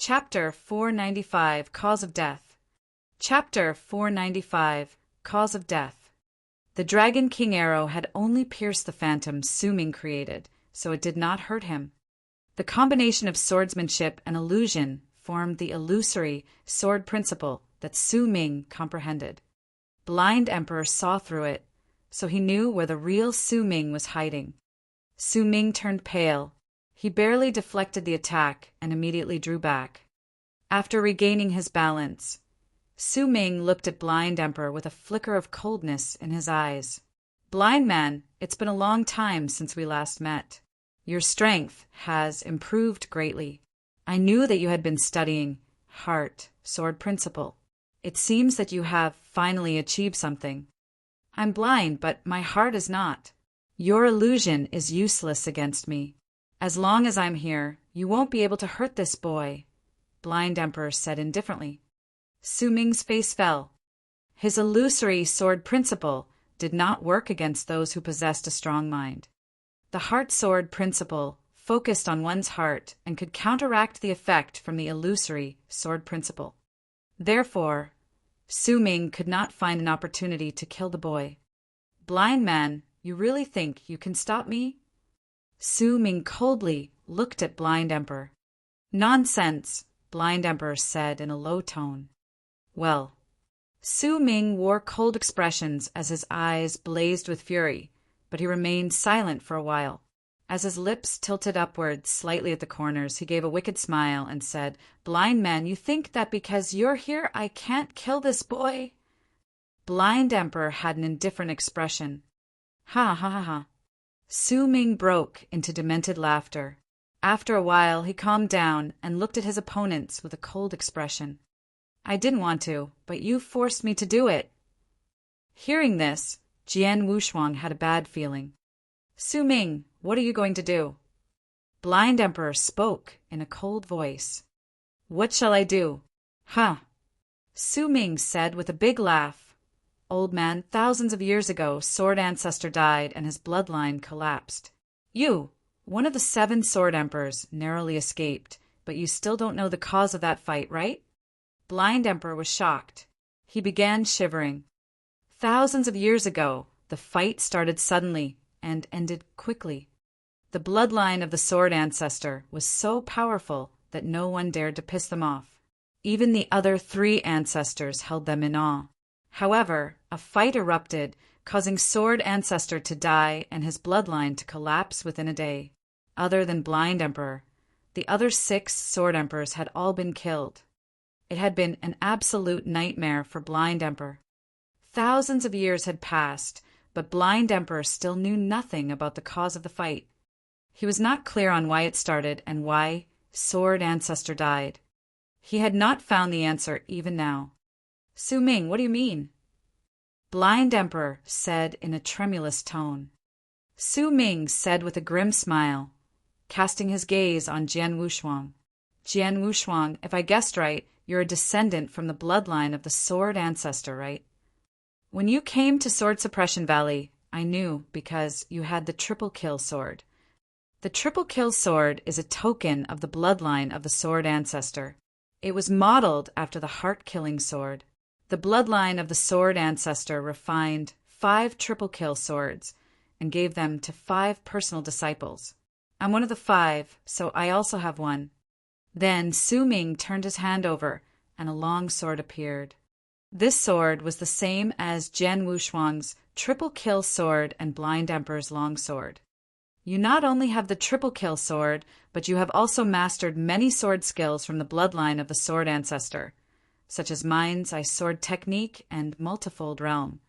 Chapter 495 Cause of Death. Chapter 495 Cause of Death. The Dragon King arrow had only pierced the phantom Su Ming created, so it did not hurt him. The combination of swordsmanship and illusion formed the illusory sword principle that Su Ming comprehended. Blind Emperor saw through it, so he knew where the real Su Ming was hiding. Su Ming turned pale. He barely deflected the attack and immediately drew back. After regaining his balance, Su Ming looked at Blind Emperor with a flicker of coldness in his eyes. "Blind man, it's been a long time since we last met. Your strength has improved greatly. I knew that you had been studying heart sword principle. It seems that you have finally achieved something. I'm blind, but my heart is not. Your illusion is useless against me. As long as I'm here, you won't be able to hurt this boy," Blind Emperor said indifferently. Su Ming's face fell. His illusory sword principle did not work against those who possessed a strong mind. The heart sword principle focused on one's heart and could counteract the effect from the illusory sword principle. Therefore, Su Ming could not find an opportunity to kill the boy. "Blind man, you really think you can stop me?" Su Ming coldly looked at Blind Emperor. "Nonsense," Blind Emperor said in a low tone. "Well." Su Ming wore cold expressions as his eyes blazed with fury, but he remained silent for a while. As his lips tilted upwards slightly at the corners, he gave a wicked smile and said, "Blind man, you think that because you're here I can't kill this boy?" Blind Emperor had an indifferent expression. "Ha ha ha ha." Su Ming broke into demented laughter. After a while, he calmed down and looked at his opponents with a cold expression. "I didn't want to, but you forced me to do it." Hearing this, Jian Wushuang had a bad feeling. "Su Ming, what are you going to do?" Blind Emperor spoke in a cold voice. "What shall I do?" "Huh!" Su Ming said with a big laugh. "Old man, thousands of years ago, Sword Ancestor died and his bloodline collapsed. You, one of the 7 Sword Emperors, narrowly escaped, but you still don't know the cause of that fight, right?" Blind Emperor was shocked. He began shivering. Thousands of years ago, the fight started suddenly and ended quickly. The bloodline of the Sword Ancestor was so powerful that no one dared to piss them off. Even the other 3 ancestors held them in awe. However, a fight erupted, causing Sword Ancestor to die and his bloodline to collapse within a day. Other than Blind Emperor, the other 6 Sword Emperors had all been killed. It had been an absolute nightmare for Blind Emperor. Thousands of years had passed, but Blind Emperor still knew nothing about the cause of the fight. He was not clear on why it started and why Sword Ancestor died. He had not found the answer even now. "Su Ming, what do you mean?" Blind Emperor said in a tremulous tone. Su Ming said with a grim smile, casting his gaze on Jian Wushuang. "Jian Wushuang, if I guessed right, you're a descendant from the bloodline of the Sword Ancestor, right? When you came to Sword Suppression Valley, I knew because you had the triple kill sword. The triple kill sword is a token of the bloodline of the Sword Ancestor. It was modeled after the heart-killing sword. The bloodline of the Sword Ancestor refined 5 triple kill swords and gave them to 5 personal disciples. I'm one of the 5, so I also have one." Then Su Ming turned his hand over, and a long sword appeared. This sword was the same as Jian Wushuang's triple kill sword and Blind Emperor's long sword. "You not only have the triple kill sword, but you have also mastered many sword skills from the bloodline of the Sword Ancestor, such as Mind's Eye sword technique and Multifold Realm,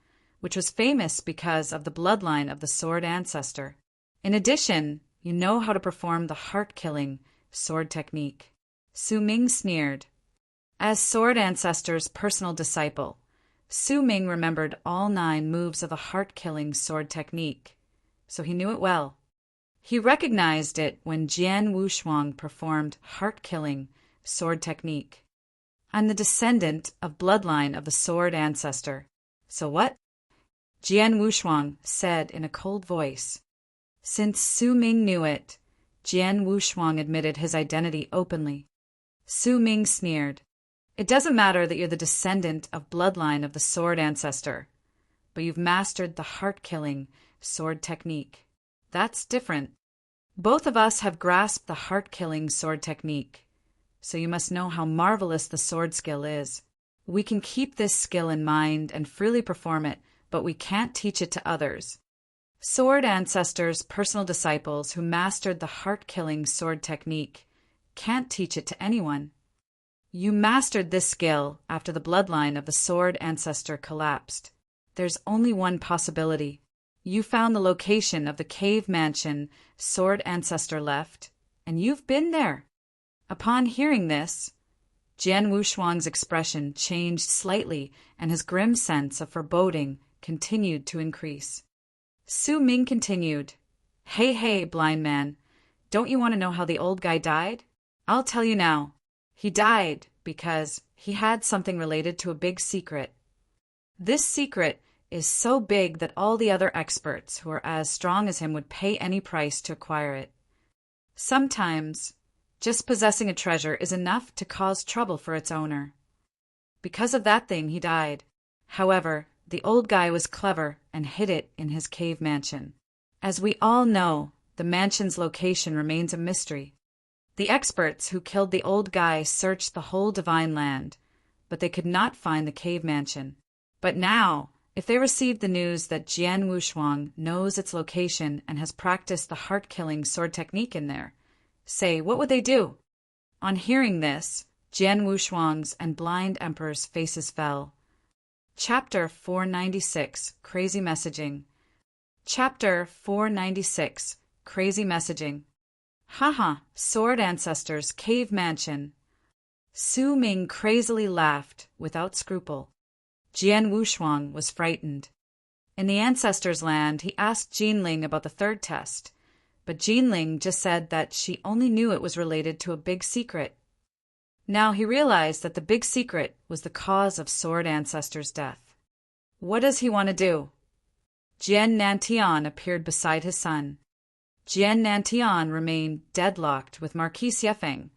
which was famous because of the bloodline of the Sword Ancestor. In addition, you know how to perform the heart-killing sword technique." Su Ming sneered. As Sword Ancestor's personal disciple, Su Ming remembered all 9 moves of the heart-killing sword technique, so he knew it well. He recognized it when Jian Wushuang performed heart-killing sword technique. "I'm the descendant of bloodline of the Sword Ancestor. So what?" Jian Wushuang said in a cold voice. Since Su Ming knew it, Jian Wushuang admitted his identity openly. Su Ming sneered. It doesn't matter that you're the descendant of bloodline of the sword ancestor, but you've mastered the heart-killing sword technique. That's different. Both of us have grasped the heart-killing sword technique, so you must know how marvelous the sword skill is. We can keep this skill in mind and freely perform it, but we can't teach it to others. Sword ancestors, personal disciples who mastered the heart-killing sword technique, can't teach it to anyone. You mastered this skill after the bloodline of the sword ancestor collapsed. There's only one possibility. You found the location of the cave mansion sword ancestor left, and you've been there. Upon hearing this, Jian Wushuang's expression changed slightly, and his grim sense of foreboding continued to increase. Su Ming continued, Hey, blind man, don't you want to know how the old guy died? I'll tell you now. He died because he had something related to a big secret. This secret is so big that all the other experts who are as strong as him would pay any price to acquire it. Sometimes, just possessing a treasure is enough to cause trouble for its owner. Because of that thing, he died. However, the old guy was clever and hid it in his cave mansion. As we all know, the mansion's location remains a mystery. The experts who killed the old guy searched the whole divine land, but they could not find the cave mansion. But now, if they received the news that Jian Wushuang knows its location and has practiced the heart-killing sword technique in there, say, what would they do? On hearing this, Jian Wushuang's and Blind Emperor's faces fell. Chapter 496, Crazy Messaging. Chapter 496, Crazy Messaging. Haha, Sword Ancestors Cave Mansion. Su Ming crazily laughed, without scruple. Jian Wushuang was frightened. In the Ancestors' Land, he asked Jinling about the third test, but Jinling just said that she only knew it was related to a big secret. Now he realized that the big secret was the cause of Sword Ancestor's death. What does he want to do? Jian Nantian appeared beside his son. Jian Nantian remained deadlocked with Marquis Yefeng,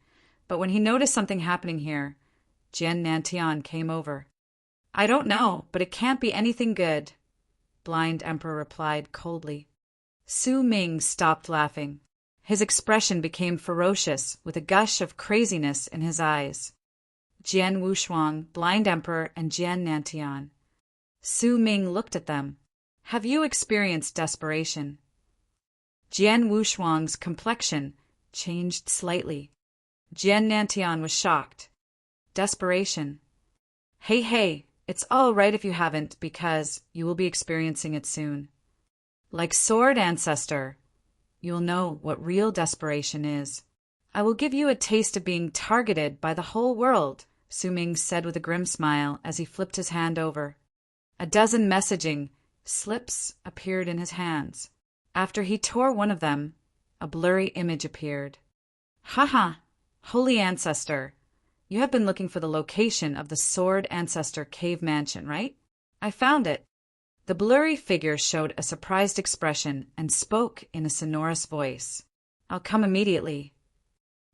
but when he noticed something happening here, Jian Nantian came over. I don't know, but it can't be anything good, Blind Emperor replied coldly. Su Ming stopped laughing. His expression became ferocious, with a gush of craziness in his eyes. Jian Wushuang, Blind Emperor, and Jian Nantian. Su Ming looked at them. Have you experienced desperation? Jian Wushuang's complexion changed slightly. Jian Nantian was shocked. Desperation. Hey, it's all right if you haven't, because you will be experiencing it soon. Like Sword Ancestor, you'll know what real desperation is. I will give you a taste of being targeted by the whole world, Su Ming said with a grim smile as he flipped his hand over. A dozen messaging slips appeared in his hands. After he tore one of them, a blurry image appeared. Haha, Holy Ancestor, you have been looking for the location of the Sword Ancestor Cave Mansion, right? I found it. The blurry figure showed a surprised expression and spoke in a sonorous voice. I'll come immediately.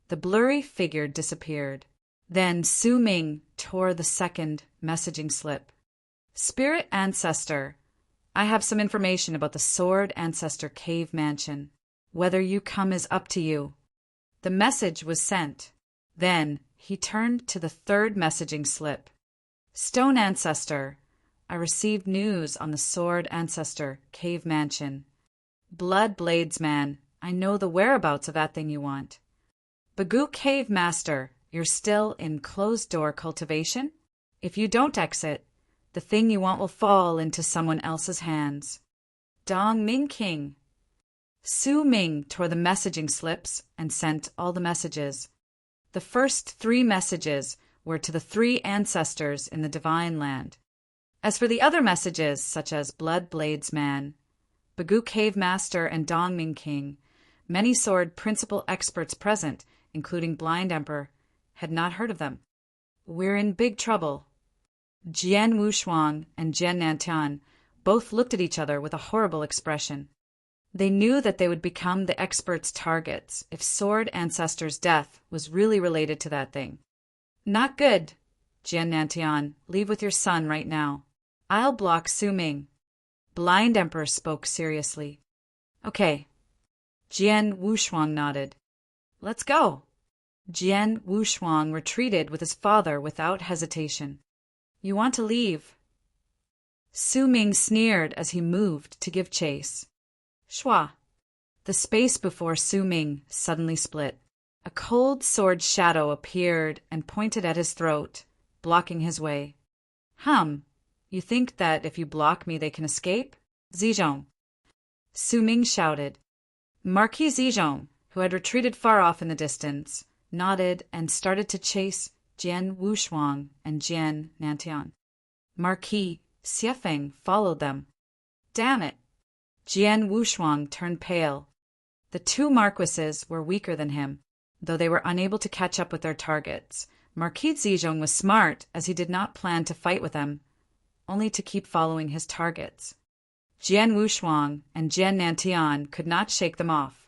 The blurry figure disappeared. Then Su Ming tore the second messaging slip. Spirit Ancestor, I have some information about the Sword Ancestor Cave Mansion. Whether you come is up to you. The message was sent. Then he turned to the third messaging slip. Stone Ancestor, I received news on the Sword Ancestor Cave Mansion. Blood Bladesman, I know the whereabouts of that thing you want. Bagoo Cave Master, you're still in closed-door cultivation? If you don't exit, the thing you want will fall into someone else's hands. Dong Ming King. Su Ming tore the messaging slips and sent all the messages. The first 3 messages were to the 3 ancestors in the Divine Land. As for the other messages, such as Blood Bladesman, Bagoo Cave Master, and Dong Ming King, many sword principal experts present, including Blind Emperor, had not heard of them. We're in big trouble. Jian Wushuang and Jian Nantian both looked at each other with a horrible expression. They knew that they would become the experts' targets if Sword Ancestor's death was really related to that thing. Not good. Jian Nantian, leave with your son right now. I'll block Su Ming. Blind Emperor spoke seriously. Okay. Jian Wushuang nodded. Let's go. Jian Wushuang retreated with his father without hesitation. You want to leave? Su Ming sneered as he moved to give chase. Shua. The space before Su Ming suddenly split. A cold sword shadow appeared and pointed at his throat, blocking his way. You think that if you block me they can escape? Zizhong. Su Ming shouted. Marquis Zizhong, who had retreated far off in the distance, nodded and started to chase Jian Wushuang and Jian Nantian. Marquis Xiefeng followed them. Damn it! Jian Wushuang turned pale. The two marquises were weaker than him, though they were unable to catch up with their targets. Marquis Zizhong was smart, as he did not plan to fight with them, only to keep following his targets. Jian Wushuang and Jian Nantian could not shake them off.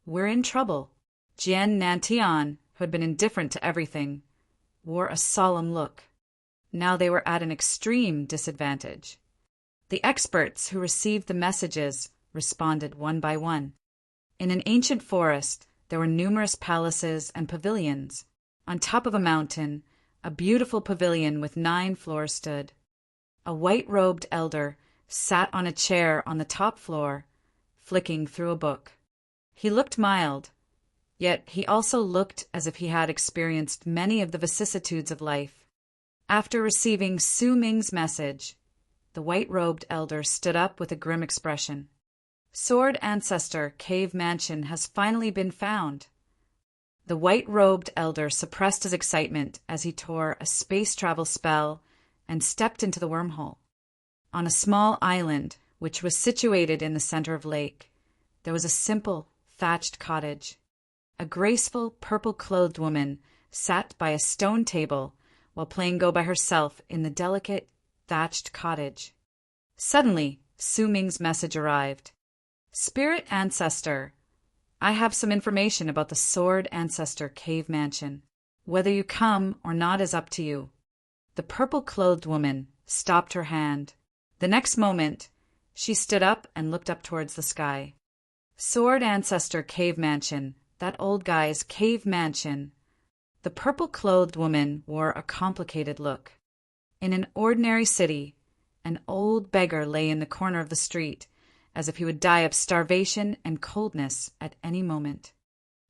We're in trouble. Jian Nantian, who had been indifferent to everything, wore a solemn look. Now they were at an extreme disadvantage. The experts who received the messages responded one by one. In an ancient forest, there were numerous palaces and pavilions. On top of a mountain, a beautiful pavilion with 9 floors stood. A white-robed elder sat on a chair on the top floor, flicking through a book. He looked mild, yet he also looked as if he had experienced many of the vicissitudes of life. After receiving Su Ming's message, the white-robed elder stood up with a grim expression. Sword Ancestor Cave Mansion has finally been found. The white-robed elder suppressed his excitement as he tore a space travel spell and stepped into the wormhole. On a small island, which was situated in the center of the lake, there was a simple, thatched cottage. A graceful, purple-clothed woman sat by a stone table while playing Go by herself in the delicate, thatched cottage. Suddenly, Su Ming's message arrived. Spirit Ancestor, I have some information about the Sword Ancestor Cave Mansion. Whether you come or not is up to you. The purple-clothed woman stopped her hand. The next moment, she stood up and looked up towards the sky. Sword Ancestor Cave Mansion, that old guy's cave mansion. The purple-clothed woman wore a complicated look. In an ordinary city, an old beggar lay in the corner of the street, as if he would die of starvation and coldness at any moment.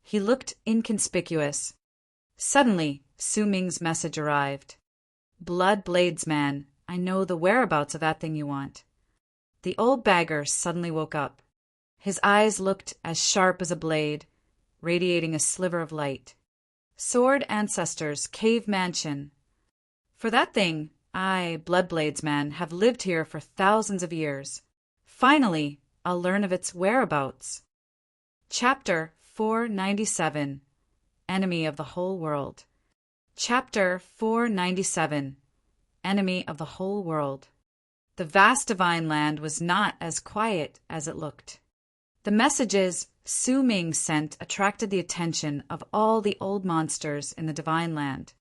He looked inconspicuous. Suddenly, Su Ming's message arrived. Blood Blades Man, I know the whereabouts of that thing you want. The old beggar suddenly woke up. His eyes looked as sharp as a blade, radiating a sliver of light. Sword Ancestors Cave Mansion. For that thing, I, Bloodblades Man, have lived here for thousands of years. Finally, I'll learn of its whereabouts. Chapter 497. Enemy of the Whole World. Chapter 497. Enemy of the Whole World. The vast divine land was not as quiet as it looked. The messages Su Ming sent attracted the attention of all the old monsters in the divine land.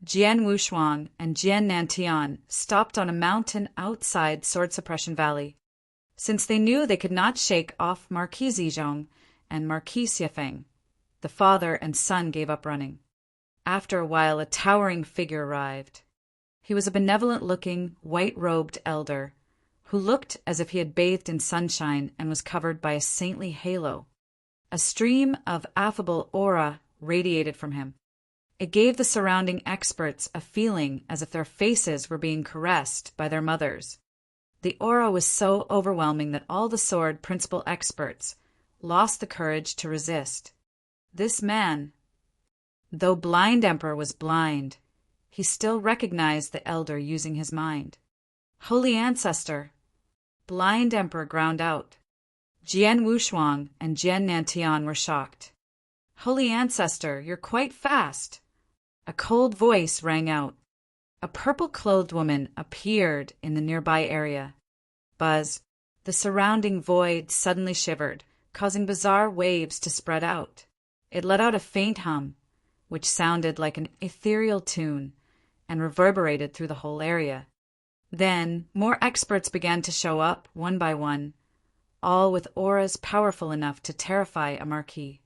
Jian Wushuang and Jian Nantian stopped on a mountain outside Sword Suppression Valley. Since they knew they could not shake off Marquis Zizhong and Marquis Xiefeng, the father and son gave up running. After a while, a towering figure arrived. He was a benevolent-looking, white-robed elder who looked as if he had bathed in sunshine and was covered by a saintly halo. A stream of affable aura radiated from him. It gave the surrounding experts a feeling as if their faces were being caressed by their mothers. The aura was so overwhelming that all the sword principal experts lost the courage to resist. This man, though Blind Emperor was blind, he still recognized the elder using his mind. Holy Ancestor! Blind Emperor ground out. Jian Wushuang and Jian Nantian were shocked. Holy Ancestor, you're quite fast! A cold voice rang out. A purple-clothed woman appeared in the nearby area. Buzz. The surrounding void suddenly shivered, causing bizarre waves to spread out. It let out a faint hum. which sounded like an ethereal tune and reverberated through the whole area. Then more experts began to show up one by one, all with auras powerful enough to terrify a marquis.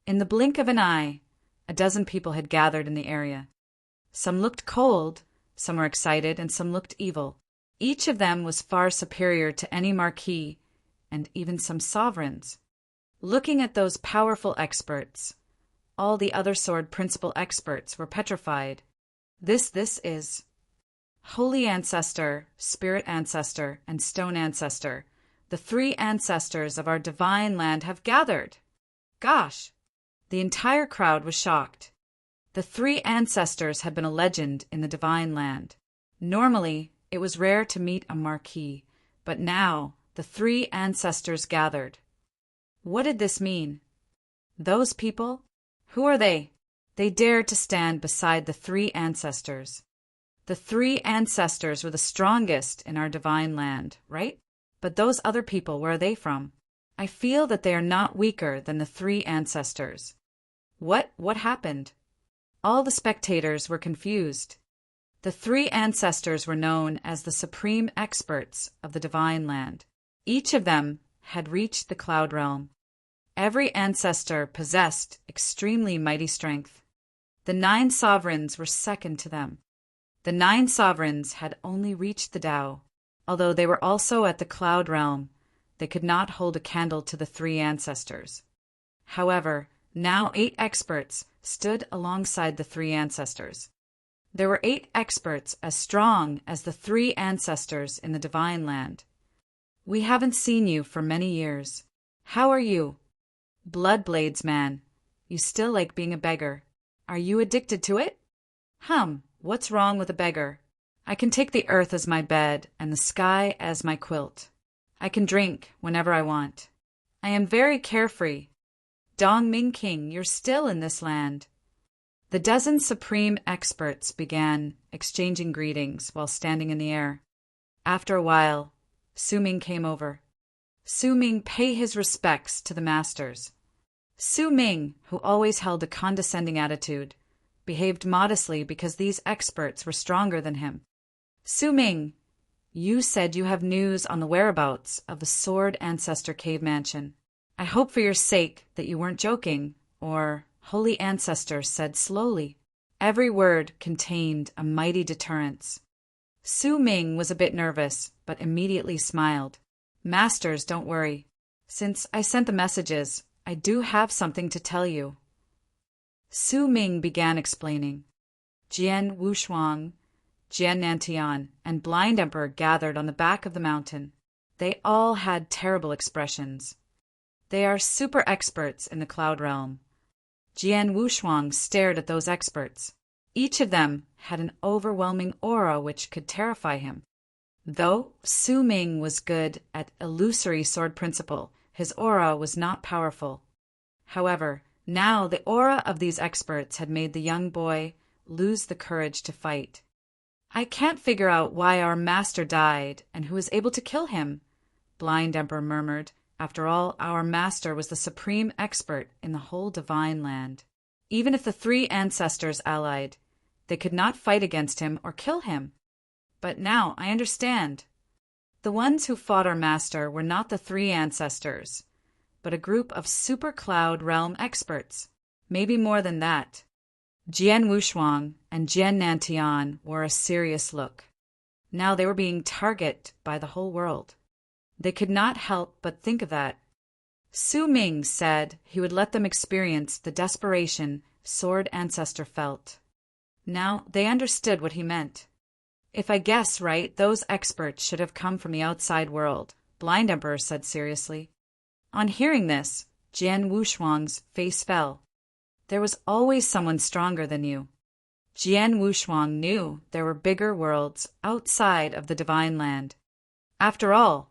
In the blink of an eye, a dozen people had gathered in the area. Some looked cold, some were excited, and some looked evil. Each of them was far superior to any marquis and even some sovereigns. Looking at those powerful experts, all the other sword principal experts were petrified. This is Holy Ancestor, Spirit Ancestor, and Stone Ancestor. The three ancestors of our divine land have gathered. Gosh! The entire crowd was shocked. The three ancestors had been a legend in the divine land. Normally, it was rare to meet a marquis, but now the three ancestors gathered. What did this mean? Those people? Who are they? They dared to stand beside the three ancestors. The three ancestors were the strongest in our divine land, right? But those other people, where are they from? I feel that they are not weaker than the three ancestors. What happened? All the spectators were confused. The three ancestors were known as the supreme experts of the divine land. Each of them had reached the cloud realm. Every ancestor possessed extremely mighty strength. The 9 sovereigns were second to them. The 9 sovereigns had only reached the Tao. Although they were also at the cloud realm, they could not hold a candle to the 3 ancestors. However, now 8 experts stood alongside the 3 ancestors. There were 8 experts as strong as the 3 ancestors in the divine land. We haven't seen you for many years. How are you? Bloodblades man, you still like being a beggar. Are you addicted to it? What's wrong with a beggar? I can take the earth as my bed and the sky as my quilt. I can drink whenever I want. I am very carefree. Dongming King, you're still in this land. The dozen supreme experts began exchanging greetings while standing in the air. After a while, Su Ming came over. Su Ming, pay his respects to the masters. Su Ming, who always held a condescending attitude, behaved modestly because these experts were stronger than him. Su Ming, you said you have news on the whereabouts of the Sword Ancestor Cave Mansion. I hope for your sake that you weren't joking, or Holy Ancestor said slowly. Every word contained a mighty deterrence. Su Ming was a bit nervous, but immediately smiled. Masters, don't worry. Since I sent the messages, I do have something to tell you. Su Ming began explaining. Jian Wushuang, Jian Nantian, and Blind Emperor gathered on the back of the mountain. They all had terrible expressions. They are super experts in the cloud realm. Jian Wushuang stared at those experts. Each of them had an overwhelming aura which could terrify him. Though Su Ming was good at illusory sword principle, his aura was not powerful. However, now the aura of these experts had made the young boy lose the courage to fight. I can't figure out why our master died and who was able to kill him, Blind Emperor murmured. After all, our master was the supreme expert in the whole divine land. Even if the 3 ancestors allied, they could not fight against him or kill him. But now I understand. The ones who fought our master were not the 3 ancestors, but a group of super cloud realm experts. Maybe more than that. Jian Wushuang and Jian Nantian wore a serious look. Now they were being targeted by the whole world. They could not help but think of that. Su Ming said he would let them experience the desperation Sword Ancestor felt. Now they understood what he meant. If I guess right, those experts should have come from the outside world, Blind Emperor said seriously. On hearing this, Jian Wushuang's face fell. There was always someone stronger than you. Jian Wushuang knew there were bigger worlds outside of the divine land. After all,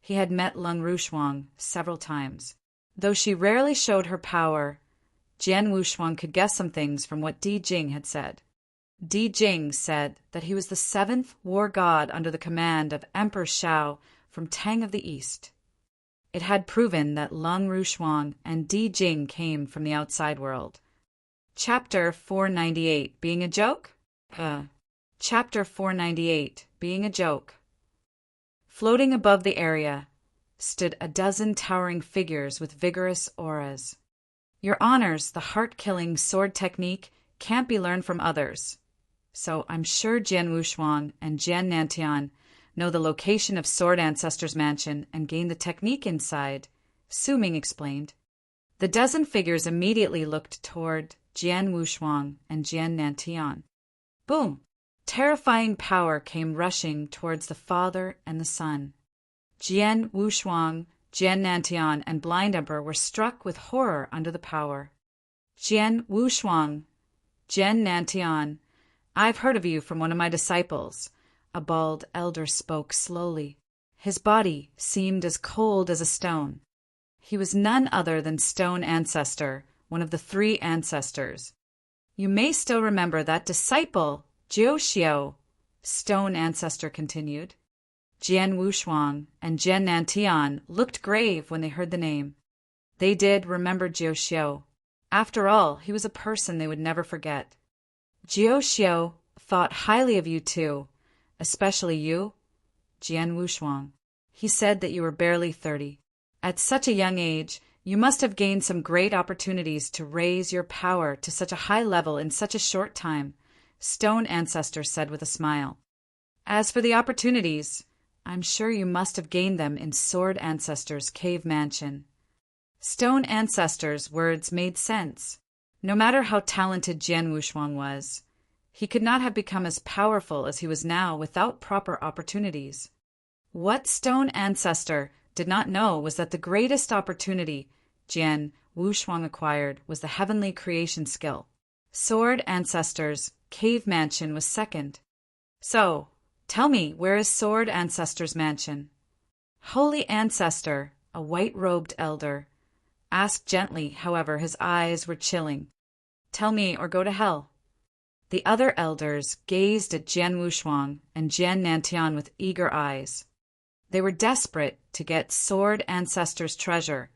he had met Lung Rushuang several times. Though she rarely showed her power, Jian Wushuang could guess some things from what Di Jing had said. Di Jing said that he was the 7th war god under the command of Emperor Shao from Tang of the East. It had proven that Lung Rushuang and Di Jing came from the outside world. Chapter 498, Being a Joke? Chapter 498, Being a Joke. Floating above the area stood a dozen towering figures with vigorous auras. Your honors, the heart-killing sword technique can't be learned from others. So I'm sure Jian Wushuang and Jian Nantian know the location of Sword Ancestor's mansion and gained the technique inside, Su Ming explained. The dozen figures immediately looked toward Jian Wushuang and Jian Nantian. Boom! Terrifying power came rushing towards the father and the son. Jian Wushuang, Jian Nantian, and Blind Emperor were struck with horror under the power. Jian Wushuang, Jian Nantian, I've heard of you from one of my disciples. A bald elder spoke slowly. His body seemed as cold as a stone. He was none other than Stone Ancestor, one of the three ancestors. You may still remember that disciple, Jiu Xiao, Stone Ancestor continued. Jian Wushuang and Jian Nantian looked grave when they heard the name. They did remember Jiu Xiao. After all, he was a person they would never forget. Jiu Xiao thought highly of you too, especially you, Jian Wushuang. He said that you were barely 30. At such a young age, you must have gained some great opportunities to raise your power to such a high level in such a short time, Stone Ancestor said with a smile. As for the opportunities, I'm sure you must have gained them in Sword Ancestor's cave mansion. Stone Ancestor's words made sense. No matter how talented Jian Wushuang was, he could not have become as powerful as he was now without proper opportunities. What Stone Ancestor did not know was that the greatest opportunity Jian Wushuang acquired was the heavenly creation skill. Sword Ancestor's cave mansion was second. So, tell me, where is Sword Ancestor's mansion? Holy Ancestor, a white-robed elder, asked gently, however his eyes were chilling. Tell me or go to hell. The other elders gazed at Jian Wushuang and Jian Nantian with eager eyes. They were desperate to get Sword Ancestor's treasure,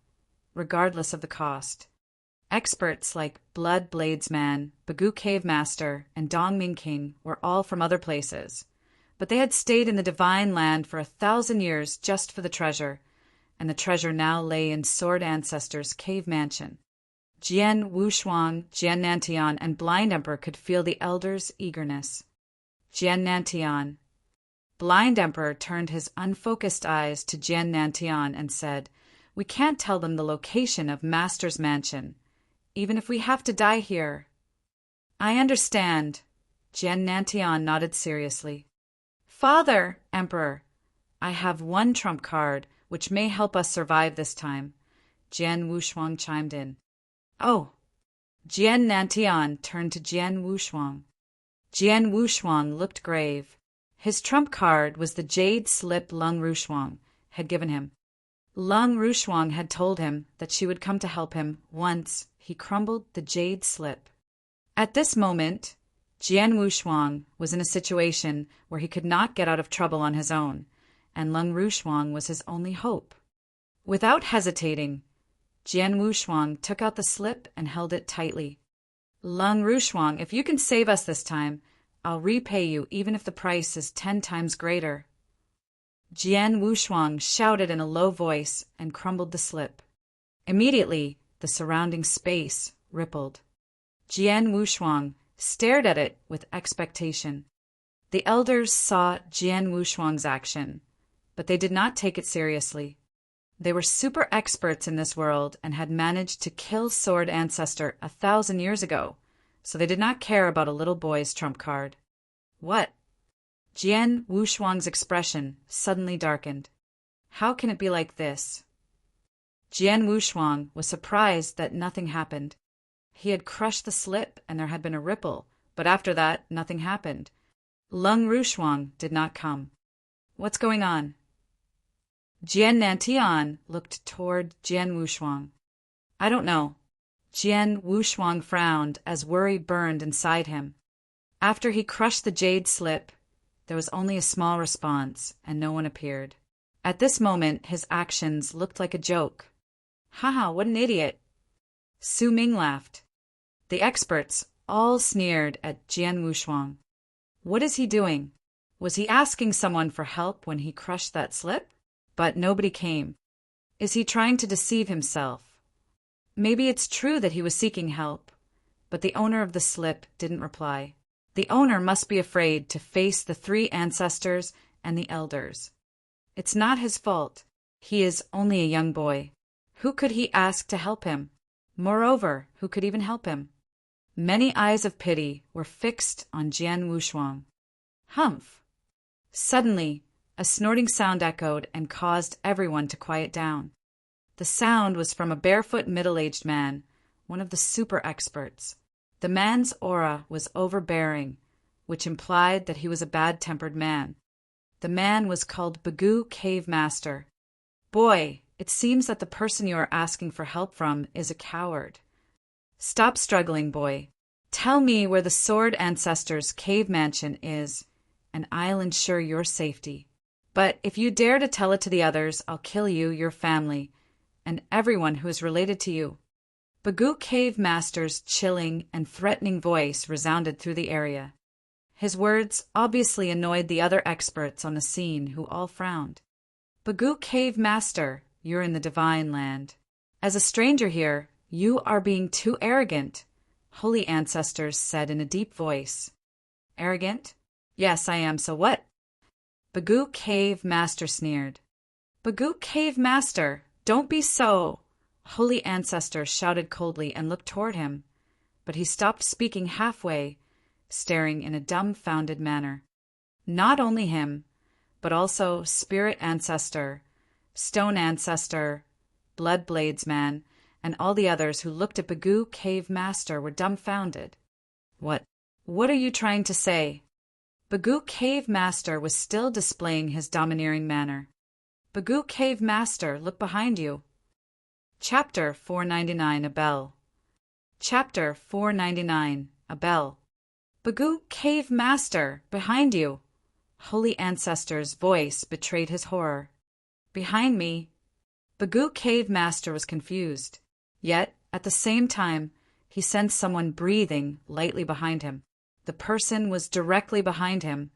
regardless of the cost. Experts like Blood Bladesman, Bagu Cave Master, and Dongming King were all from other places, but they had stayed in the Divine Land for 1,000 years just for the treasure, and the treasure now lay in Sword Ancestor's cave mansion. Jian Wushuang, Jian Nantian, and Blind Emperor could feel the elders' eagerness. Jian Nantian. Blind Emperor turned his unfocused eyes to Jian Nantian and said, We can't tell them the location of Master's mansion, even if we have to die here. I understand. Jian Nantian nodded seriously. Father, Emperor, I have one trump card, which may help us survive this time. Jian Wushuang chimed in. Oh. Jian Nantian turned to Jian Wushuang. Jian Wushuang looked grave. His trump card was the jade slip Lung Rushuang had given him. Lung Rushuang had told him that she would come to help him once he crumbled the jade slip. At this moment, Jian Wushuang was in a situation where he could not get out of trouble on his own, and Lung Rushuang was his only hope. Without hesitating, Jian Wushuang took out the slip and held it tightly. Lung Rushuang, if you can save us this time, I'll repay you even if the price is 10 times greater. Jian Wushuang shouted in a low voice and crumbled the slip. Immediately, the surrounding space rippled. Jian Wushuang stared at it with expectation. The elders saw Jian Wushuang's action, but they did not take it seriously. They were super experts in this world and had managed to kill Sword Ancestor 1,000 years ago, so they did not care about a little boy's trump card. What? Jian Wushuang's expression suddenly darkened. How can it be like this? Jian Wushuang was surprised that nothing happened. He had crushed the slip and there had been a ripple, but after that, nothing happened. Lung Rushuang did not come. What's going on? Jian Nantian looked toward Jian Wushuang. I don't know. Jian Wushuang frowned as worry burned inside him. After he crushed the jade slip, there was only a small response, and no one appeared. At this moment, his actions looked like a joke. Haha, what an idiot. Su Ming laughed. The experts all sneered at Jian Wushuang. What is he doing? Was he asking someone for help when he crushed that slip? But nobody came. Is he trying to deceive himself? Maybe it's true that he was seeking help, but the owner of the slip didn't reply. The owner must be afraid to face the three ancestors and the elders. It's not his fault. He is only a young boy. Who could he ask to help him? Moreover, who could even help him? Many eyes of pity were fixed on Jian Wushuang. Humph! Suddenly, a snorting sound echoed and caused everyone to quiet down. The sound was from a barefoot middle-aged man, one of the super experts. The man's aura was overbearing, which implied that he was a bad-tempered man. The man was called Bagoo Cave Master. Boy, it seems that the person you are asking for help from is a coward. Stop struggling, boy. Tell me where the Sword Ancestors' cave mansion is, and I'll ensure your safety. But if you dare to tell it to the others, I'll kill you, your family, and everyone who is related to you. Bagoo Cave Master's chilling and threatening voice resounded through the area. His words obviously annoyed the other experts on the scene, who all frowned. Bagoo Cave Master, you're in the divine land. As a stranger here, you are being too arrogant, Holy Ancestors said in a deep voice. Arrogant? Yes, I am, so what? Bagoo Cave Master sneered. Bagoo Cave Master, don't be so! Holy Ancestor shouted coldly and looked toward him, but he stopped speaking halfway, staring in a dumbfounded manner. Not only him, but also Spirit Ancestor, Stone Ancestor, Blood Bladesman, and all the others who looked at Bagoo Cave Master were dumbfounded. What are you trying to say? Bagoo Cave Master was still displaying his domineering manner. Bagoo Cave Master, look behind you. Chapter 499, A Bell. Chapter 499, A Bell. Bagoo Cave Master, behind you. Holy Ancestor's voice betrayed his horror. Behind me. Bagoo Cave Master was confused. Yet, at the same time, he sensed someone breathing lightly behind him. The person was directly behind him,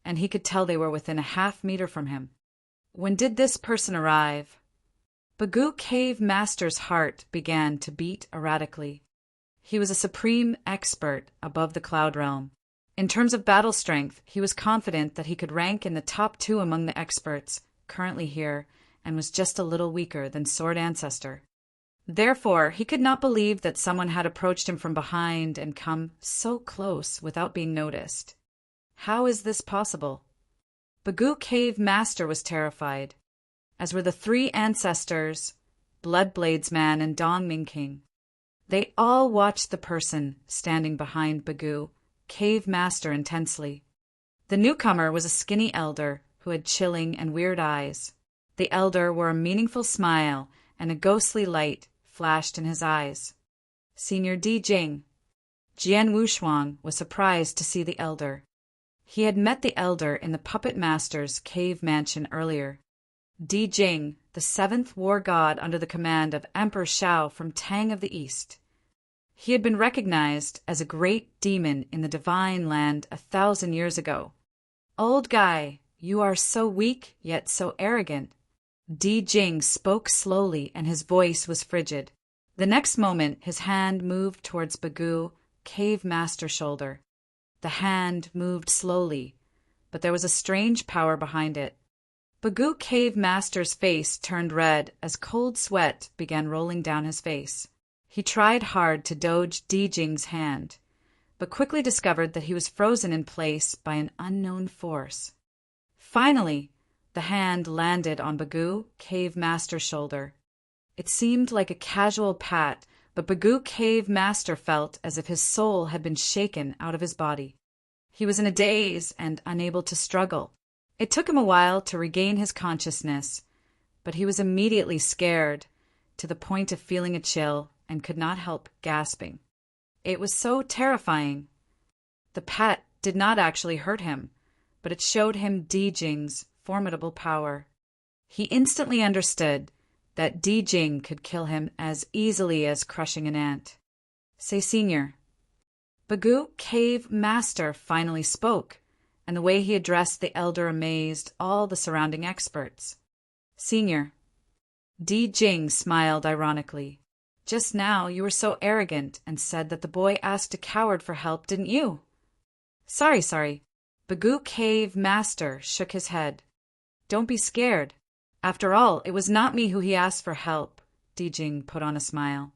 and he could tell they were within a half-meter from him. When did this person arrive? Bagoo Cave Master's heart began to beat erratically. He was a supreme expert above the Cloud Realm. In terms of battle strength, he was confident that he could rank in the top 2 among the experts currently here, and was just a little weaker than Sword Ancestor. Therefore, he could not believe that someone had approached him from behind and come so close without being noticed. How is this possible? Bagoo Cave Master was terrified, as were the 3 ancestors, Blood Bladesman and Dongming King. They all watched the person standing behind Bagoo Cave Master intensely. The newcomer was a skinny elder who had chilling and weird eyes. The elder wore a meaningful smile, and a ghostly light flashed in his eyes. Senior Di Jing. Jian Wushuang was surprised to see the elder. He had met the elder in the Puppet Master's cave mansion earlier. Di Jing, the 7th war god under the command of Emperor Shao from Tang of the East. He had been recognized as a great demon in the divine land 1,000 years ago. Old guy, you are so weak, yet so arrogant. Di Jing spoke slowly, and his voice was frigid. The next moment, his hand moved towards Bagoo Cave Master's shoulder. The hand moved slowly, but there was a strange power behind it. Bagoo Cave Master's face turned red as cold sweat began rolling down his face. He tried hard to dodge Di Jing's hand, but quickly discovered that he was frozen in place by an unknown force. Finally, the hand landed on Bagoo Cave Master's shoulder. It seemed like a casual pat, but Bagoo Cave Master felt as if his soul had been shaken out of his body. He was in a daze and unable to struggle. It took him a while to regain his consciousness, but he was immediately scared, to the point of feeling a chill, and could not help gasping. It was so terrifying. The pat did not actually hurt him, but it showed him Di Jing's formidable power. He instantly understood that Di Jing could kill him as easily as crushing an ant. Say Senior. Bagoo Cave Master finally spoke, and the way he addressed the elder amazed all the surrounding experts. Senior. Di Jing smiled ironically. Just now you were so arrogant and said that the boy asked a coward for help, didn't you? Sorry. Bagoo Cave Master shook his head. Don't be scared. After all, it was not me who he asked for help. Di Jing put on a smile.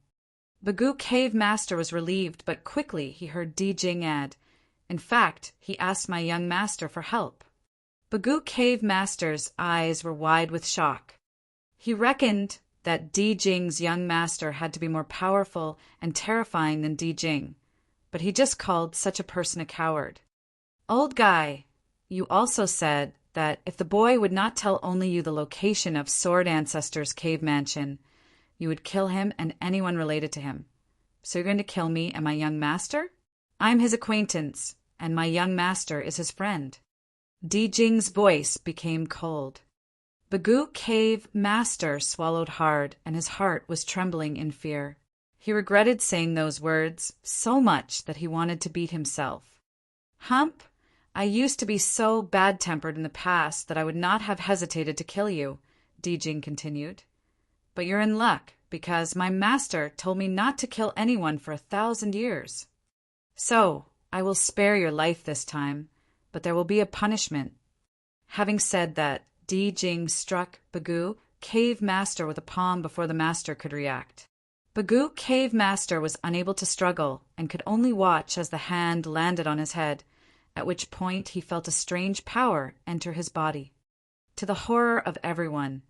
Bagoo Cave Master was relieved, but quickly he heard Di Jing add, in fact, he asked my young master for help. Bagoo Cave Master's eyes were wide with shock. He reckoned that Di Jing's young master had to be more powerful and terrifying than Di Jing, but he just called such a person a coward. Old guy, you also said that if the boy would not tell only you the location of Sword Ancestor's cave mansion, you would kill him and anyone related to him. So you're going to kill me and my young master? I'm his acquaintance, and my young master is his friend. Di Jing's voice became cold. Bagoo Cave Master swallowed hard, and his heart was trembling in fear. He regretted saying those words so much that he wanted to beat himself. Hump, I used to be so bad-tempered in the past that I would not have hesitated to kill you, Di Jing continued. But you're in luck, because my master told me not to kill anyone for 1,000 years. So, I will spare your life this time, but there will be a punishment. Having said that, Di Jing struck Bagoo Cave Master with a palm before the master could react. Bagoo Cave Master was unable to struggle and could only watch as the hand landed on his head, at which point he felt a strange power enter his body. To the horror of everyone,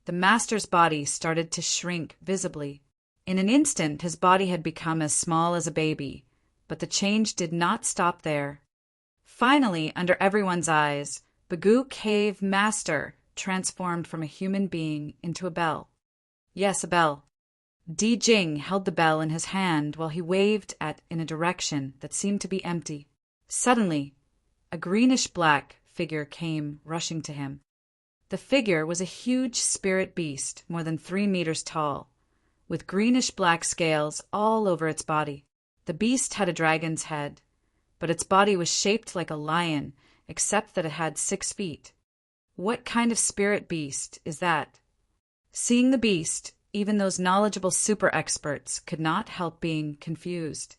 the master's body started to shrink visibly. In an instant, his body had become as small as a baby, but the change did not stop there. Finally, under everyone's eyes, Bagoo Cave Master transformed from a human being into a bell. Yes, a bell. Di Jing held the bell in his hand while he waved it in a direction that seemed to be empty. Suddenly, a greenish-black figure came rushing to him. The figure was a huge spirit beast, more than 3 meters tall, with greenish-black scales all over its body. The beast had a dragon's head, but its body was shaped like a lion, except that it had 6 feet. What kind of spirit beast is that? Seeing the beast, even those knowledgeable super experts could not help being confused.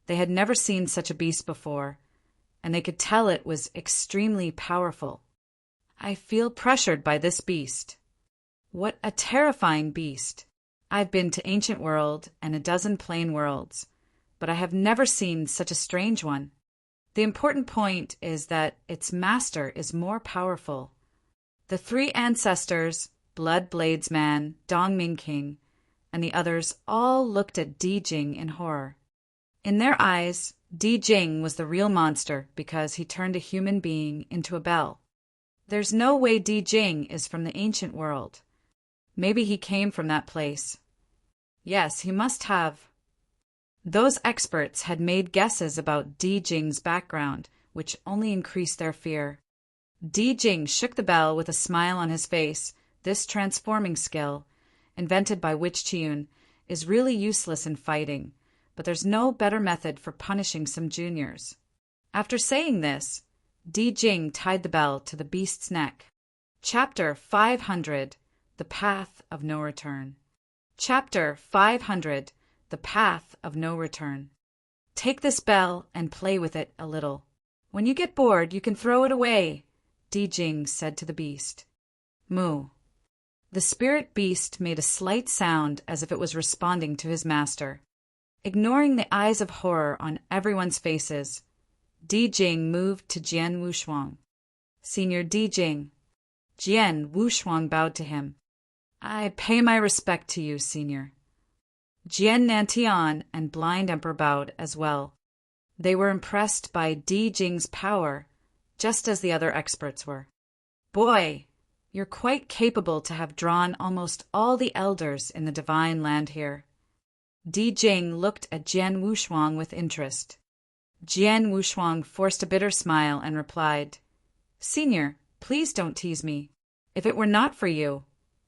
They had never seen such a beast before, and they could tell it was extremely powerful. I feel pressured by this beast. What a terrifying beast! I've been to Ancient World and a dozen Plane Worlds, but I have never seen such a strange one. The important point is that its master is more powerful. The 3 ancestors, Blood Bladesman, Dongming King, and the others all looked at Di Jing in horror. In their eyes, Di Jing was the real monster because he turned a human being into a bell. There's no way Di Jing is from the Ancient World. Maybe he came from that place. Yes, he must have. Those experts had made guesses about Di Jing's background, which only increased their fear. Di Jing shook the bell with a smile on his face. This transforming skill, invented by Witch Chiyun, is really useless in fighting, but there's no better method for punishing some juniors. After saying this, Di Jing tied the bell to the beast's neck. Chapter 500, The Path of No Return. Chapter 500, The Path of No Return. Take this bell and play with it a little. When you get bored, you can throw it away, Di Jing said to the beast. Moo. The spirit beast made a slight sound as if it was responding to his master. Ignoring the eyes of horror on everyone's faces, Di Jing moved to Jian Wushuang. Senior Di Jing. Jian Wushuang bowed to him. I pay my respect to you, Senior. Jian Nantian and Blind Emperor bowed as well. They were impressed by Di Jing's power, just as the other experts were. Boy, you're quite capable to have drawn almost all the elders in the divine land here. Di Jing looked at Jian Wushuang with interest. Jian Wushuang forced a bitter smile and replied, Senior, please don't tease me. If it were not for you,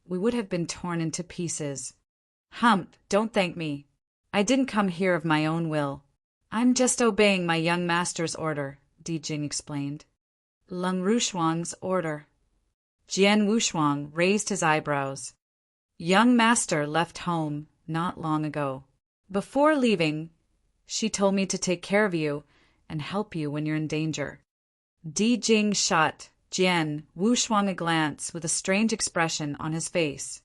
we would have been torn into pieces. Hump, don't thank me. I didn't come here of my own will. I'm just obeying my young master's order, Di Jing explained. Lung Rushuang's order. Jian Wushuang raised his eyebrows. Young master left home not long ago. Before leaving, she told me to take care of you and help you when you're in danger. Di Jing shot Jian Wushuang a glance with a strange expression on his face.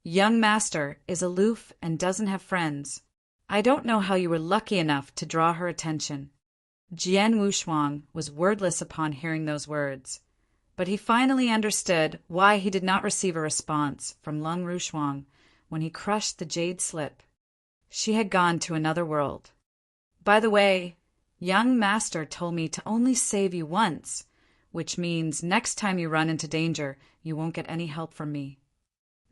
Young master is aloof and doesn't have friends. I don't know how you were lucky enough to draw her attention. Jian Wushuang was wordless upon hearing those words, but he finally understood why he did not receive a response from Lung Rushuang when he crushed the jade slip. She had gone to another world. By the way, young master told me to only save you once, which means next time you run into danger, you won't get any help from me.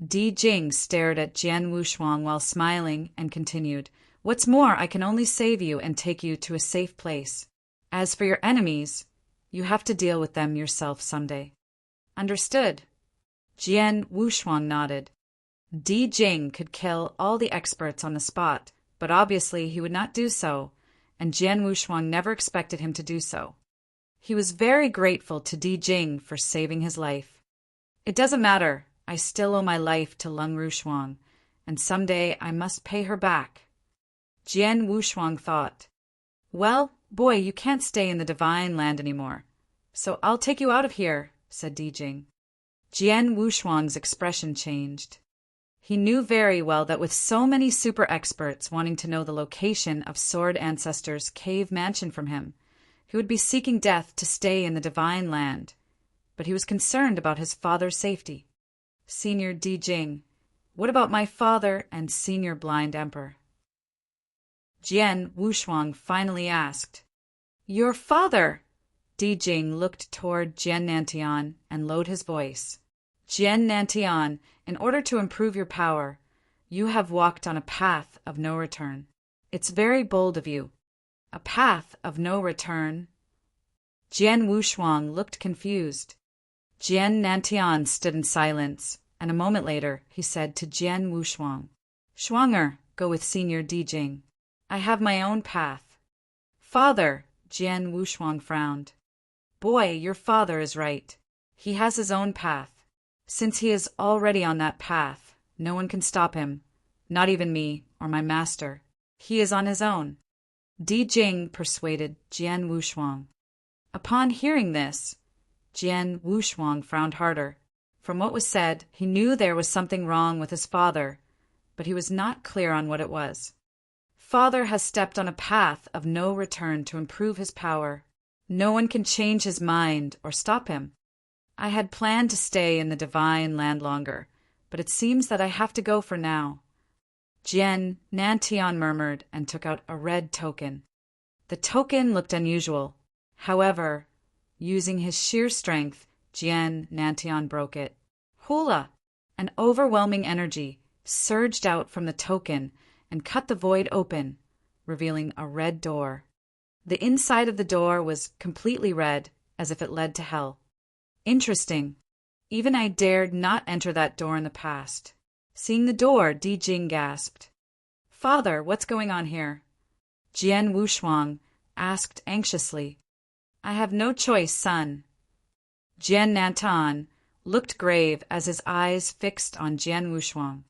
Di Jing stared at Jian Wushuang while smiling and continued, What's more, I can only save you and take you to a safe place. As for your enemies, you have to deal with them yourself someday. Understood? Jian Wushuang nodded. Di Jing could kill all the experts on the spot, but obviously he would not do so, and Jian Wushuang never expected him to do so. He was very grateful to Di Jing for saving his life. It doesn't matter, I still owe my life to Lung Rushuang, and someday I must pay her back. Jian Wushuang thought, Well, boy, you can't stay in the divine land anymore, so I'll take you out of here, said Di Jing. Jian Wushuang's expression changed. He knew very well that with so many super experts wanting to know the location of Sword Ancestor's cave mansion from him, he would be seeking death to stay in the divine land, but he was concerned about his father's safety. Senior Di Jing, what about my father and Senior Blind Emperor? Jian Wushuang finally asked. Your father! Di Jing looked toward Jian Nantian and lowered his voice. Jian Nantian, in order to improve your power, you have walked on a path of no return. It's very bold of you. A path of no return? Jian Wushuang looked confused. Jian Nantian stood in silence, and a moment later he said to Jian Wushuang, Shuanger, go with Senior Di Jing. I have my own path. Father, Jian Wushuang frowned. Boy, your father is right. He has his own path. Since he is already on that path, no one can stop him, not even me or my master. He is on his own. Di Jing persuaded Jian Wushuang. Upon hearing this, Jian Wushuang frowned harder. From what was said, he knew there was something wrong with his father, but he was not clear on what it was. Father has stepped on a path of no return to improve his power. No one can change his mind or stop him. I had planned to stay in the divine land longer, but it seems that I have to go for now. Jian Nantian murmured and took out a red token. The token looked unusual. However, using his sheer strength, Jian Nantian broke it. Hula! An overwhelming energy surged out from the token and cut the void open, revealing a red door. The inside of the door was completely red, as if it led to hell. Interesting. Even I dared not enter that door in the past. Seeing the door, Di Jing gasped. Father, what's going on here? Jian Wushuang asked anxiously. I have no choice, son. Jian Nantan looked grave as his eyes fixed on Jian Wushuang.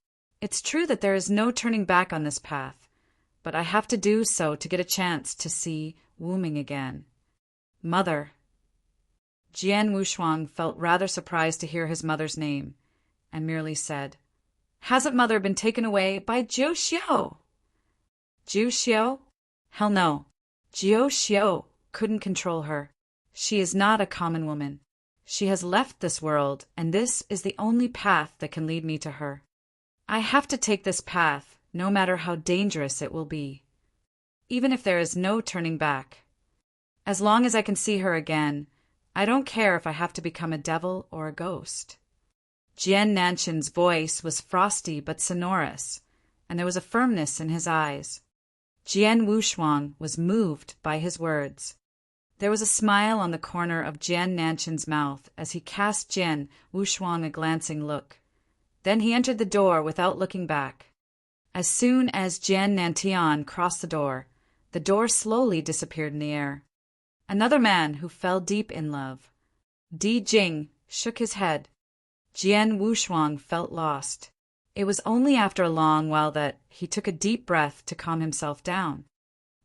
It's true that there is no turning back on this path, but I have to do so to get a chance to see Wuming again. Mother. Jian Wushuang felt rather surprised to hear his mother's name, and merely said, Hasn't mother been taken away by Jiu Xiao? Jiu Xiao? Hell no. Jiu Xiao couldn't control her. She is not a common woman. She has left this world, and this is the only path that can lead me to her. I have to take this path, no matter how dangerous it will be. Even if there is no turning back. As long as I can see her again, I don't care if I have to become a devil or a ghost. Jian Nanshan's voice was frosty but sonorous, and there was a firmness in his eyes. Jian Wushuang was moved by his words. There was a smile on the corner of Jian Nanshan's mouth as he cast Jian Wushuang a glancing look. Then he entered the door without looking back. As soon as Jian Nantian crossed the door slowly disappeared in the air. Another man who fell deep in love. Di Jing shook his head. Jian Wushuang felt lost. It was only after a long while that he took a deep breath to calm himself down.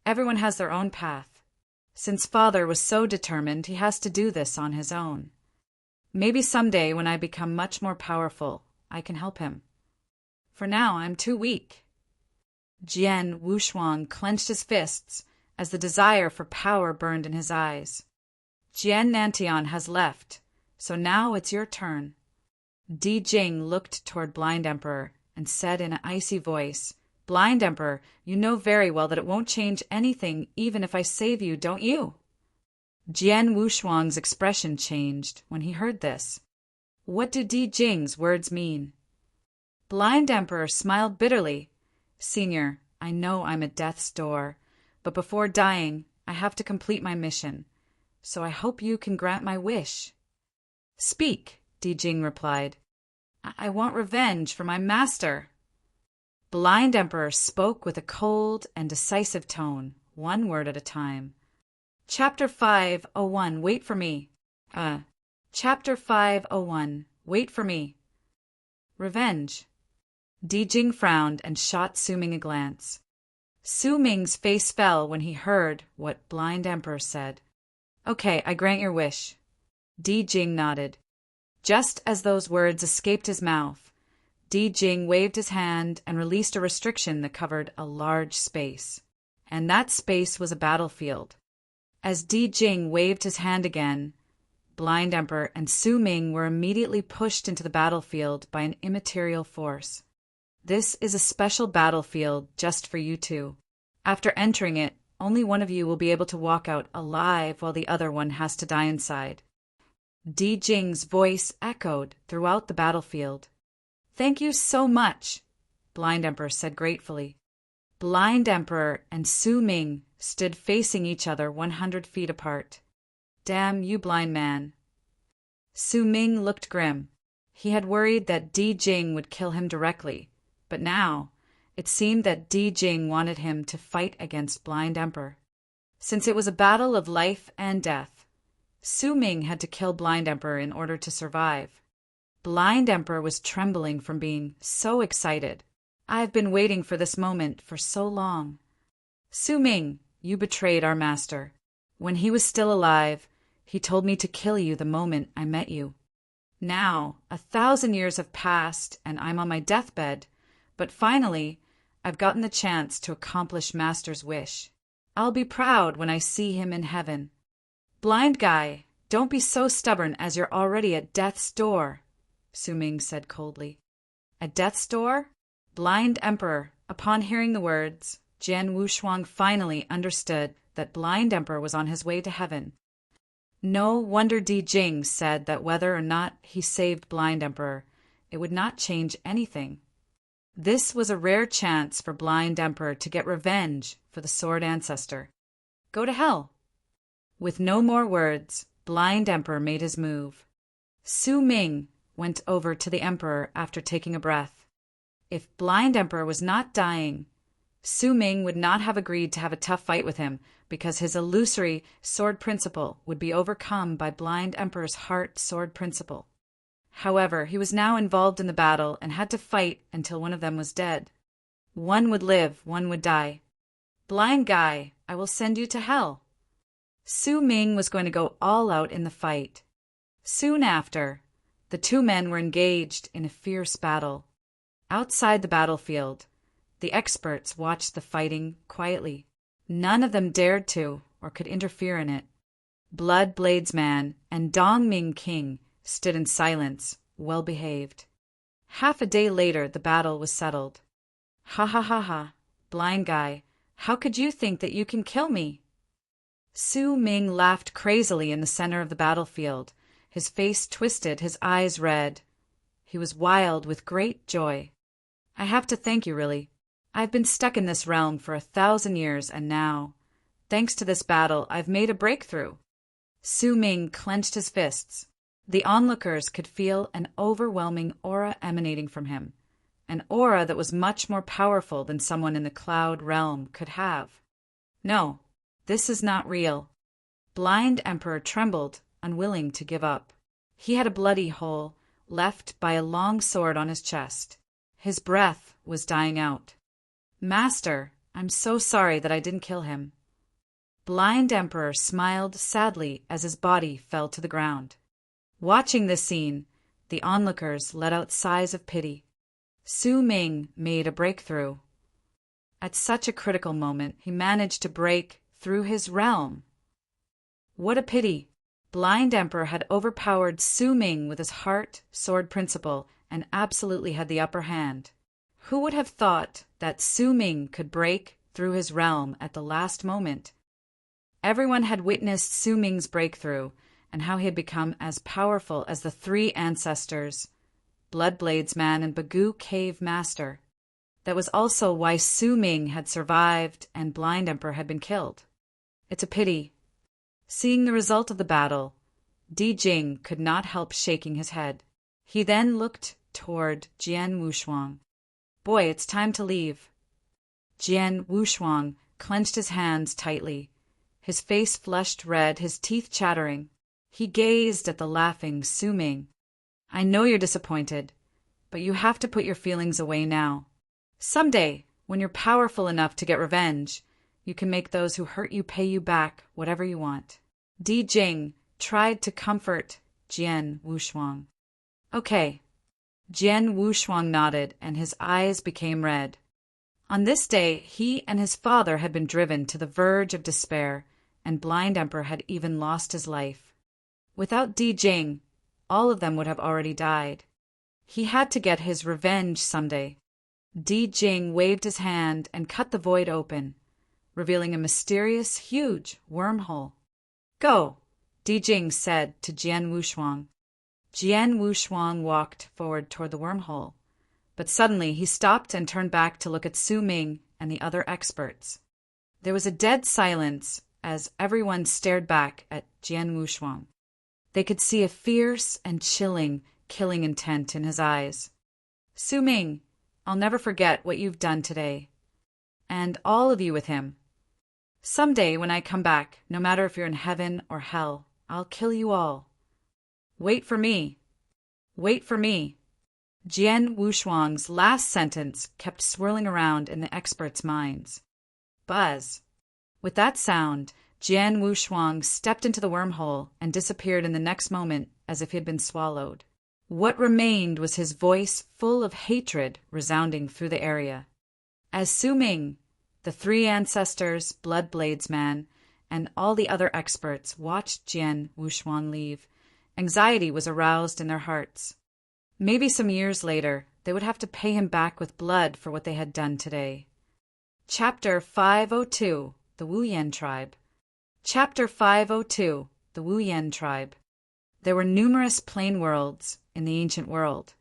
Everyone has their own path. Since father was so determined, he has to do this on his own. Maybe someday when I become much more powerful, I can help him. For now, I'm too weak. Jian Wushuang clenched his fists as the desire for power burned in his eyes. Jian Nantian has left, so now it's your turn. Di Jing looked toward Blind Emperor and said in an icy voice, Blind Emperor, you know very well that it won't change anything even if I save you, don't you? Jian Wushuang's expression changed when he heard this. What do Di Jing's words mean? Blind Emperor smiled bitterly. Senior, I know I'm at death's door, but before dying, I have to complete my mission, so I hope you can grant my wish. Speak, Di Jing replied. I want revenge for my master. Blind Emperor spoke with a cold and decisive tone, one word at a time. Chapter 501, wait for me. Chapter 501, wait for me. Revenge. Di Jing frowned and shot Su Ming a glance. Su Ming's face fell when he heard what Blind Emperor said. Okay, I grant your wish. Di Jing nodded. Just as those words escaped his mouth, Di Jing waved his hand and released a restriction that covered a large space. And that space was a battlefield. As Di Jing waved his hand again, Blind Emperor and Su Ming were immediately pushed into the battlefield by an immaterial force. This is a special battlefield just for you two. After entering it, only one of you will be able to walk out alive while the other one has to die inside. Di Jing's voice echoed throughout the battlefield. Thank you so much, Blind Emperor said gratefully. Blind Emperor and Su Ming stood facing each other 100 feet apart. Damn you, blind man. Su Ming looked grim. He had worried that Di Jing would kill him directly, but now it seemed that Di Jing wanted him to fight against Blind Emperor. Since it was a battle of life and death, Su Ming had to kill Blind Emperor in order to survive. Blind Emperor was trembling from being so excited. I've been waiting for this moment for so long. Su Ming, you betrayed our master. When he was still alive, he told me to kill you the moment I met you. Now, 1,000 years have passed and I'm on my deathbed, but finally, I've gotten the chance to accomplish Master's wish. I'll be proud when I see him in heaven. Blind guy, don't be so stubborn as you're already at death's door, Su Ming said coldly. At death's door? Blind Emperor. Upon hearing the words, Jian Wushuang finally understood that Blind Emperor was on his way to heaven. No wonder Di Jing said that whether or not he saved Blind Emperor, it would not change anything. This was a rare chance for Blind Emperor to get revenge for the Sword Ancestor. Go to hell. With no more words, Blind Emperor made his move. Su Ming went over to the Emperor after taking a breath. If Blind Emperor was not dying, Su Ming would not have agreed to have a tough fight with him because his illusory sword principle would be overcome by Blind Emperor's heart sword principle. However, he was now involved in the battle and had to fight until one of them was dead. One would live, one would die. Blind guy, I will send you to hell. Su Ming was going to go all out in the fight. Soon after, the two men were engaged in a fierce battle. Outside the battlefield, the experts watched the fighting quietly. None of them dared to or could interfere in it. Blood Bladesman and Dongming King stood in silence, well behaved. Half a day later, the battle was settled. Ha ha ha ha, blind guy, how could you think that you can kill me? Su Ming laughed crazily in the center of the battlefield, his face twisted, his eyes red. He was wild with great joy. I have to thank you, really. I've been stuck in this realm for 1,000 years, and now, thanks to this battle, I've made a breakthrough. Su Ming clenched his fists. The onlookers could feel an overwhelming aura emanating from him, an aura that was much more powerful than someone in the cloud realm could have. No, this is not real. Blind Emperor trembled, unwilling to give up. He had a bloody hole left by a long sword on his chest. His breath was dying out. Master, I'm so sorry that I didn't kill him. Blind Emperor smiled sadly as his body fell to the ground. Watching this scene, the onlookers let out sighs of pity. Su Ming made a breakthrough. At such a critical moment, he managed to break through his realm. What a pity! Blind Emperor had overpowered Su Ming with his heart sword principle and absolutely had the upper hand. Who would have thought that Su Ming could break through his realm at the last moment? Everyone had witnessed Su Ming's breakthrough and how he had become as powerful as the three ancestors, Bloodblades Man and Bagoo Cave Master. That was also why Su Ming had survived and Blind Emperor had been killed. It's a pity. Seeing the result of the battle, Di Jing could not help shaking his head. He then looked toward Jian Wushuang. Boy, it's time to leave. Jian Wushuang clenched his hands tightly, his face flushed red, his teeth chattering. He gazed at the laughing Su Ming. I know you're disappointed, but you have to put your feelings away now. Someday, when you're powerful enough to get revenge, you can make those who hurt you pay you back whatever you want. Di Jing tried to comfort Jian Wushuang. Okay. Jian Wushuang nodded, and his eyes became red. On this day, he and his father had been driven to the verge of despair, and Blind Emperor had even lost his life. Without Di Jing, all of them would have already died. He had to get his revenge someday. Di Jing waved his hand and cut the void open, revealing a mysterious, huge wormhole. Go, Di Jing said to Jian Wushuang. Jian Wushuang walked forward toward the wormhole, but suddenly he stopped and turned back to look at Su Ming and the other experts. There was a dead silence as everyone stared back at Jian Wushuang. They could see a fierce and chilling, killing intent in his eyes. Su Ming, I'll never forget what you've done today. And all of you with him. Someday when I come back, no matter if you're in heaven or hell, I'll kill you all. Wait for me. Wait for me. Jian Wushuang's last sentence kept swirling around in the experts' minds. Buzz. With that sound, Jian Wushuang stepped into the wormhole and disappeared in the next moment as if he had been swallowed. What remained was his voice full of hatred resounding through the area. As Su Ming, the three ancestors, Bloodblades Man, and all the other experts watched Jian Wushuang leave, anxiety was aroused in their hearts. Maybe some years later, they would have to pay him back with blood for what they had done today. Chapter 502, The Wu Yan Tribe. Chapter 502, The Wu Yan Tribe. There were numerous plane worlds in the ancient world.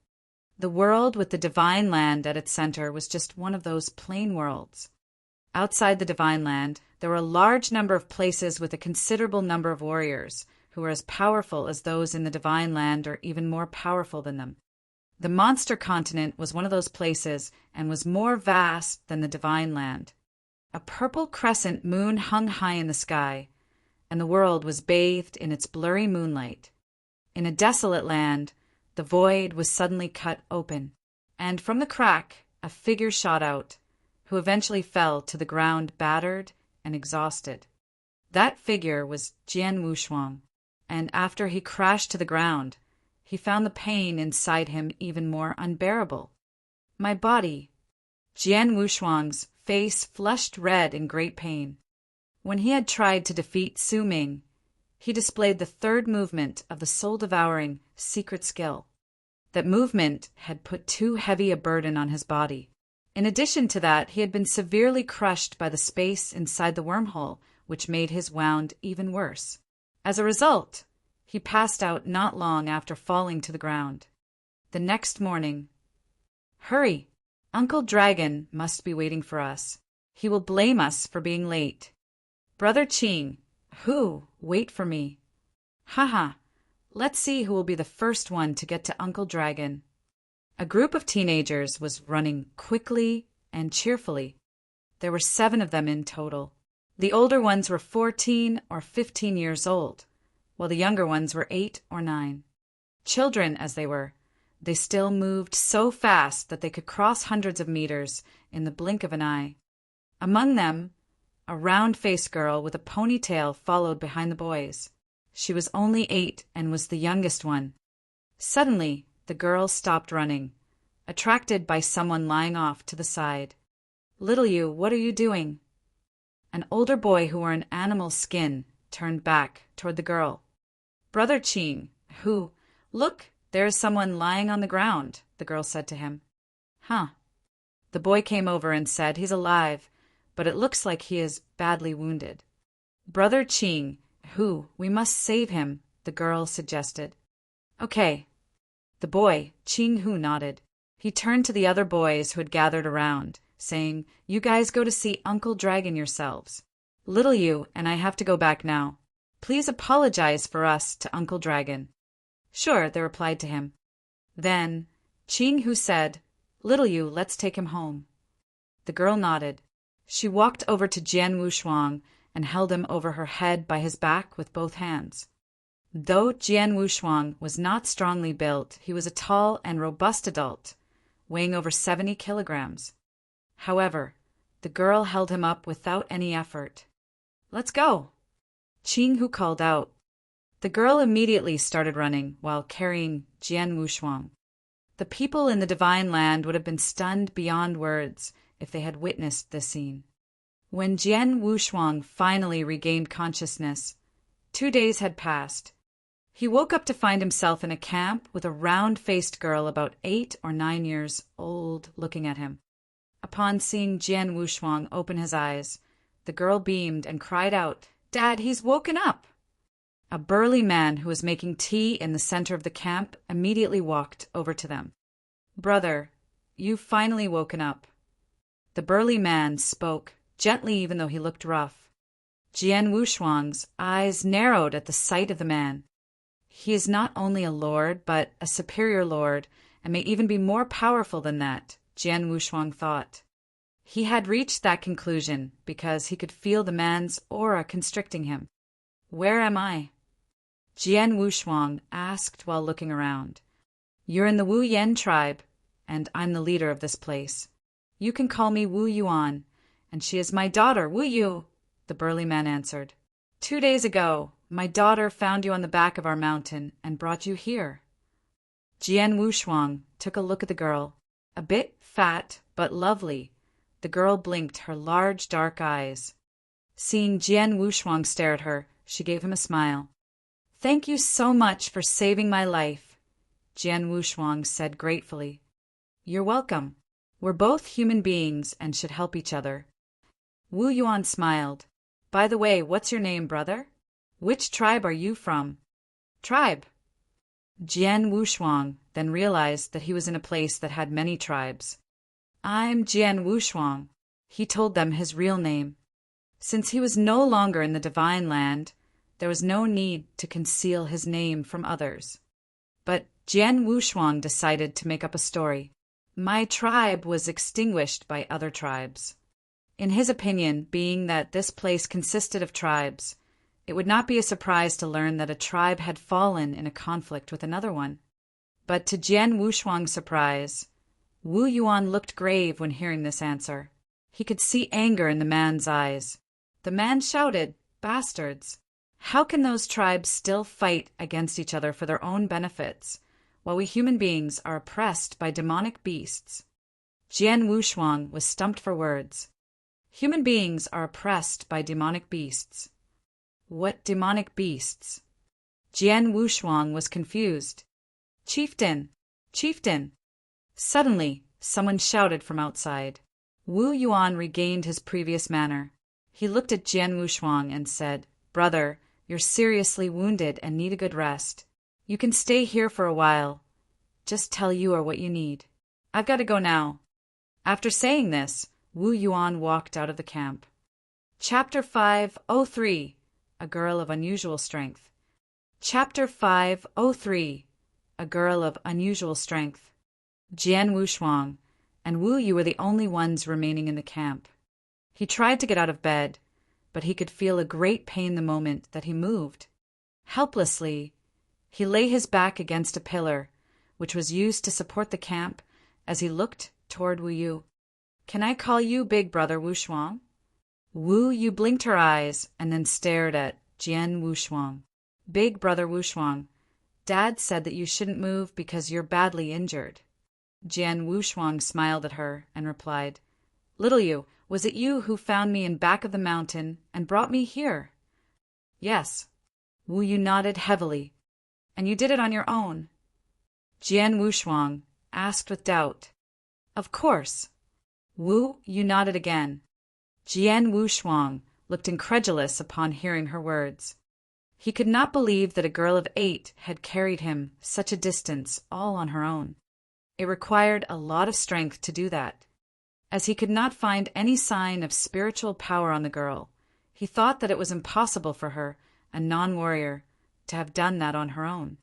The world with the divine land at its center was just one of those plane worlds. Outside the divine land, there were a large number of places with a considerable number of warriors, who were as powerful as those in the divine land or even more powerful than them. The monster continent was one of those places and was more vast than the divine land. A purple crescent moon hung high in the sky, and the world was bathed in its blurry moonlight. In a desolate land, the void was suddenly cut open, and from the crack a figure shot out, who eventually fell to the ground battered and exhausted. That figure was Jian Wushuang, and after he crashed to the ground, he found the pain inside him even more unbearable. My body. Jian Wushuang's face flushed red in great pain. When he had tried to defeat Su Ming, he displayed the third movement of the soul-devouring secret skill. That movement had put too heavy a burden on his body. In addition to that, he had been severely crushed by the space inside the wormhole, which made his wound even worse. As a result, he passed out not long after falling to the ground. The next morning, "Hurry! Uncle Dragon must be waiting for us. He will blame us for being late. Brother Qing, who? Wait for me. Haha, let's see who will be the first one to get to Uncle Dragon." A group of teenagers was running quickly and cheerfully. There were 7 of them in total. The older ones were 14 or 15 years old, while the younger ones were 8 or 9. Children as they were, they still moved so fast that they could cross hundreds of meters in the blink of an eye. Among them, a round-faced girl with a ponytail followed behind the boys. She was only 8 and was the youngest one. Suddenly, the girl stopped running, attracted by someone lying off to the side. "Little you, what are you doing?" An older boy who wore an animal skin turned back toward the girl. "Brother Ching, look, there is someone lying on the ground," the girl said to him. "Huh." The boy came over and said, "He's alive, but it looks like he is badly wounded." "Brother Ching, we must save him," the girl suggested. "Okay." The boy, Ching Hu, nodded. He turned to the other boys who had gathered around, saying, "You guys go to see Uncle Dragon yourselves. Little you and I have to go back now. Please apologize for us to Uncle Dragon." "Sure," they replied to him. Then Ching Hu said, "Little you, let's take him home." The girl nodded. She walked over to Jian Wushuang and held him over her head by his back with both hands. Though Jian Wushuang was not strongly built, he was a tall and robust adult, weighing over 70 kilograms. However, the girl held him up without any effort. "Let's go," Ching Hu called out. The girl immediately started running while carrying Jian Wushuang. The people in the Divine Land would have been stunned beyond words if they had witnessed this scene. When Jian Wushuang finally regained consciousness, 2 days had passed. He woke up to find himself in a camp with a round-faced girl about 8 or 9 years old looking at him. Upon seeing Jian Wushuang open his eyes, the girl beamed and cried out, "Dad, he's woken up!" A burly man who was making tea in the center of the camp immediately walked over to them. "Brother, you've finally woken up." The burly man spoke, gently even though he looked rough. Jian Wushuang's eyes narrowed at the sight of the man. He is not only a lord, but a superior lord, and may even be more powerful than that, Jian Wushuang thought. He had reached that conclusion because he could feel the man's aura constricting him. "Where am I?" Jian Wushuang asked while looking around. "You're in the Wu Yen tribe, and I'm the leader of this place. You can call me Wu Yuan, and she is my daughter, Wu Yu," the burly man answered. "2 days ago, my daughter found you on the back of our mountain and brought you here." Jian Wushuang took a look at the girl. A bit fat, but lovely, the girl blinked her large dark eyes. Seeing Jian Wushuang stare at her, she gave him a smile. "Thank you so much for saving my life," Jian Wushuang said gratefully. "You're welcome. We're both human beings and should help each other." Wu Yuan smiled. "By the way, what's your name, brother? Which tribe are you from?" "Tribe." Jian Wushuang then realized that he was in a place that had many tribes. "I'm Jian Wushuang." He told them his real name. Since he was no longer in the Divine Land, there was no need to conceal his name from others. But Jian Wushuang decided to make up a story. "My tribe was extinguished by other tribes." In his opinion, being that this place consisted of tribes, it would not be a surprise to learn that a tribe had fallen in a conflict with another one. But to Jian Wushuang's surprise, Wu Yuan looked grave when hearing this answer. He could see anger in the man's eyes. The man shouted, "Bastards! How can those tribes still fight against each other for their own benefits, while we human beings are oppressed by demonic beasts?" Jian Wushuang was stumped for words. Human beings are oppressed by demonic beasts. What demonic beasts? Jian Wushuang was confused. "Chieftain! Chieftain!" Suddenly, someone shouted from outside. Wu Yuan regained his previous manner. He looked at Jian Wushuang and said, "Brother, you're seriously wounded and need a good rest. You can stay here for a while. Just tell Yua what you need. I've got to go now." After saying this, Wu Yuan walked out of the camp. Chapter 503. A Girl of Unusual Strength. Chapter 503. A Girl of Unusual Strength. Jian Wushuang and Wu Yu were the only ones remaining in the camp. He tried to get out of bed, but he could feel a great pain the moment that he moved. Helplessly, he lay his back against a pillar, which was used to support the camp, as he looked toward Wu Yu. "Can I call you Big Brother Wushuang?" Wu Yu blinked her eyes and then stared at Jian Wushuang. "Big Brother Wushuang, Dad said that you shouldn't move because you're badly injured." Jian Wushuang smiled at her and replied, "Little Yu, was it you who found me in back of the mountain and brought me here?" "Yes." Wu Yu nodded heavily. "And you did it on your own?" Jian Wushuang asked with doubt. "Of course." Wu Yu nodded again. Jian Wushuang looked incredulous upon hearing her words. He could not believe that a girl of 8 had carried him such a distance all on her own. It required a lot of strength to do that. As he could not find any sign of spiritual power on the girl, he thought that it was impossible for her, a non-warrior, to have done that on her own.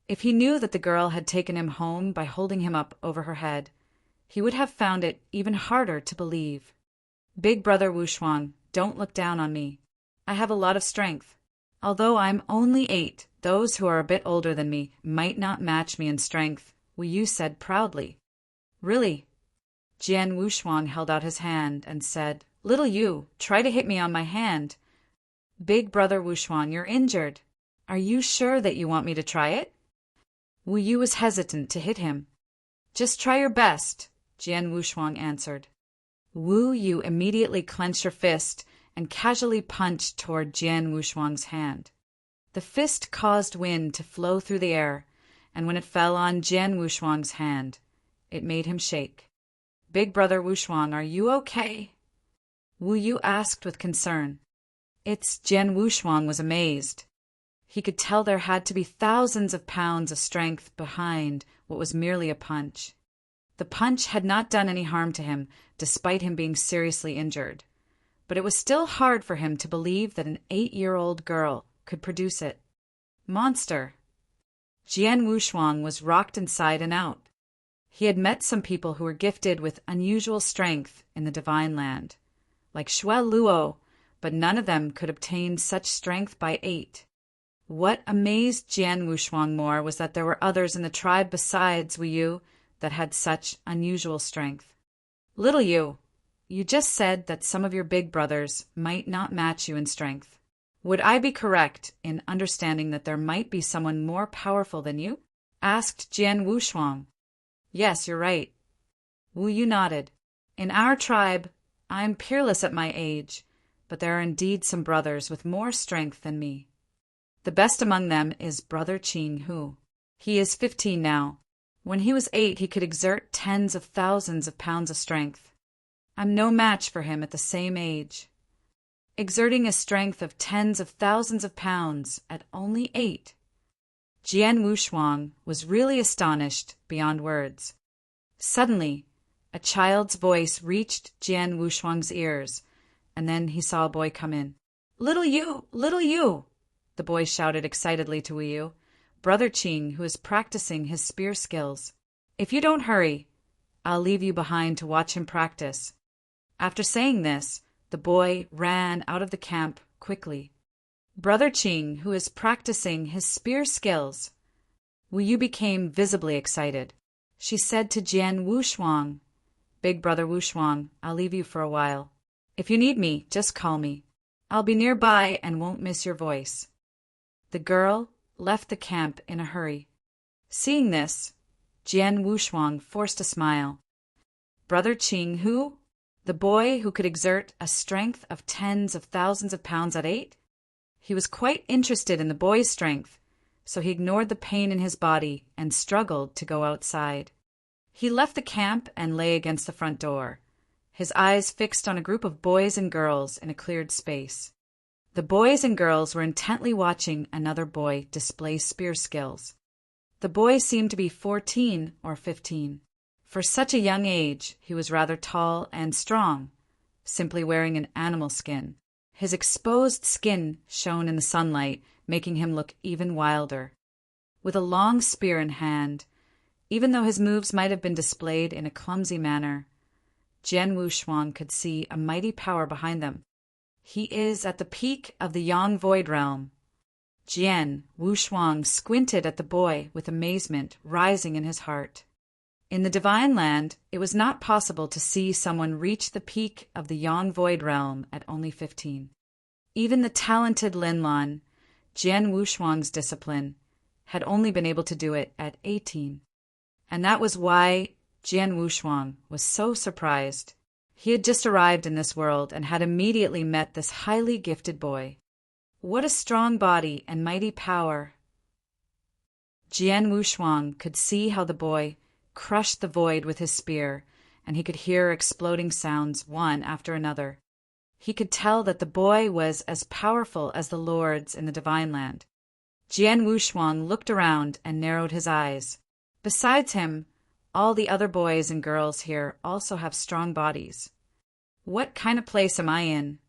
If he knew that the girl had taken him home by holding him up over her head, he would have found it even harder to believe. "Big Brother Wushuang, don't look down on me. I have a lot of strength. Although I'm only 8, those who are a bit older than me might not match me in strength," Wu Yu said proudly. "Really?" Jian Wushuang held out his hand and said, "Little Yu, try to hit me on my hand." "Big Brother Wushuang, you're injured. Are you sure that you want me to try it?" Wu Yu was hesitant to hit him. "Just try your best," Jian Wushuang answered. Wu Yu immediately clenched her fist and casually punched toward Jian Wushuang's hand. The fist caused wind to flow through the air, and when it fell on Jian Wushuang's hand, it made him shake. "Big Brother Wushuang, are you okay?" Wu Yu asked with concern. Jian Wushuang was amazed. He could tell there had to be thousands of pounds of strength behind what was merely a punch. The punch had not done any harm to him, despite him being seriously injured. But it was still hard for him to believe that an 8-year-old girl could produce it. Monster! Jian Wushuang was rocked inside and out. He had met some people who were gifted with unusual strength in the divine land, like Xue Luo, but none of them could obtain such strength by 8. What amazed Jian Wushuang more was that there were others in the tribe besides Wu Yu that had such unusual strength. "Little Yu, you just said that some of your big brothers might not match you in strength. Would I be correct in understanding that there might be someone more powerful than you?" asked Jian Wushuang. "Yes, you're right." Wu Yu nodded. "In our tribe, I'm peerless at my age, but there are indeed some brothers with more strength than me. The best among them is Brother Qing Hu. He is 15 now. When he was 8, he could exert tens of thousands of pounds of strength. I'm no match for him at the same age. Exerting a strength of tens of thousands of pounds at only 8. Jian Wushuang was really astonished beyond words. Suddenly, a child's voice reached Jian Wushuang's ears, and then he saw a boy come in. "Little Yu! Little Yu!" the boy shouted excitedly to Wu Yu, Brother Qing, who is practicing his spear skills. "If you don't hurry, I'll leave you behind to watch him practice." After saying this, the boy ran out of the camp quickly. "Brother Qing, who is practicing his spear skills." Wu Yu became visibly excited. She said to Jian Wushuang, "Big Brother Wushuang, I'll leave you for a while. If you need me, just call me. I'll be nearby and won't miss your voice." The girl left the camp in a hurry. Seeing this, Jian Wushuang forced a smile. Brother Qing Hu? The boy who could exert a strength of tens of thousands of pounds at 8? He was quite interested in the boy's strength, so he ignored the pain in his body and struggled to go outside. He left the camp and lay against the front door, his eyes fixed on a group of boys and girls in a cleared space. The boys and girls were intently watching another boy display spear skills. The boy seemed to be 14 or 15. For such a young age, he was rather tall and strong, simply wearing an animal skin. His exposed skin shone in the sunlight, making him look even wilder. With a long spear in hand, Even though his moves might have been displayed in a clumsy manner, Jian Wushuang could see a mighty power behind them. He is at the peak of the Yang Void Realm. Jian Wushuang squinted at the boy with amazement rising in his heart. In the Divine Land, it was not possible to see someone reach the peak of the Yang Void Realm at only 15. Even the talented Linlan, Jian Wushuang's discipline, had only been able to do it at 18. And that was why Jian Wushuang was so surprised. He had just arrived in this world and had immediately met this highly gifted boy. What a strong body and mighty power! Jian Wushuang could see how the boy crushed the void with his spear, and he could hear exploding sounds one after another. He could tell that the boy was as powerful as the lords in the Divine Land. Jian Wushuang looked around and narrowed his eyes. Besides him, all the other boys and girls here also have strong bodies. What kind of place am I in?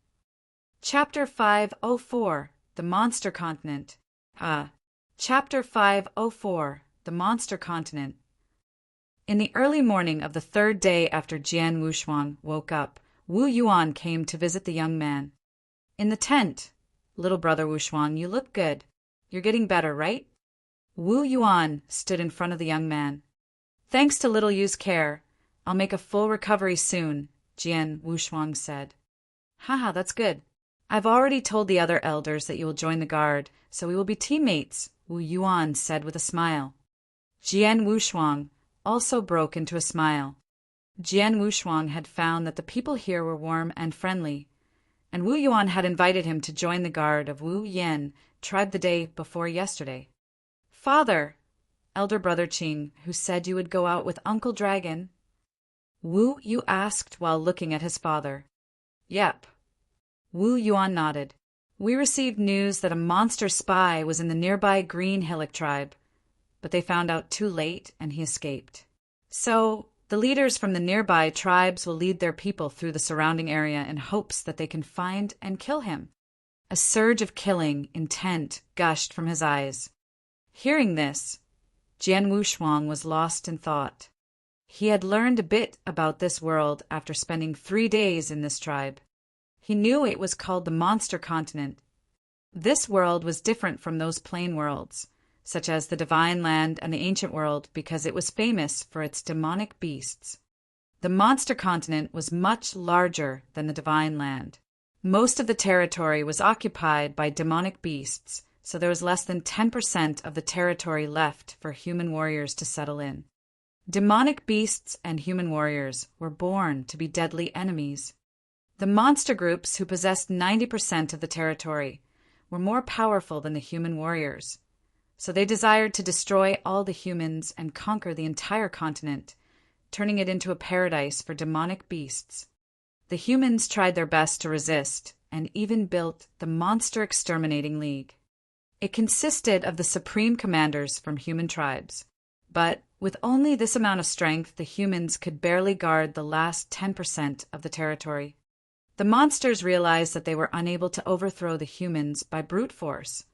Chapter 504, The Monster Continent. Chapter 504, The Monster Continent. In the early morning of the third day after Jian Wushuang woke up, Wu Yuan came to visit the young man. In the tent. Little brother Wushuang, you look good. You're getting better, right? Wu Yuan stood in front of the young man. Thanks to little Yu's care, I'll make a full recovery soon, Jian Wushuang said. Haha, that's good. I've already told the other elders that you will join the guard, so we will be teammates, Wu Yuan said with a smile. Jian Wushuang also broke into a smile. Jian Wushuang had found that the people here were warm and friendly, and Wu Yuan had invited him to join the guard of Wu Yen tribe the day before yesterday. Father, elder brother Qing, who said you would go out with Uncle Dragon? Wu Yu asked while looking at his father. Yep. Wu Yuan nodded. We received news that a monster spy was in the nearby Green Hillock tribe, but they found out too late and he escaped. So, the leaders from the nearby tribes will lead their people through the surrounding area in hopes that they can find and kill him. A surge of killing intent gushed from his eyes. Hearing this, Jian Wushuang was lost in thought. He had learned a bit about this world after spending 3 days in this tribe. He knew it was called the Monster Continent. This world was different from those plain worlds, such as the Divine Land and the Ancient World, because it was famous for its demonic beasts. The Monster Continent was much larger than the Divine Land. Most of the territory was occupied by demonic beasts, so there was less than 10% of the territory left for human warriors to settle in. Demonic beasts and human warriors were born to be deadly enemies. The monster groups who possessed 90% of the territory were more powerful than the human warriors, so they desired to destroy all the humans and conquer the entire continent, turning it into a paradise for demonic beasts. The humans tried their best to resist and even built the Monster Exterminating League. It consisted of the supreme commanders from human tribes, but with only this amount of strength, the humans could barely guard the last 10% of the territory. The monsters realized that they were unable to overthrow the humans by brute force,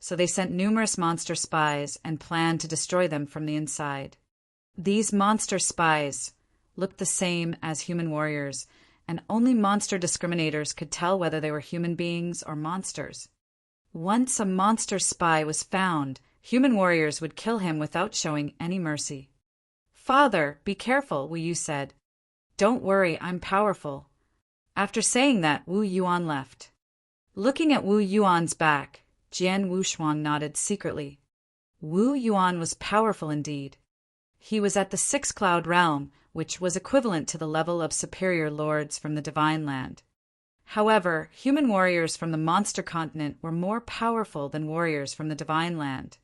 so they sent numerous monster spies and planned to destroy them from the inside. These monster spies looked the same as human warriors, and only monster discriminators could tell whether they were human beings or monsters. Once a monster spy was found, human warriors would kill him without showing any mercy. Father, be careful, Wu Yu said. Don't worry, I'm powerful. After saying that, Wu Yuan left. Looking at Wu Yuan's back, Jian Wushuang nodded secretly. Wu Yuan was powerful indeed. He was at the Six Cloud Realm, which was equivalent to the level of superior lords from the Divine Land. However, human warriors from the Monster Continent were more powerful than warriors from the Divine Land.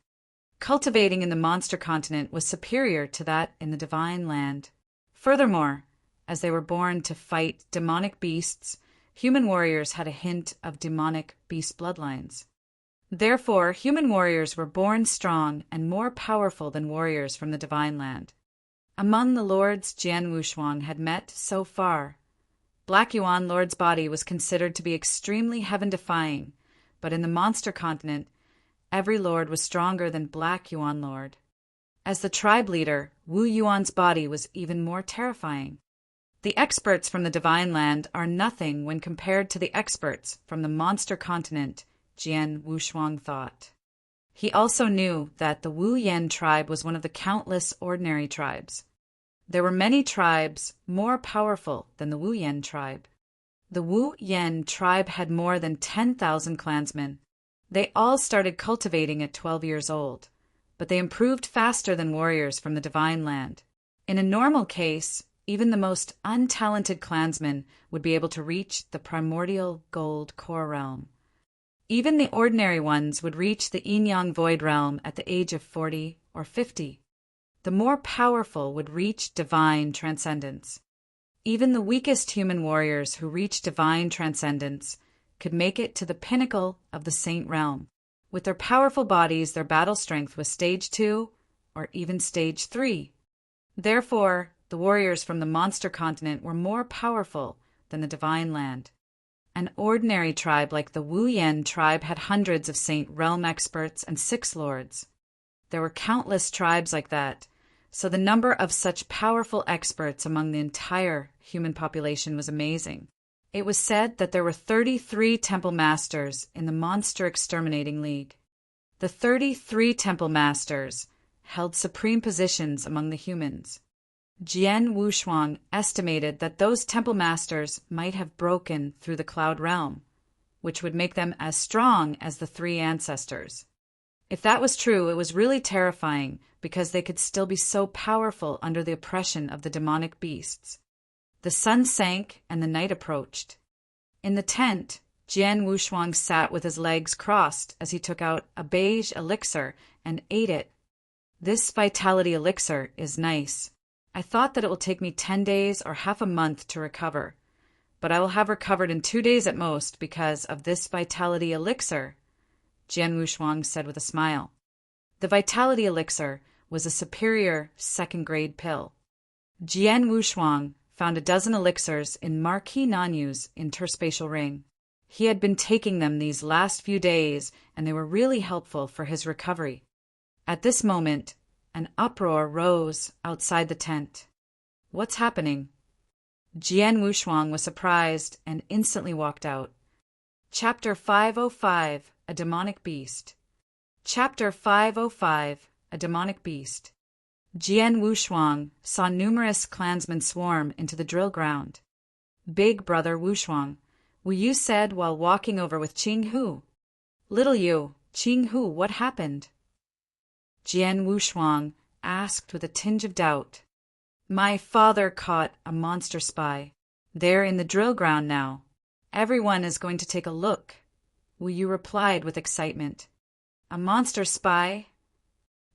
Cultivating in the Monster Continent was superior to that in the Divine Land. Furthermore, as they were born to fight demonic beasts, human warriors had a hint of demonic beast bloodlines. Therefore, human warriors were born strong and more powerful than warriors from the Divine Land. Among the lords Jian Wushuang had met so far, Black Yuan Lord's body was considered to be extremely heaven-defying, but in the Monster Continent, every lord was stronger than Black Yuan Lord. As the tribe leader, Wu Yuan's body was even more terrifying. The experts from the Divine Land are nothing when compared to the experts from the monster continent, Jian Wushuang thought. He also knew that the Wu Yan tribe was one of the countless ordinary tribes. There were many tribes more powerful than the Wu Yan tribe. The Wu Yan tribe had more than 10,000 clansmen. They all started cultivating at 12 years old, but they improved faster than warriors from the Divine Land. In a normal case, even the most untalented clansman would be able to reach the primordial gold core realm. Even the ordinary ones would reach the yin-yang void realm at the age of 40 or 50. The more powerful would reach divine transcendence. Even the weakest human warriors who reached divine transcendence could make it to the pinnacle of the saint realm. With their powerful bodies, their battle strength was stage 2 or even stage 3. Therefore, the warriors from the monster continent were more powerful than the Divine Land. An ordinary tribe like the Wu Yan tribe had hundreds of saint realm experts and 6 lords. There were countless tribes like that, so the number of such powerful experts among the entire human population was amazing. It was said that there were 33 temple masters in the Monster Exterminating League. The 33 temple masters held supreme positions among the humans. Jian Wushuang estimated that those temple masters might have broken through the cloud realm, which would make them as strong as the 3 ancestors. If that was true, it was really terrifying because they could still be so powerful under the oppression of the demonic beasts. The sun sank and the night approached. In the tent, Jian Wushuang sat with his legs crossed as he took out a beige elixir and ate it. This vitality elixir is nice. I thought that it will take me 10 days or half a month to recover, but I will have recovered in 2 days at most because of this vitality elixir, Jian Wushuang said with a smile. The vitality elixir was a superior second-grade pill. Jian Wushuang found a dozen elixirs in Marquis Nanyu's interspatial ring. He had been taking them these last few days, and they were really helpful for his recovery. At this moment, an uproar rose outside the tent. What's happening? Jian Wushuang was surprised and instantly walked out. Chapter 505, A Demonic Beast. Chapter 505, A Demonic Beast. Jian Wushuang saw numerous clansmen swarm into the drill ground. Big brother Wushuang, Wu Yu said while walking over with Qing Hu. Little Yu, Qing Hu, what happened? Jian Wushuang asked with a tinge of doubt. My father caught a monster spy. They're in the drill ground now. Everyone is going to take a look, Wu Yu replied with excitement. A monster spy?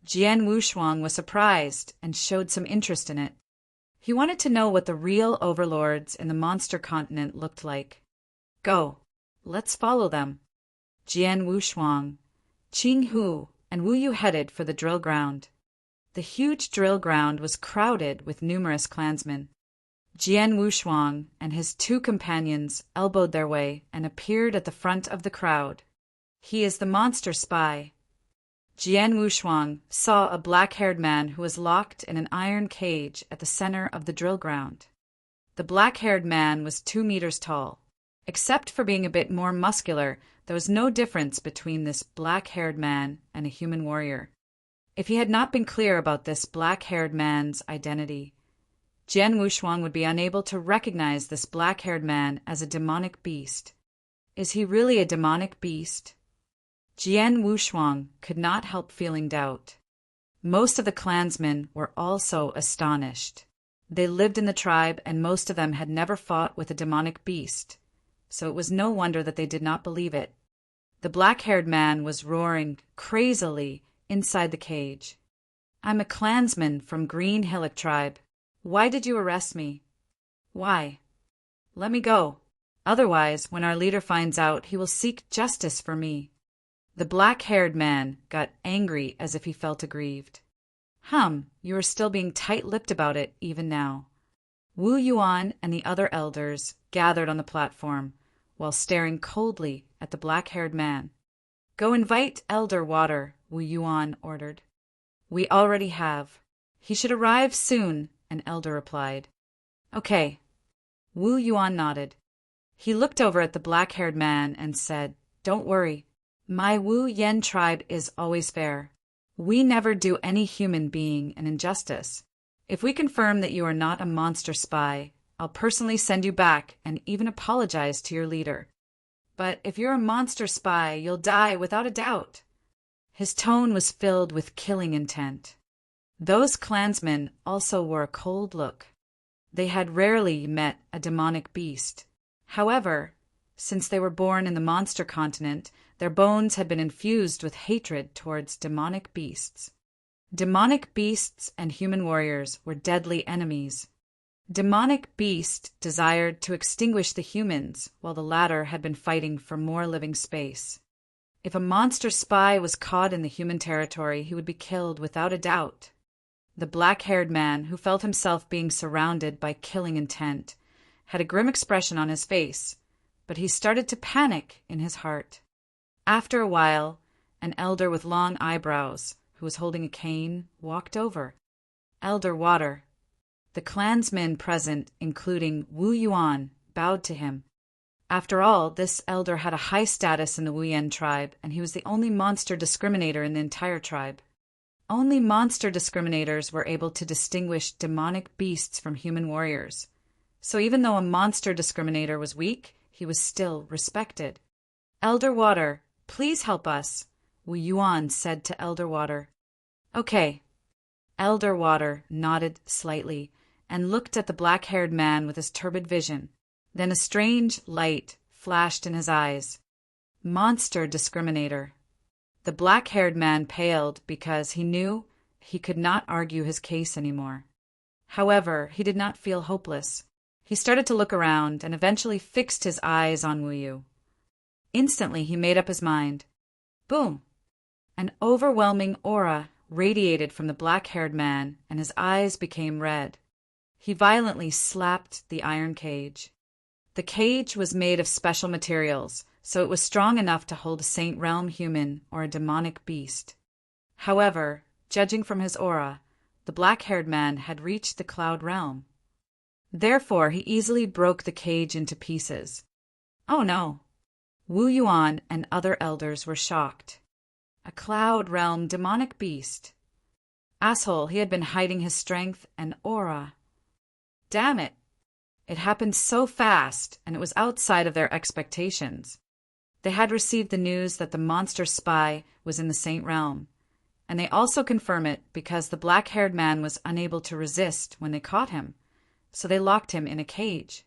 Jian Wushuang was surprised and showed some interest in it. He wanted to know what the real overlords in the monster continent looked like. Go, let's follow them. Jian Wushuang, Qing Hu, and Wu Yu headed for the drill ground. The huge drill ground was crowded with numerous clansmen. Jian Wushuang and his 2 companions elbowed their way and appeared at the front of the crowd. He is the monster spy. Jian Wushuang saw a black-haired man who was locked in an iron cage at the center of the drill ground. The black-haired man was 2 meters tall. Except for being a bit more muscular, there was no difference between this black-haired man and a human warrior. If he had not been clear about this black-haired man's identity, Jian Wushuang would be unable to recognize this black-haired man as a demonic beast. Is he really a demonic beast? Jian Wushuang could not help feeling doubt. Most of the clansmen were also astonished. They lived in the tribe, and most of them had never fought with a demonic beast, so it was no wonder that they did not believe it. The black-haired man was roaring crazily inside the cage. I'm a clansman from Green Hillock tribe. Why did you arrest me? Why? Let me go. Otherwise, when our leader finds out, he will seek justice for me. The black-haired man got angry as if he felt aggrieved. You are still being tight-lipped about it even now. Wu Yuan and the other elders gathered on the platform while staring coldly at the black-haired man. Go invite Elder Water, Wu Yuan ordered. We already have. He should arrive soon, an elder replied. Okay. Wu Yuan nodded. He looked over at the black-haired man and said, Don't worry. My Wu Yen tribe is always fair. We never do any human being an injustice. If we confirm that you are not a monster spy, I'll personally send you back and even apologize to your leader. But if you're a monster spy, you'll die without a doubt. His tone was filled with killing intent. Those clansmen also wore a cold look. They had rarely met a demonic beast. However, since they were born in the monster continent, their bones had been infused with hatred towards demonic beasts. Demonic beasts and human warriors were deadly enemies. Demonic beast desired to extinguish the humans, while the latter had been fighting for more living space. If a monster spy was caught in the human territory, he would be killed without a doubt. The black-haired man, who felt himself being surrounded by killing intent, had a grim expression on his face, but he started to panic in his heart. After a while, an elder with long eyebrows, who was holding a cane, walked over. Elder Water. The clansmen present, including Wu Yuan, bowed to him. After all, this elder had a high status in the Wu Yen tribe, and he was the only monster discriminator in the entire tribe. Only monster discriminators were able to distinguish demonic beasts from human warriors. So even though a monster discriminator was weak, he was still respected. Elder Water, please help us, Wu Yuan said to Elder Water. Okay. Elder Water nodded slightly and looked at the black-haired man with his turbid vision. Then a strange light flashed in his eyes. Monster discriminator. The black-haired man paled because he knew he could not argue his case anymore. However, he did not feel hopeless. He started to look around and eventually fixed his eyes on Wu Yu. Instantly, he made up his mind. Boom! An overwhelming aura radiated from the black-haired man, and his eyes became red. He violently slapped the iron cage. The cage was made of special materials, so it was strong enough to hold a Saint Realm human or a demonic beast. However, judging from his aura, the black-haired man had reached the Cloud Realm. Therefore, he easily broke the cage into pieces. Oh no! Wu Yuan and other elders were shocked. A Cloud Realm demonic beast. Asshole, he had been hiding his strength and aura. Damn it! It happened so fast, and it was outside of their expectations. They had received the news that the monster spy was in the Saint Realm, and they also confirm it because the black-haired man was unable to resist when they caught him, so they locked him in a cage.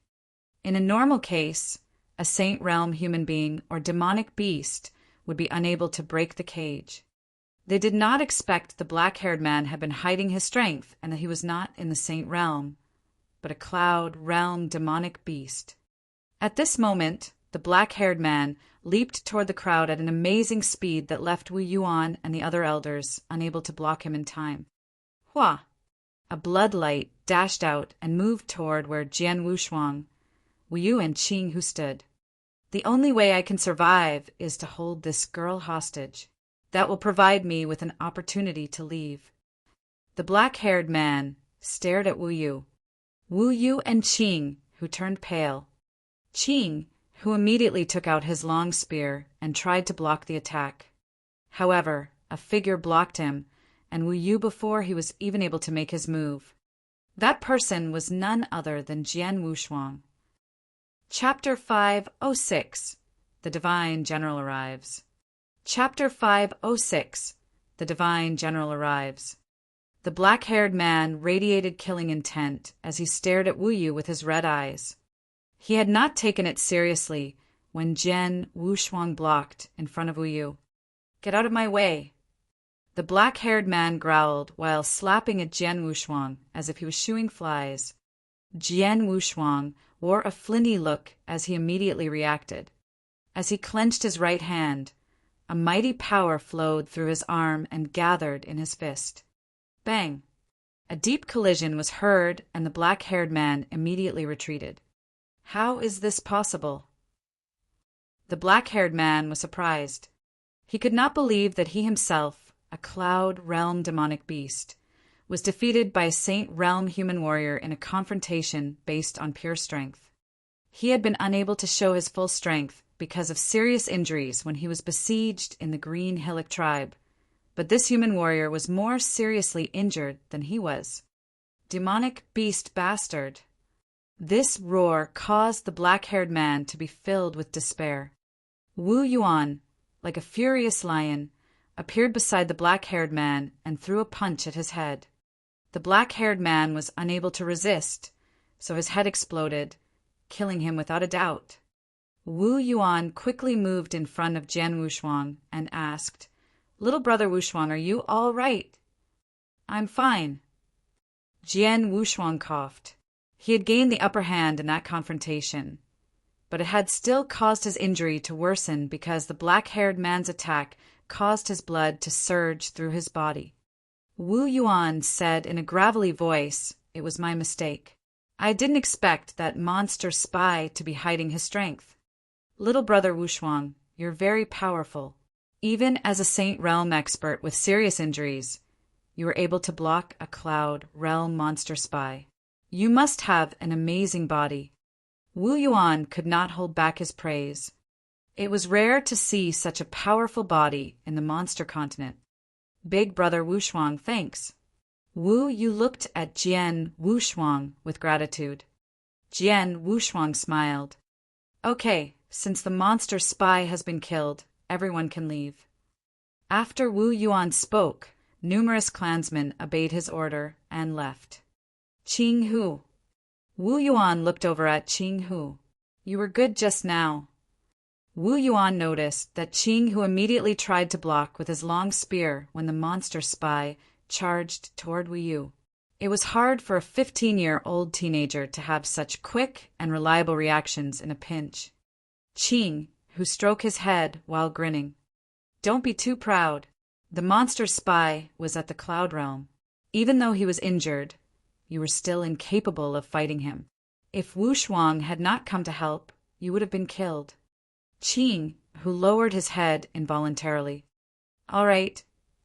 In a normal case, a Saint Realm human being or demonic beast would be unable to break the cage. They did not expect the black-haired man had been hiding his strength and that he was not in the Saint Realm, but a Cloud Realm demonic beast. At this moment, the black-haired man leaped toward the crowd at an amazing speed that left Wu Yuan and the other elders unable to block him in time. Hua! A blood light dashed out and moved toward where Jian Wushuang, Wu Yu and Qing Hu stood. The only way I can survive is to hold this girl hostage. That will provide me with an opportunity to leave. The black-haired man stared at Wu Yu. Wu Yu and Qing, who turned pale. Qing, who immediately took out his long spear and tried to block the attack. However, a figure blocked him, and Wu Yu before he was even able to make his move. That person was none other than Jian Wushuang. Chapter 506. The Divine General Arrives. Chapter 506. The Divine General Arrives. The black-haired man radiated killing intent as he stared at Wu Yu with his red eyes. He had not taken it seriously when Jian Wushuang blocked in front of Wu Yu. Get out of my way! The black-haired man growled while slapping at Jian Wushuang as if he was shooing flies. Jian Wushuang wore a flinty look as he immediately reacted. As he clenched his right hand, a mighty power flowed through his arm and gathered in his fist. Bang! A deep collision was heard, and the black-haired man immediately retreated. How is this possible? The black-haired man was surprised. He could not believe that he himself, a Cloud Realm demonic beast, was defeated by a Saint Realm human warrior in a confrontation based on pure strength. He had been unable to show his full strength because of serious injuries when he was besieged in the Green Hillock tribe, but this human warrior was more seriously injured than he was. Demonic beast bastard! This roar caused the black-haired man to be filled with despair. Wu Yuan, like a furious lion, appeared beside the black-haired man and threw a punch at his head. The black-haired man was unable to resist, so his head exploded, killing him without a doubt. Wu Yuan quickly moved in front of Jian Wushuang and asked, "Little brother Wushuang, are you all right?" "I'm fine." Jian Wushuang coughed. He had gained the upper hand in that confrontation, but it had still caused his injury to worsen because the black-haired man's attack caused his blood to surge through his body. Wu Yuan said in a gravelly voice, "It was my mistake. I didn't expect that monster spy to be hiding his strength. Little brother Wushuang, you're very powerful. Even as a Saint Realm expert with serious injuries, you were able to block a Cloud Realm monster spy. You must have an amazing body." Wu Yuan could not hold back his praise. It was rare to see such a powerful body in the monster continent. "Big brother Wushuang, thanks." Wu Yu looked at Jian Wushuang with gratitude. Jian Wushuang smiled. "Okay, since the monster spy has been killed, everyone can leave." After Wu Yuan spoke, numerous clansmen obeyed his order and left. "Qing Hu." Wu Yuan looked over at Qing Hu. "You were good just now." Wu Yuan noticed that Qing Hu immediately tried to block with his long spear when the monster spy charged toward Wu Yu. It was hard for a 15-year-old teenager to have such quick and reliable reactions in a pinch. Qing Hu stroked his head while grinning. "Don't be too proud. The monster spy was at the Cloud Realm. Even though he was injured, you were still incapable of fighting him. If Wu Shuang had not come to help, you would have been killed." Qing Hu lowered his head involuntarily. "All right,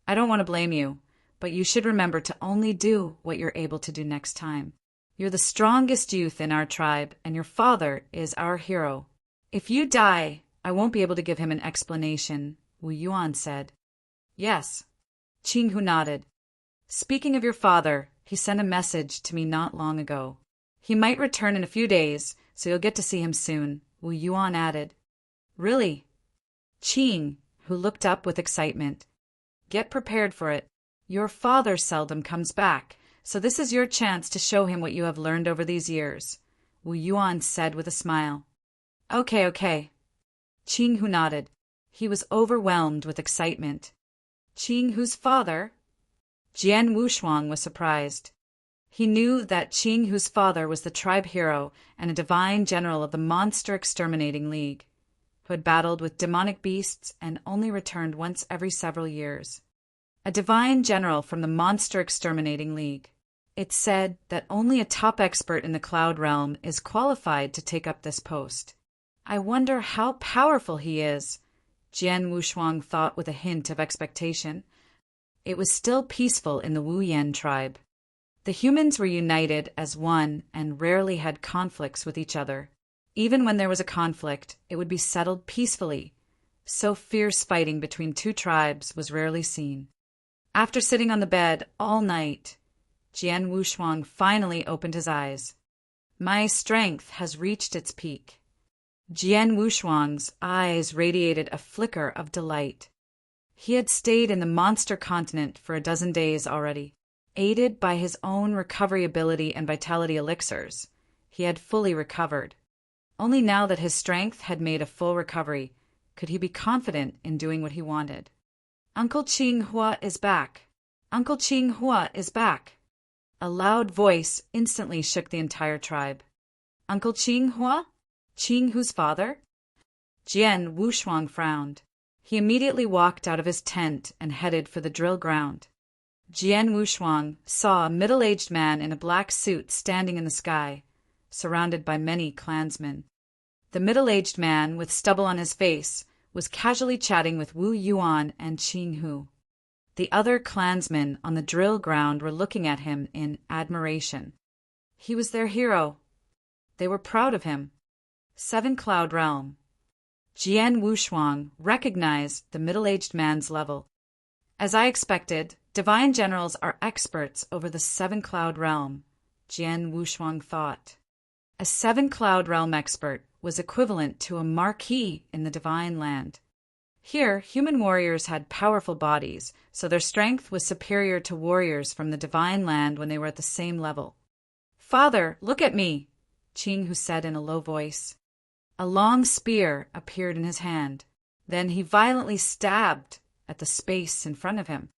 I don't want to blame you, but you should remember to only do what you're able to do next time. You're the strongest youth in our tribe, and your father is our hero. If you die, I won't be able to give him an explanation," Wu Yuan said. "Yes." Qing Hu nodded. "Speaking of your father, he sent a message to me not long ago. He might return in a few days, so you'll get to see him soon," Wu Yuan added. "Really?" Qing Hu looked up with excitement. "Get prepared for it. Your father seldom comes back, so this is your chance to show him what you have learned over these years," Wu Yuan said with a smile. Okay. Qing Hu nodded. He was overwhelmed with excitement. Qing Hu's father? Jian Wushuang was surprised. He knew that Qing Hu's father was the tribe hero and a divine general of the Monster Exterminating League, who had battled with demonic beasts and only returned once every several years. A divine general from the Monster Exterminating League. It said that only a top expert in the Cloud Realm is qualified to take up this post. I wonder how powerful he is, Jian Wushuang thought with a hint of expectation. It was still peaceful in the Wu Yan tribe. The humans were united as one and rarely had conflicts with each other. Even when there was a conflict, it would be settled peacefully. So fierce fighting between two tribes was rarely seen. After sitting on the bed all night, Jian Wushuang finally opened his eyes. My strength has reached its peak. Jian Wushuang's eyes radiated a flicker of delight. He had stayed in the monster continent for a dozen days already. Aided by his own recovery ability and vitality elixirs, he had fully recovered. Only now that his strength had made a full recovery could he be confident in doing what he wanted. Uncle Qing Hua is back. Uncle Qing Hua is back. A loud voice instantly shook the entire tribe. Uncle Qing Hua? Qing Hu's father? Jian Wushuang frowned. He immediately walked out of his tent and headed for the drill ground. Jian Wushuang saw a middle-aged man in a black suit standing in the sky, surrounded by many clansmen. The middle-aged man, with stubble on his face, was casually chatting with Wu Yuan and Qing Hu. The other clansmen on the drill ground were looking at him in admiration. He was their hero. They were proud of him. Seven Cloud Realm. Jian Wushuang recognized the middle-aged man's level. As I expected, divine generals are experts over the Seven Cloud Realm, Jian Wushuang thought. A Seven Cloud Realm expert was equivalent to a marquis in the divine land. Here, human warriors had powerful bodies, so their strength was superior to warriors from the divine land when they were at the same level. "Father, look at me," Qing Hu said in a low voice. A long spear appeared in his hand. Then he violently stabbed at the space in front of him.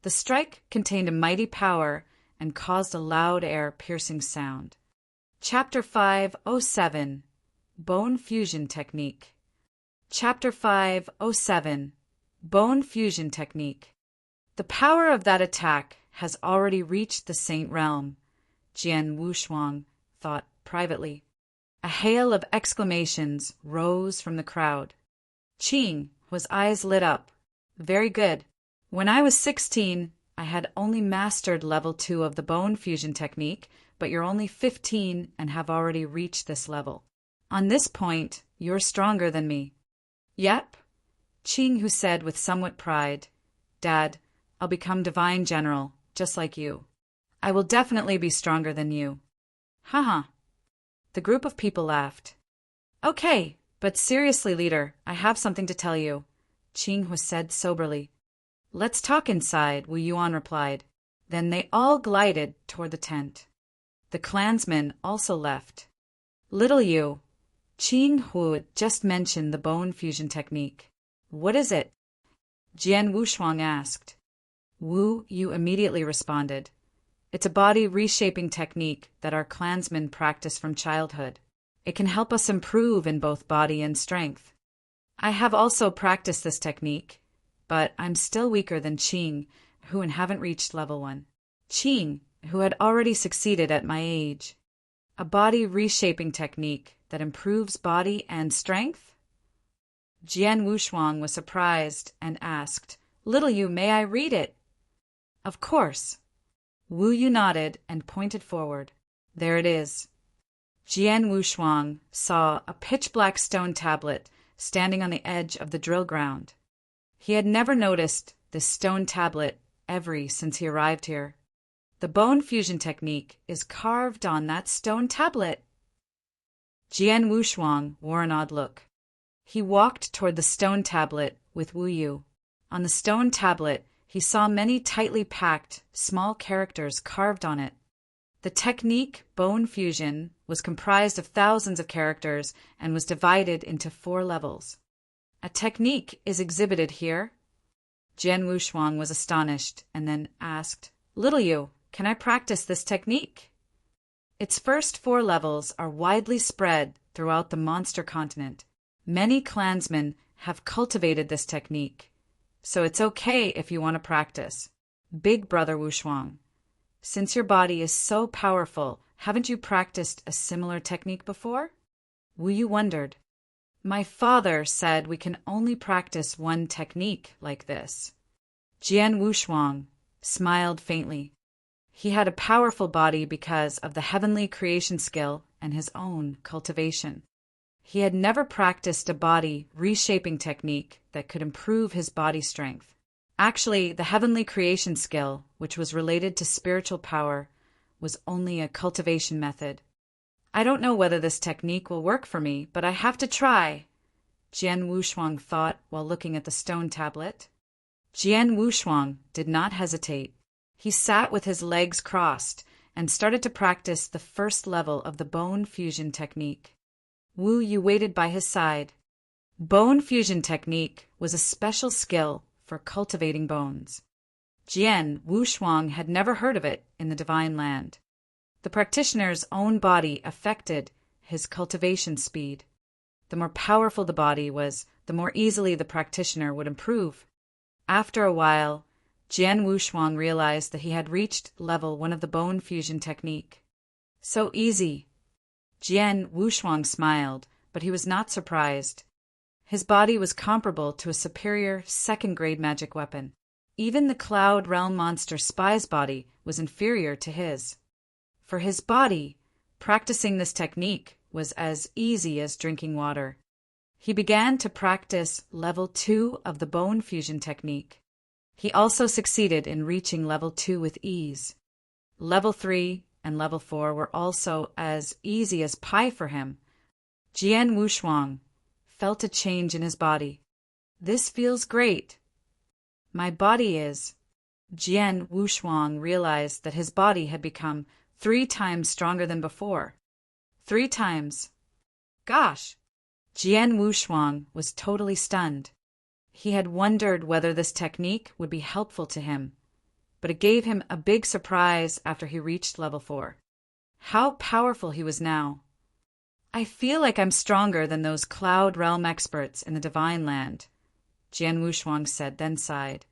The strike contained a mighty power and caused a loud air-piercing sound. Chapter 507, Bone Fusion Technique. Chapter 507, Bone Fusion Technique. The power of that attack has already reached the Saint Realm, Jian Wushuang thought privately. A hail of exclamations rose from the crowd. Qing, whose eyes lit up. Very good. When I was 16, I had only mastered level 2 of the bone fusion technique, but you're only 15 and have already reached this level. On this point, you're stronger than me. Yep, Qing Hu said with somewhat pride. Dad, I'll become Divine General, just like you. I will definitely be stronger than you. Haha. The group of people laughed. Okay, but seriously, leader, I have something to tell you, Qing Hu said soberly. Let's talk inside, Wu Yuan replied. Then they all glided toward the tent. The clansmen also left. Little Yu, Qing Hu just mentioned the bone fusion technique. What is it? Jian Wushuang asked. Wu Yu immediately responded. It's a body reshaping technique that our clansmen practice from childhood. It can help us improve in both body and strength. I have also practiced this technique, but I'm still weaker than Qing, who haven't reached level 1. Qing, who had already succeeded at my age. A body reshaping technique that improves body and strength? Jian Wushuang was surprised and asked, Little Yu, may I read it? Of course. Wu Yu nodded and pointed forward. There it is. Jian Wushuang saw a pitch-black stone tablet standing on the edge of the drill ground. He had never noticed this stone tablet ever since he arrived here. The bone fusion technique is carved on that stone tablet. Jian Wushuang wore an odd look. He walked toward the stone tablet with Wu Yu. On the stone tablet, he saw many tightly packed, small characters carved on it. The technique, bone fusion, was comprised of thousands of characters and was divided into 4 levels. A technique is exhibited here. Jian Wushuang was astonished and then asked, Little Yu, can I practice this technique? Its first 4 levels are widely spread throughout the monster continent. Many clansmen have cultivated this technique, so it's okay if you want to practice. Big Brother Wushuang, since your body is so powerful, haven't you practiced a similar technique before? Wu Yu wondered. My father said we can only practice one technique like this. Jian Wushuang smiled faintly. He had a powerful body because of the heavenly creation skill and his own cultivation. He had never practiced a body reshaping technique that could improve his body strength. Actually, the heavenly creation skill, which was related to spiritual power, was only a cultivation method. I don't know whether this technique will work for me, but I have to try, Jian Wushuang thought while looking at the stone tablet. Jian Wushuang did not hesitate. He sat with his legs crossed and started to practice the first level of the bone fusion technique. Wu Yu waited by his side. Bone fusion technique was a special skill for cultivating bones. Jian Wushuang had never heard of it in the divine land. The practitioner's own body affected his cultivation speed. The more powerful the body was, the more easily the practitioner would improve. After a while, Jian Wushuang realized that he had reached level 1 of the bone fusion technique. So easy. Jian Wushuang smiled, but he was not surprised. His body was comparable to a superior second-grade magic weapon. Even the Cloud Realm monster spy's body was inferior to his. For his body, practicing this technique was as easy as drinking water. He began to practice level 2 of the bone fusion technique. He also succeeded in reaching level 2 with ease. Level 3 and level 4 were also as easy as pie for him. Jian Wushuang felt a change in his body. This feels great. My body is. Jian Wushuang realized that his body had become 3 times stronger than before. 3 times. Gosh! Jian Wushuang was totally stunned. He had wondered whether this technique would be helpful to him, but it gave him a big surprise after he reached level 4. How powerful he was now. I feel like I'm stronger than those Cloud Realm experts in the Divine Land, Jian Wushuang said, then sighed.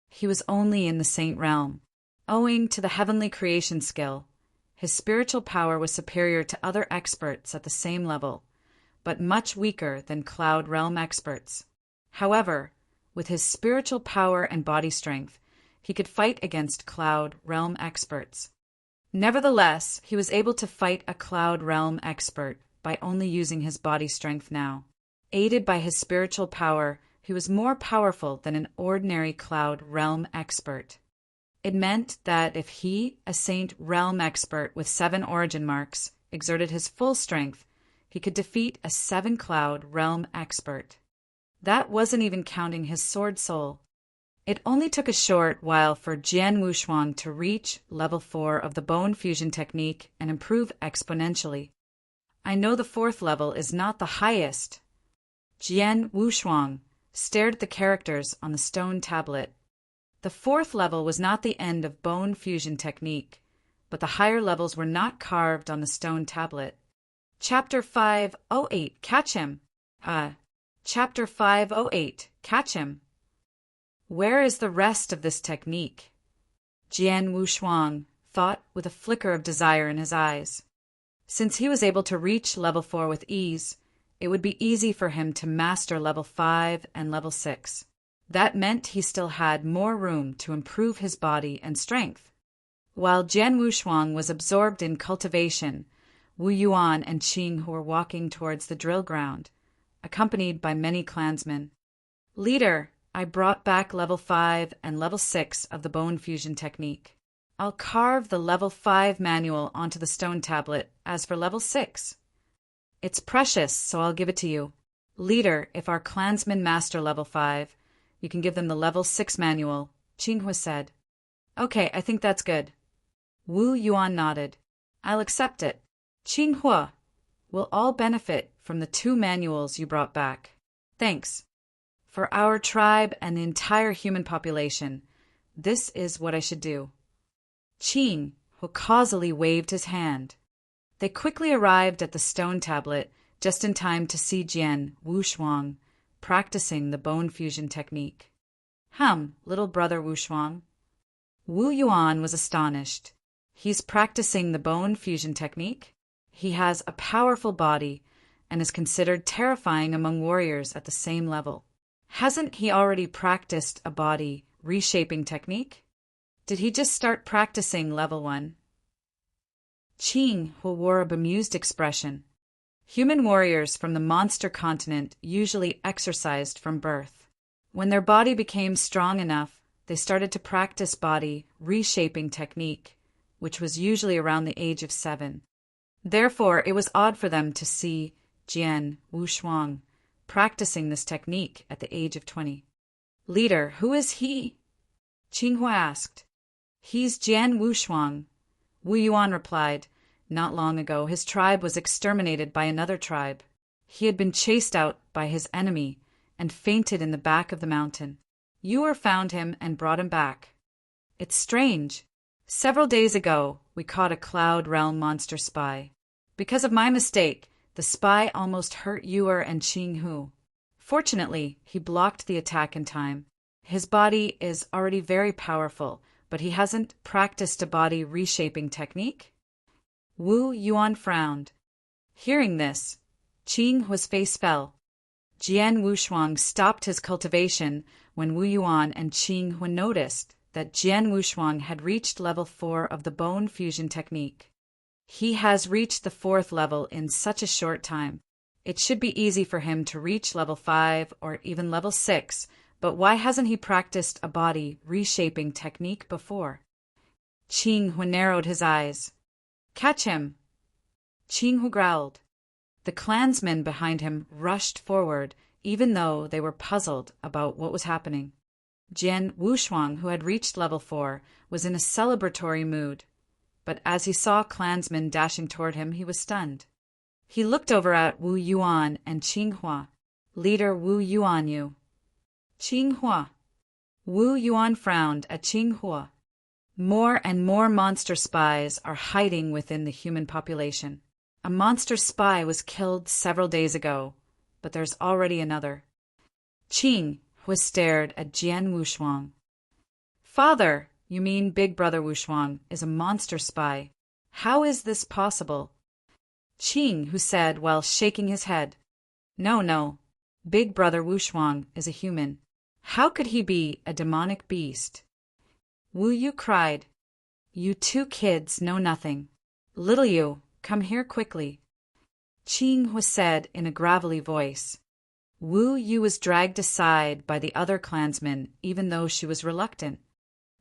He was only in the Saint Realm. Owing to the heavenly creation skill, his spiritual power was superior to other experts at the same level, but much weaker than Cloud Realm experts. However, with his spiritual power and body strength, he could fight against Cloud Realm experts. Nevertheless, he was able to fight a Cloud Realm expert by only using his body strength now. Aided by his spiritual power, he was more powerful than an ordinary Cloud Realm expert. It meant that if he, a Saint Realm expert with 7 origin marks, exerted his full strength, he could defeat a 7 Cloud Realm expert. That wasn't even counting his sword soul. It only took a short while for Jian Wushuang to reach level 4 of the bone fusion technique and improve exponentially. I know the 4th level is not the highest. Jian Wushuang stared at the characters on the stone tablet. The 4th level was not the end of bone fusion technique, but the higher levels were not carved on the stone tablet. Chapter 508, catch him. Chapter 508, catch him. Where is the rest of this technique? Jian Wushuang thought with a flicker of desire in his eyes. Since he was able to reach level 4 with ease, it would be easy for him to master level 5 and level 6. That meant he still had more room to improve his body and strength. While Jian Wushuang was absorbed in cultivation, Wu Yuan and Qing were walking towards the drill ground, accompanied by many clansmen. Leader, I brought back level 5 and level 6 of the bone fusion technique. I'll carve the level 5 manual onto the stone tablet as for level 6. It's precious, so I'll give it to you. Leader, if our clansmen master level 5, you can give them the level 6 manual, Qinghua said. Okay, I think that's good. Wu Yuan nodded. I'll accept it. Qinghua, we'll all benefit from the 2 manuals you brought back. Thanks. For our tribe and the entire human population, this is what I should do. Qinghua causally waved his hand. They quickly arrived at the stone tablet just in time to see Jian Wushuang practicing the bone fusion technique. Little brother Wushuang. Wu Yuan was astonished. He's practicing the bone fusion technique? He has a powerful body and is considered terrifying among warriors at the same level. Hasn't he already practiced a body reshaping technique? Did he just start practicing level 1? Qinghua wore a bemused expression. Human warriors from the monster continent usually exercised from birth. When their body became strong enough, they started to practice body reshaping technique, which was usually around the age of 7. Therefore, it was odd for them to see Jian Wushuang practicing this technique at the age of 20. Leader, who is he? Qinghua asked. He's Jian Wushuang. Wu Yuan replied. Not long ago, his tribe was exterminated by another tribe. He had been chased out by his enemy and fainted in the back of the mountain. You found him and brought him back. It's strange. Several days ago, we caught a Cloud Realm monster spy. Because of my mistake, the spy almost hurt Yuer and Qinghua. Fortunately, he blocked the attack in time. His body is already very powerful, but he hasn't practiced a body reshaping technique? Wu Yuan frowned. Hearing this, Qinghua's face fell. Jian Wushuang stopped his cultivation when Wu Yuan and Qing Hu noticed that Jian Wushuang had reached level 4 of the bone fusion technique. He has reached the 4th level in such a short time. It should be easy for him to reach level 5 or even level 6, but why hasn't he practiced a body reshaping technique before? Qing Hu narrowed his eyes. Catch him! Qing Hu growled. The clansmen behind him rushed forward, even though they were puzzled about what was happening. Jian Wushuang, who had reached level 4, was in a celebratory mood, but as he saw clansmen dashing toward him, he was stunned. He looked over at Wu Yuan and Qing Hua. Leader Wu Yuan, you. Qing Hua. Wu Yuan frowned at Qing Hua. More and more monster spies are hiding within the human population. A monster spy was killed several days ago, but there's already another. Qing Hua stared at Jian Wushuang. Father, you mean Big Brother Wushuang is a monster spy. How is this possible? Qing Hu said while shaking his head. No. Big Brother Wushuang is a human. How could he be a demonic beast? Wu Yu cried. You two kids know nothing. Little you, come here quickly. Qing Hu said in a gravelly voice. Wu Yu was dragged aside by the other clansmen, even though she was reluctant.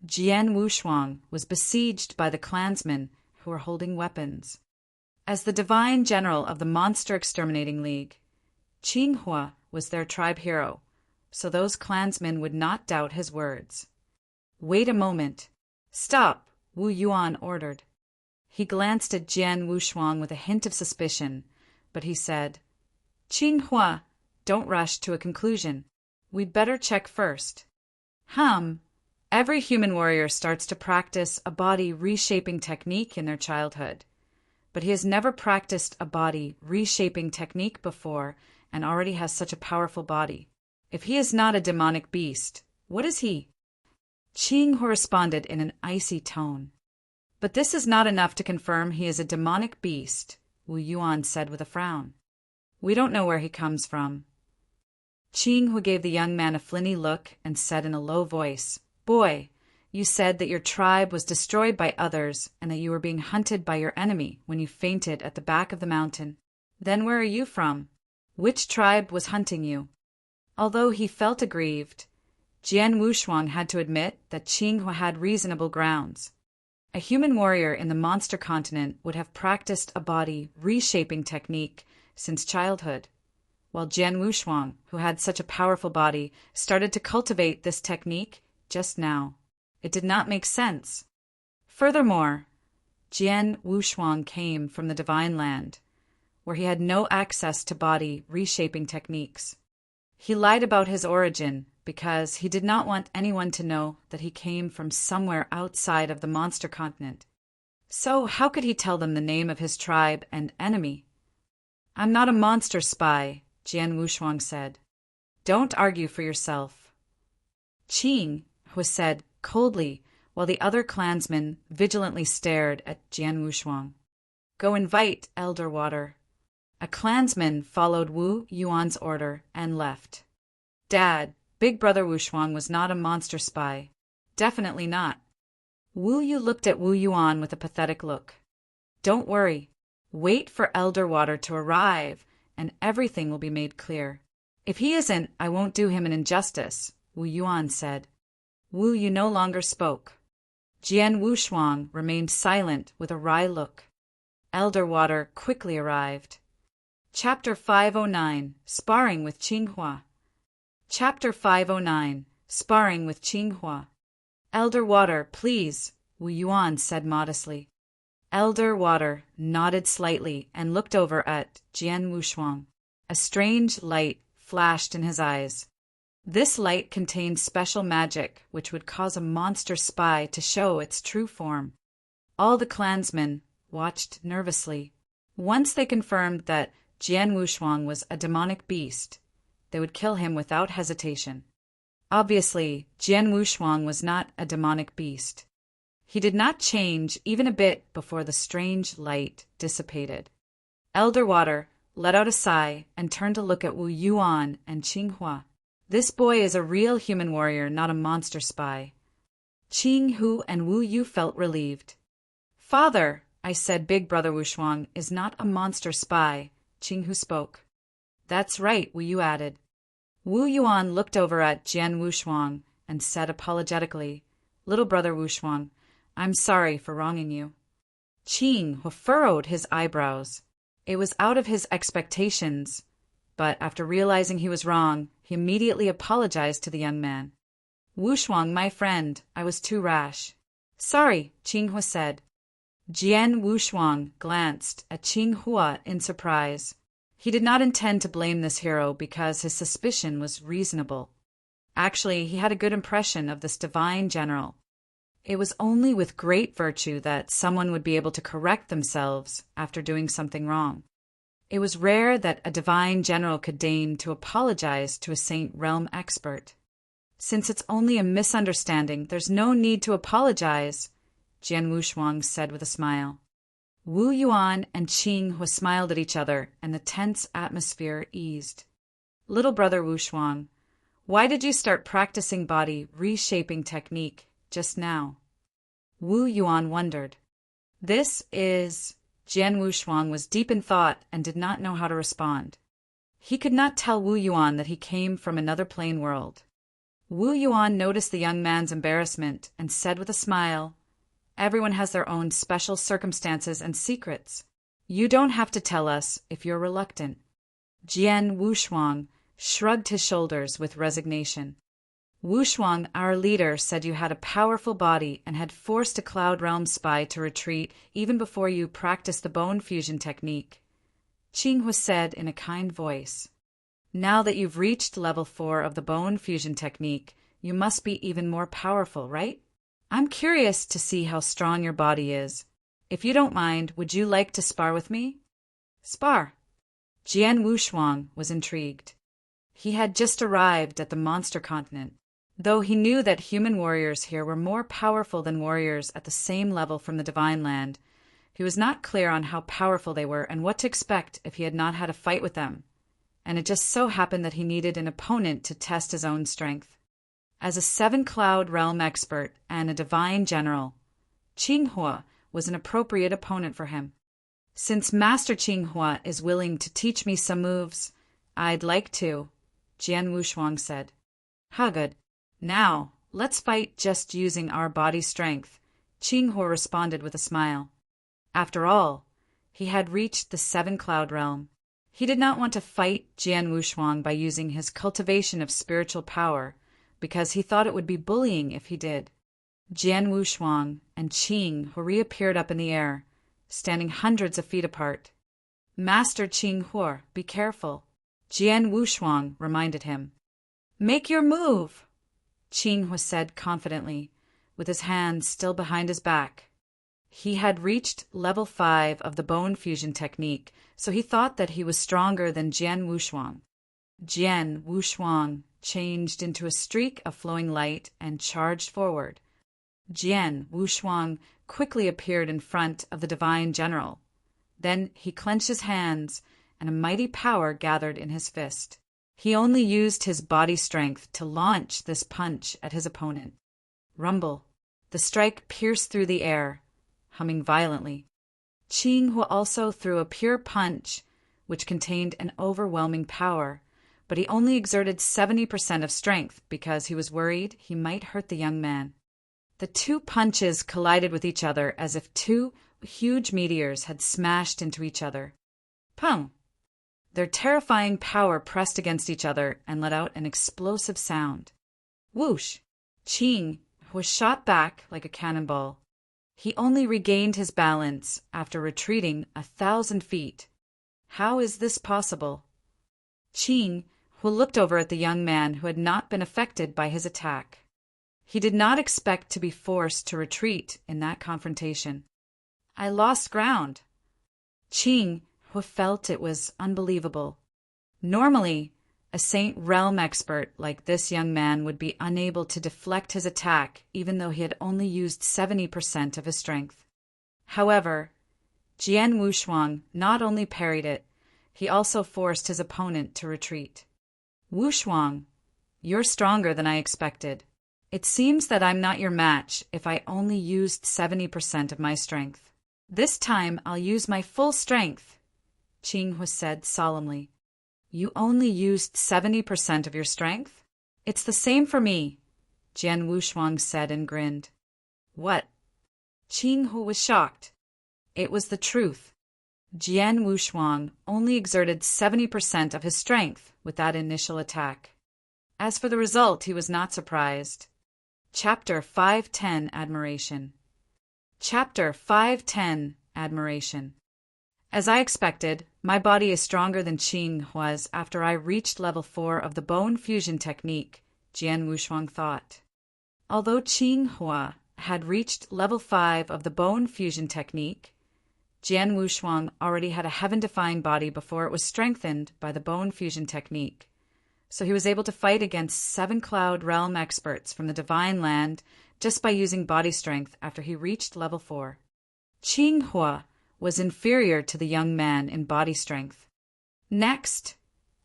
Jian Wushuang was besieged by the clansmen who were holding weapons. As the divine general of the Monster Exterminating League, Qing Hua was their tribe hero, so those clansmen would not doubt his words. Wait a moment. Stop, Wu Yuan ordered. He glanced at Jian Wushuang with a hint of suspicion, but he said, Qing Hua, don't rush to a conclusion. We'd better check first. Every human warrior starts to practice a body reshaping technique in their childhood, but he has never practiced a body reshaping technique before and already has such a powerful body. If he is not a demonic beast, what is he? Qing Hu responded in an icy tone. But this is not enough to confirm he is a demonic beast, Wu Yuan said with a frown. We don't know where he comes from. Qing Hu gave the young man a flinty look and said in a low voice, Boy, you said that your tribe was destroyed by others and that you were being hunted by your enemy when you fainted at the back of the mountain. Then where are you from? Which tribe was hunting you? Although he felt aggrieved, Jian Wushuang had to admit that Qing Hu had reasonable grounds. A human warrior in the monster continent would have practiced a body reshaping technique since childhood, while Jian Wushuang, who had such a powerful body, started to cultivate this technique just now. It did not make sense. Furthermore, Jian Wushuang came from the Divine Land, where he had no access to body reshaping techniques. He lied about his origin because he did not want anyone to know that he came from somewhere outside of the monster continent. So how could he tell them the name of his tribe and enemy? I'm not a monster spy, Jian Wushuang said. Don't argue for yourself. Qing Hu said coldly, while the other clansmen vigilantly stared at Jian Wushuang. Go invite Elder Water. A clansman followed Wu Yuan's order and left. Dad, Big Brother Wushuang was not a monster spy. Definitely not. Wu Yu looked at Wu Yuan with a pathetic look. Don't worry. Wait for Elder Water to arrive, and everything will be made clear. If he isn't, I won't do him an injustice, Wu Yuan said. Wu Yu no longer spoke. Jian Wushuang remained silent with a wry look. Elder Water quickly arrived. Chapter 509, Sparring with Qing Hua. Chapter 509, Sparring with Qing Hua. Elder Water, please, Wu Yuan said modestly. Elder Water nodded slightly and looked over at Jian Wushuang. A strange light flashed in his eyes. This light contained special magic which would cause a monster spy to show its true form. All the clansmen watched nervously. Once they confirmed that Jian Wushuang was a demonic beast, they would kill him without hesitation. Obviously, Jian Wushuang was not a demonic beast. He did not change even a bit before the strange light dissipated. Elder Water, let out a sigh, and turned to look at Wu Yuan and Qing Hua. This boy is a real human warrior, not a monster spy. Qing Hu and Wu Yu felt relieved. Father, I said, big brother Wu Shuang is not a monster spy, Qing Hu spoke. That's right, Wu Yu added. Wu Yuan looked over at Jian Wu Shuang and said apologetically, Little brother Wu Shuang, I'm sorry for wronging you. Qing Hu furrowed his eyebrows. It was out of his expectations, but after realizing he was wrong, he immediately apologized to the young man. Wu Shuang, my friend, I was too rash. Sorry, Qing Hua said. Jian Wu Shuang glanced at Qing Hua in surprise. He did not intend to blame this hero because his suspicion was reasonable. Actually, he had a good impression of this divine general. It was only with great virtue that someone would be able to correct themselves after doing something wrong. It was rare that a divine general could deign to apologize to a Saint Realm expert. Since it's only a misunderstanding, there's no need to apologize, Jian Wu Shuang said with a smile. Wu Yuan and Qing Hua smiled at each other, and the tense atmosphere eased. Little brother Wu Shuang, why did you start practicing body reshaping technique just now? Wu Yuan wondered. This is... Jian Wu Shuang was deep in thought and did not know how to respond. He could not tell Wu Yuan that he came from another plane world. Wu Yuan noticed the young man's embarrassment and said with a smile, Everyone has their own special circumstances and secrets. You don't have to tell us if you're reluctant. Jian Wu Shuang shrugged his shoulders with resignation. Wu Shuang, our leader, said you had a powerful body and had forced a Cloud Realm spy to retreat even before you practiced the bone fusion technique. Qing Hua said in a kind voice. Now that you've reached level 4 of the bone fusion technique, you must be even more powerful, right? I'm curious to see how strong your body is. If you don't mind, would you like to spar with me? Spar. Jian Wu Shuang was intrigued. He had just arrived at the monster continent. Though he knew that human warriors here were more powerful than warriors at the same level from the Divine Land, he was not clear on how powerful they were and what to expect if he had not had a fight with them. And it just so happened that he needed an opponent to test his own strength. As a 7-Cloud Realm expert and a divine general, Qing Hua was an appropriate opponent for him. Since Master Qing Hua is willing to teach me some moves, I'd like to, Jian Wu Shuang said. Ha, good. Now, let's fight just using our body strength, Qing Hua responded with a smile. After all, he had reached the 7-Cloud Realm. He did not want to fight Jian Wu Shuang by using his cultivation of spiritual power, because he thought it would be bullying if he did. Jian Wu Shuang and Qing Hua reappeared up in the air, standing hundreds of feet apart. Master Qing Hua, be careful, Jian Wu Shuang reminded him. Make your move, Qing Hua said confidently, with his hands still behind his back. He had reached level 5 of the bone fusion technique, so he thought that he was stronger than Jian Wu Shuang. Jian Wu Shuang changed into a streak of flowing light and charged forward. Jian Wu Shuang quickly appeared in front of the divine general. Then he clenched his hands, and a mighty power gathered in his fist. He only used his body strength to launch this punch at his opponent. Rumble. The strike pierced through the air, humming violently. Qing Hua also threw a pure punch, which contained an overwhelming power, but he only exerted 70% of strength because he was worried he might hurt the young man. The two punches collided with each other as if two huge meteors had smashed into each other. Pung! Their terrifying power pressed against each other and let out an explosive sound. Whoosh! Qing was shot back like a cannonball. He only regained his balance after retreating 1,000 feet. How is this possible? Qing, who looked over at the young man who had not been affected by his attack. He did not expect to be forced to retreat in that confrontation. I lost ground. Qing, who felt it was unbelievable. Normally, a Saint Realm expert like this young man would be unable to deflect his attack even though he had only used 70% of his strength. However, Jian Wu Shuang not only parried it, he also forced his opponent to retreat. Wu Shuang, you're stronger than I expected. It seems that I'm not your match if I only used 70% of my strength. This time I'll use my full strength, Qing Hu said solemnly. You only used 70% of your strength? It's the same for me, Jian Wushuang said and grinned. What? Qing Hu was shocked. It was the truth. Jian Wushuang only exerted 70% of his strength with that initial attack. As for the result, he was not surprised. Chapter 510 Admiration. Chapter 510 Admiration. As I expected, my body is stronger than Qing Hua's after I reached level 4 of the bone fusion technique, Jian Wushuang thought. Although Qing Hua had reached level 5 of the bone fusion technique, Jian Wushuang already had a heaven-defying body before it was strengthened by the bone fusion technique, so he was able to fight against 7 Cloud Realm experts from the Divine Land just by using body strength after he reached level 4. Qing Hua was inferior to the young man in body strength. Next,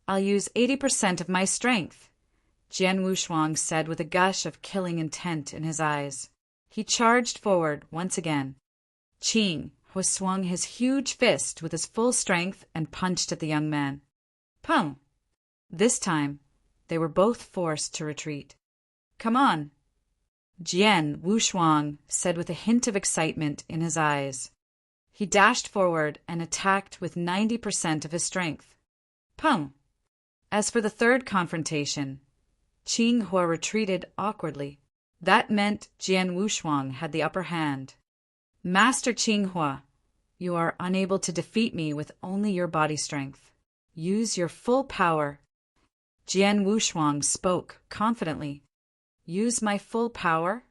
I'll use 80% of my strength, Jian Wushuang said with a gush of killing intent in his eyes. He charged forward once again. Qing Hua swung his huge fist with his full strength and punched at the young man. Pum! This time, they were both forced to retreat. Come on, Jian Wushuang said with a hint of excitement in his eyes. He dashed forward and attacked with 90% of his strength. Pum! As for the third confrontation, Qing Hua retreated awkwardly. That meant Jian Wushuang had the upper hand. Master Qing Hua, you are unable to defeat me with only your body strength. Use your full power. Jian Wushuang spoke confidently. Use my full power?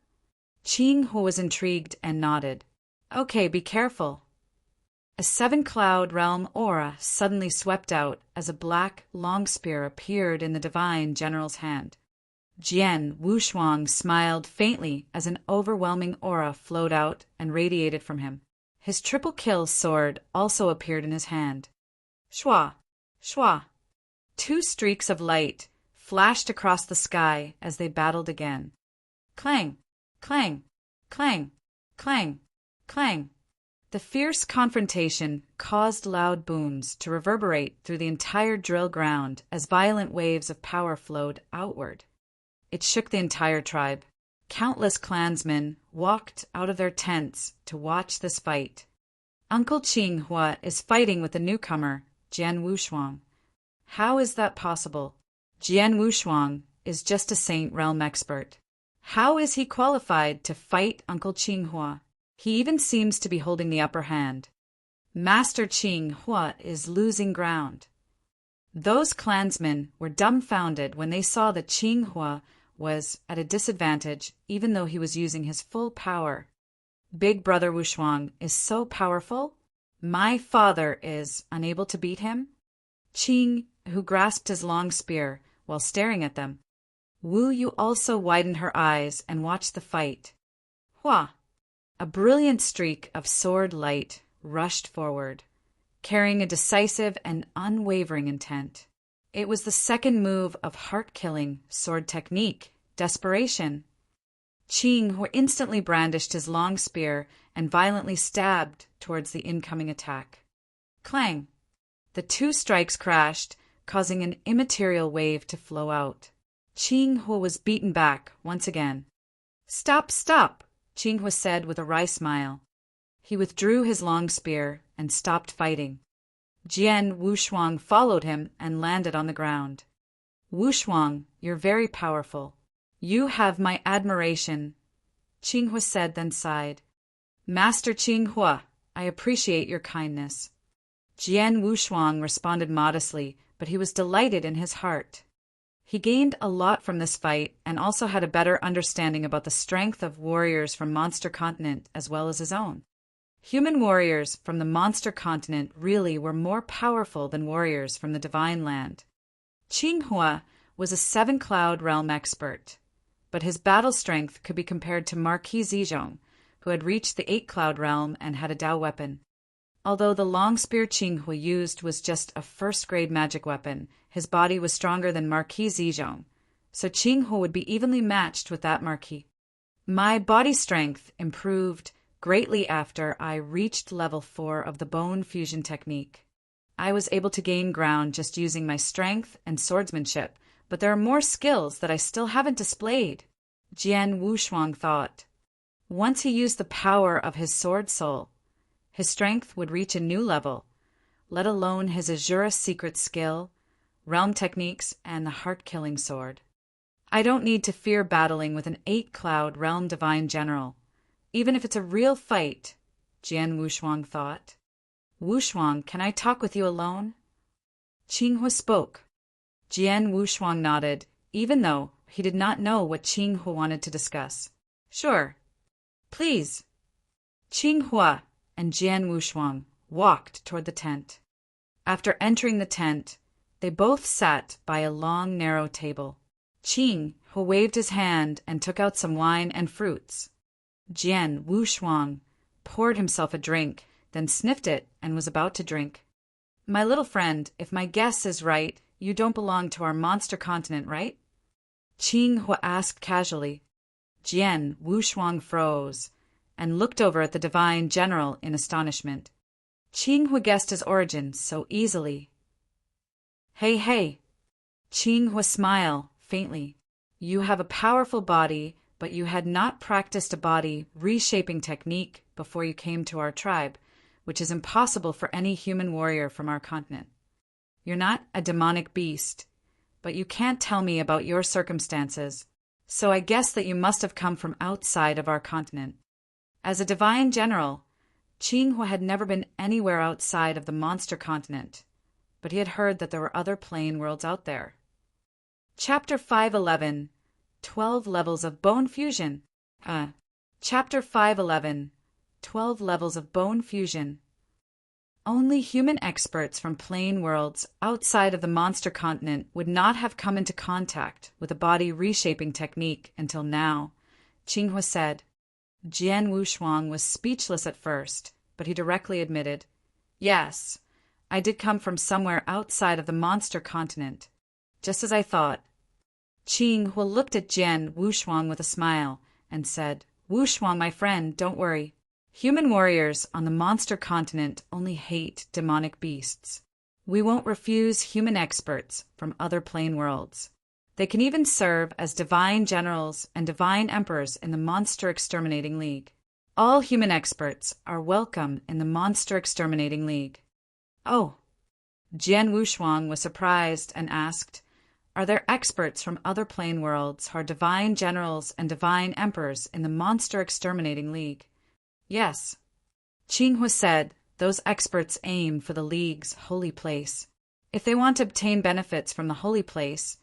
Qing Hua was intrigued and nodded. Okay, be careful. A 7-cloud realm aura suddenly swept out as a black long spear appeared in the divine general's hand. Jian Wushuang smiled faintly as an overwhelming aura flowed out and radiated from him. His triple kill sword also appeared in his hand. Shua! Shua! 2 streaks of light flashed across the sky as they battled again. Clang! Clang! Clang! Clang! Clang! The fierce confrontation caused loud booms to reverberate through the entire drill ground as violent waves of power flowed outward. It shook the entire tribe. Countless clansmen walked out of their tents to watch this fight. Uncle Qing Hua is fighting with the newcomer, Jian Wushuang. How is that possible? Jian Wushuang is just a Saint Realm expert. How is he qualified to fight Uncle Qing Hua? He even seems to be holding the upper hand. Master Qing Hua is losing ground. Those clansmen were dumbfounded when they saw that Qing Hua was at a disadvantage even though he was using his full power. Big Brother Wushuang is so powerful? My father is unable to beat him? Qing, who grasped his long spear while staring at them. Wu Yu also widened her eyes and watched the fight. Hua! A brilliant streak of sword light rushed forward, carrying a decisive and unwavering intent. It was the second move of heart-killing sword technique, Desperation. Qing, who instantly brandished his long spear and violently stabbed towards the incoming attack. Clang! The 2 strikes crashed, causing an immaterial wave to flow out. Qing Hua was beaten back once again. Stop, stop, Qing Hua said with a wry smile. He withdrew his long spear and stopped fighting. Jian Wushuang followed him and landed on the ground. Wushuang, you're very powerful. You have my admiration, Qing Hua said, then sighed. Master Qing Hua, I appreciate your kindness. Jian Wushuang responded modestly, but he was delighted in his heart. He gained a lot from this fight and also had a better understanding about the strength of warriors from Monster Continent as well as his own. Human warriors from the Monster Continent really were more powerful than warriors from the Divine Land. Qing Hua was a 7-cloud realm expert, but his battle strength could be compared to Marquis Zizhong, who had reached the 8-cloud realm and had a Dao weapon. Although the long spear Qinghua used was just a first-grade magic weapon, his body was stronger than Marquis Zizhong, so Qinghua would be evenly matched with that marquis. My body strength improved greatly after I reached level 4 of the bone fusion technique. I was able to gain ground just using my strength and swordsmanship, but there are more skills that I still haven't displayed, Jian Wushuang thought. Once he used the power of his sword soul, his strength would reach a new level, let alone his Azura secret skill, realm techniques, and the heart-killing sword. I don't need to fear battling with an 8-cloud realm divine general, even if it's a real fight, Jian Wushuang thought. Wushuang, can I talk with you alone? Qinghua spoke. Jian Wushuang nodded, even though he did not know what Qinghua wanted to discuss. Sure. Please. Qinghua and Jian Wushuang walked toward the tent. After entering the tent, they both sat by a long, narrow table. Qinghua waved his hand and took out some wine and fruits. Jian Wushuang poured himself a drink, then sniffed it and was about to drink. My little friend, if my guess is right, you don't belong to our monster continent, right? Qinghua asked casually. Jian Wushuang froze and looked over at the divine general in astonishment. Qinghua guessed his origin so easily. Hey. Qinghua smiled faintly. You have a powerful body, but you had not practiced a body reshaping technique before you came to our tribe, which is impossible for any human warrior from our continent. You're not a demonic beast, but you can't tell me about your circumstances, so I guess that you must have come from outside of our continent. As a divine general, Qinghua had never been anywhere outside of the monster continent, but he had heard that there were other plane worlds out there. Chapter 511, 12 Levels of Bone Fusion. Chapter 511, 12 Levels of Bone Fusion. Only human experts from plane worlds outside of the monster continent would not have come into contact with a body reshaping technique until now, Qinghua said. Jian Wushuang was speechless at first, but he directly admitted, Yes, I did come from somewhere outside of the monster continent, just as I thought. Qinghua looked at Jian Wushuang with a smile and said, Wushuang, my friend, don't worry. Human warriors on the monster continent only hate demonic beasts. We won't refuse human experts from other plane worlds. They can even serve as divine generals and divine emperors in the Monster Exterminating League. All human experts are welcome in the Monster Exterminating League. Oh. Jian Wushuang was surprised and asked, Are there experts from other plane worlds who are divine generals and divine emperors in the Monster Exterminating League? Yes. Qinghua said those experts aim for the League's holy place. If they want to obtain benefits from the holy place,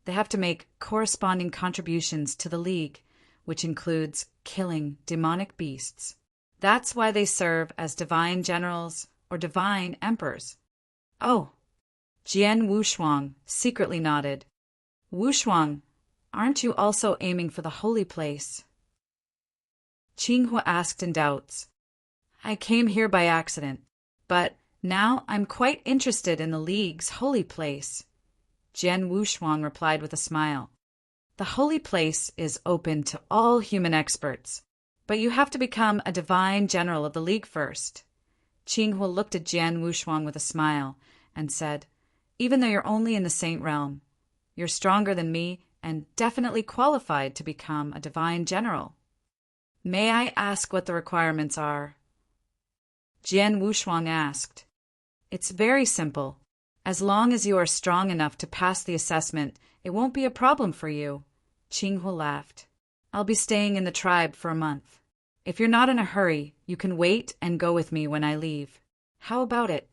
they have to make corresponding contributions to the League, which includes killing demonic beasts. That's why they serve as divine generals or divine emperors. Oh. Jian Wushuang secretly nodded. Wushuang, aren't you also aiming for the holy place? Qinghua asked in doubts. I came here by accident, but now I'm quite interested in the League's holy place. Jian Wushuang replied with a smile. The holy place is open to all human experts, but you have to become a divine general of the League first. Qinghua looked at Jian Wushuang with a smile and said, Even though you're only in the Saint Realm, you're stronger than me and definitely qualified to become a divine general. May I ask what the requirements are? Jian Wushuang asked. It's very simple. As long as you are strong enough to pass the assessment, it won't be a problem for you. Qinghua laughed. I'll be staying in the tribe for a month. If you're not in a hurry, you can wait and go with me when I leave. How about it?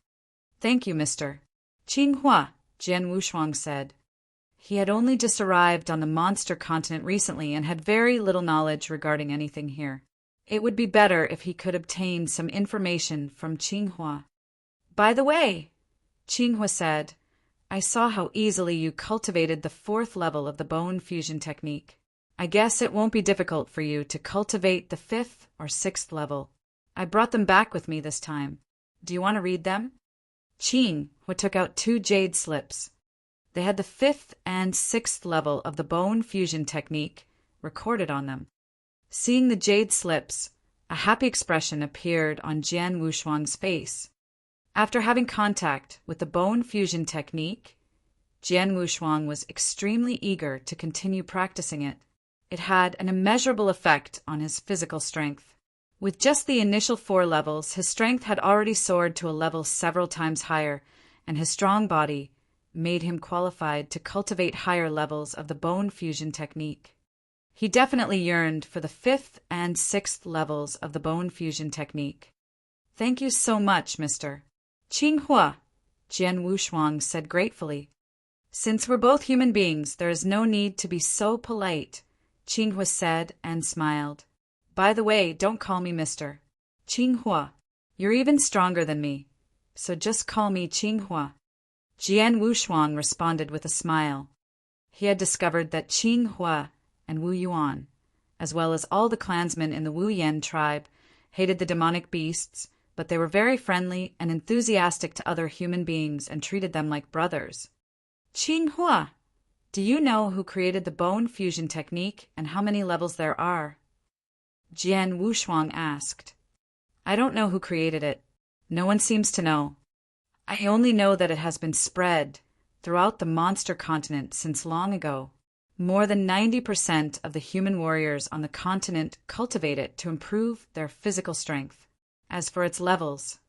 Thank you, mister. Qinghua, Jian Wushuang said. He had only just arrived on the monster continent recently and had very little knowledge regarding anything here. It would be better if he could obtain some information from Qinghua. By the way, Qinghua said, I saw how easily you cultivated the 4th level of the bone fusion technique. I guess it won't be difficult for you to cultivate the 5th or 6th level. I brought them back with me this time. Do you want to read them? Qing took out 2 jade slips. They had the 5th and 6th level of the bone fusion technique recorded on them. Seeing the jade slips, a happy expression appeared on Jian Wushuang's face. After having contact with the bone fusion technique, Jian Wushuang was extremely eager to continue practicing it. It had an immeasurable effect on his physical strength. With just the initial 4 levels, his strength had already soared to a level several times higher, and his strong body made him qualified to cultivate higher levels of the bone fusion technique. He definitely yearned for the 5th and 6th levels of the bone fusion technique. Thank you so much, Mr. Qinghua, Jian Wushuang said gratefully. Since we're both human beings, there is no need to be so polite, Qinghua said and smiled. By the way, don't call me Mr. Qinghua. You're even stronger than me, so just call me Qinghua. Jian Wushuang responded with a smile. He had discovered that Qinghua and Wu Yuan, as well as all the clansmen in the Wu Yan tribe, hated the demonic beasts, but they were very friendly and enthusiastic to other human beings and treated them like brothers. Qinghua, do you know who created the bone fusion technique and how many levels there are? Jian Wushuang asked. I don't know who created it. No one seems to know. I only know that it has been spread throughout the monster continent since long ago. More than 90% of the human warriors on the continent cultivate it to improve their physical strength. As for its levels,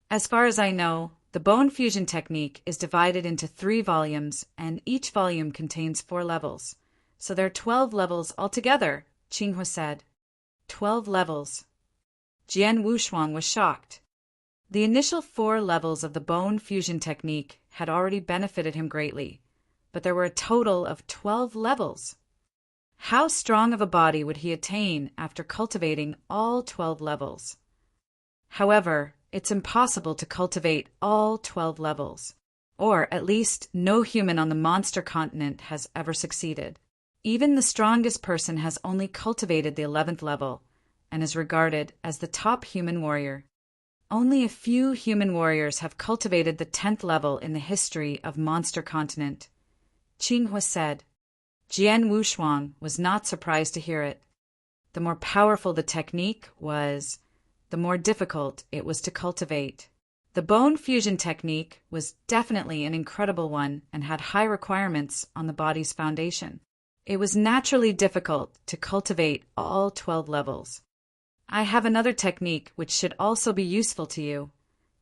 as far as I know, the bone fusion technique is divided into 3 volumes, and each volume contains 4 levels. So there are 12 levels altogether, Qinghua said. 12 levels. Jian Wushuang was shocked. The initial 4 levels of the bone fusion technique had already benefited him greatly, but there were a total of 12 levels. How strong of a body would he attain after cultivating all 12 levels? However, it's impossible to cultivate all 12 levels, or at least no human on the monster continent has ever succeeded. Even the strongest person has only cultivated the 11th level and is regarded as the top human warrior. Only a few human warriors have cultivated the 10th level in the history of Monster Continent, Qinghua said. Jian Wushuang was not surprised to hear it. The more powerful the technique was, the more difficult it was to cultivate. The bone fusion technique was definitely an incredible one and had high requirements on the body's foundation. It was naturally difficult to cultivate all 12 levels. I have another technique which should also be useful to you,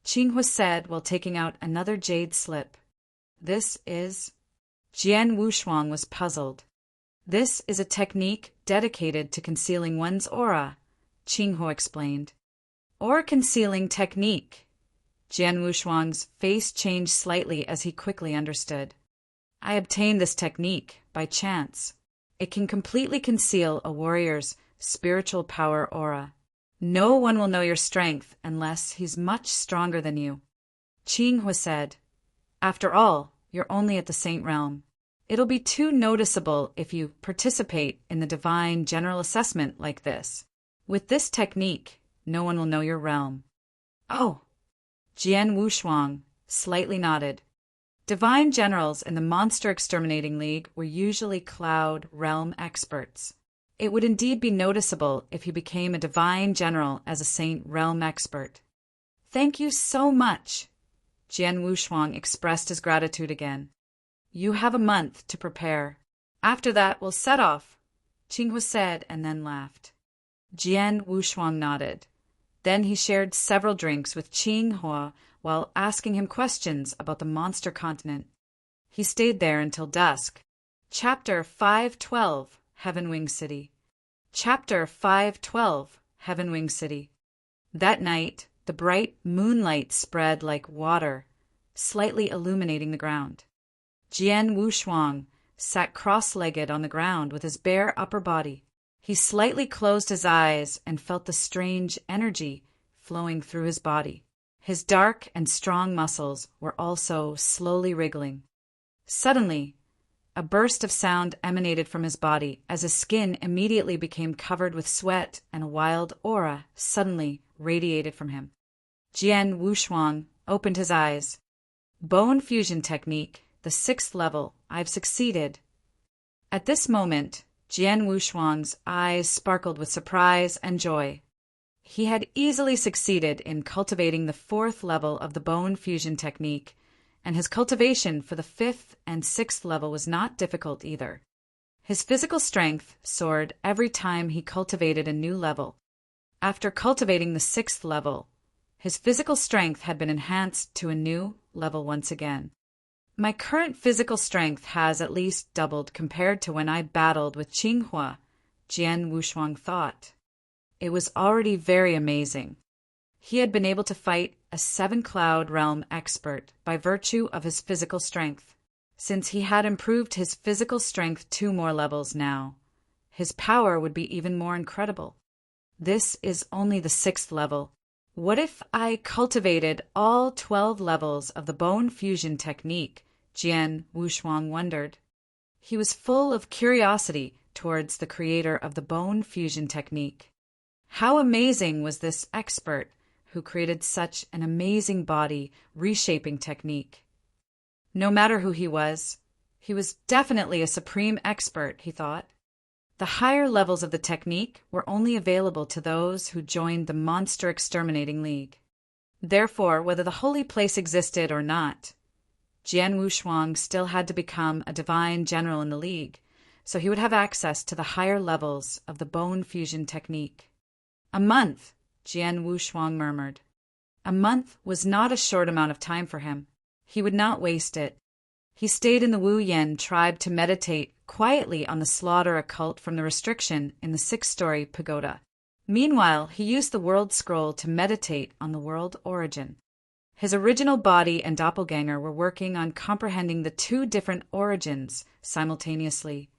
Qinghua said while taking out another jade slip. This is... Jian Wushuang was puzzled. This is a technique dedicated to concealing one's aura, Qinghua explained. Aura concealing technique. Jian Wushuang's face changed slightly as he quickly understood. I obtained this technique by chance. It can completely conceal a warrior's spiritual power aura. No one will know your strength unless he's much stronger than you. Qinghua said, After all, you're only at the Saint Realm. It'll be too noticeable if you participate in the divine general assessment like this. With this technique, no one will know your realm. Oh! Jian Wushuang slightly nodded. Divine generals in the Monster Exterminating League were usually Cloud Realm experts. It would indeed be noticeable if he became a divine general as a Saint Realm expert. Thank you so much. Jian Wushuang expressed his gratitude again. You have a month to prepare. After that, we'll set off, Qinghua said and then laughed. Jian Wushuang nodded. Then he shared several drinks with Qinghua while asking him questions about the monster continent. He stayed there until dusk. Chapter 512, Heavenwing City. Chapter 512, Heavenwing City. That night, the bright moonlight spread like water, slightly illuminating the ground. Jian Wushuang sat cross-legged on the ground with his bare upper body. He slightly closed his eyes and felt the strange energy flowing through his body. His dark and strong muscles were also slowly wriggling. Suddenly, a burst of sound emanated from his body as his skin immediately became covered with sweat and a wild aura suddenly radiated from him. Jian Wushuang opened his eyes. Bone fusion technique, the 6th level. I've succeeded. At this moment, Jian Wushuang's eyes sparkled with surprise and joy. He had easily succeeded in cultivating the 4th level of the bone fusion technique, and his cultivation for the 5th and 6th level was not difficult either. His physical strength soared every time he cultivated a new level. After cultivating the 6th level, his physical strength had been enhanced to a new level once again. My current physical strength has at least doubled compared to when I battled with Qinghua, Jian Wushuang thought. It was already very amazing. He had been able to fight a 7-cloud realm expert by virtue of his physical strength. Since he had improved his physical strength 2 more levels now, his power would be even more incredible. This is only the 6th level. What if I cultivated all 12 levels of the bone fusion technique? Jian Wushuang wondered. He was full of curiosity towards the creator of the bone fusion technique. How amazing was this expert who created such an amazing body reshaping technique? No matter who he was definitely a supreme expert, he thought. The higher levels of the technique were only available to those who joined the Monster Exterminating League. Therefore, whether the holy place existed or not, Jian Wushuang still had to become a divine general in the league, so he would have access to the higher levels of the bone fusion technique. A month, Jian Wushuang murmured. A month was not a short amount of time for him. He would not waste it. He stayed in the Wu Yan tribe to meditate quietly on the slaughter occult from the restriction in the 6-story pagoda. Meanwhile, he used the world scroll to meditate on the world origin. His original body and doppelganger were working on comprehending the 2 different origins simultaneously,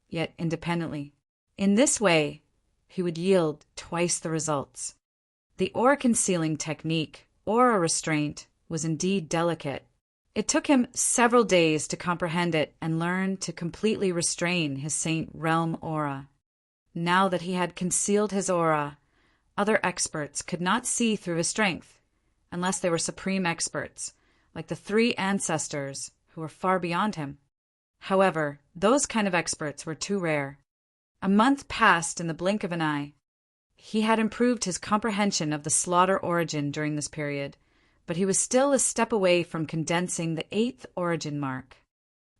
yet independently. In this way, he would yield twice the results. The aura concealing technique, aura restraint, was indeed delicate. It took him several days to comprehend it and learn to completely restrain his Saint Realm aura. Now that he had concealed his aura, other experts could not see through his strength, unless they were supreme experts, like the 3 ancestors who were far beyond him. However, those kind of experts were too rare. A month passed in the blink of an eye. He had improved his comprehension of the slaughter origin during this period, but he was still a step away from condensing the 8th origin mark.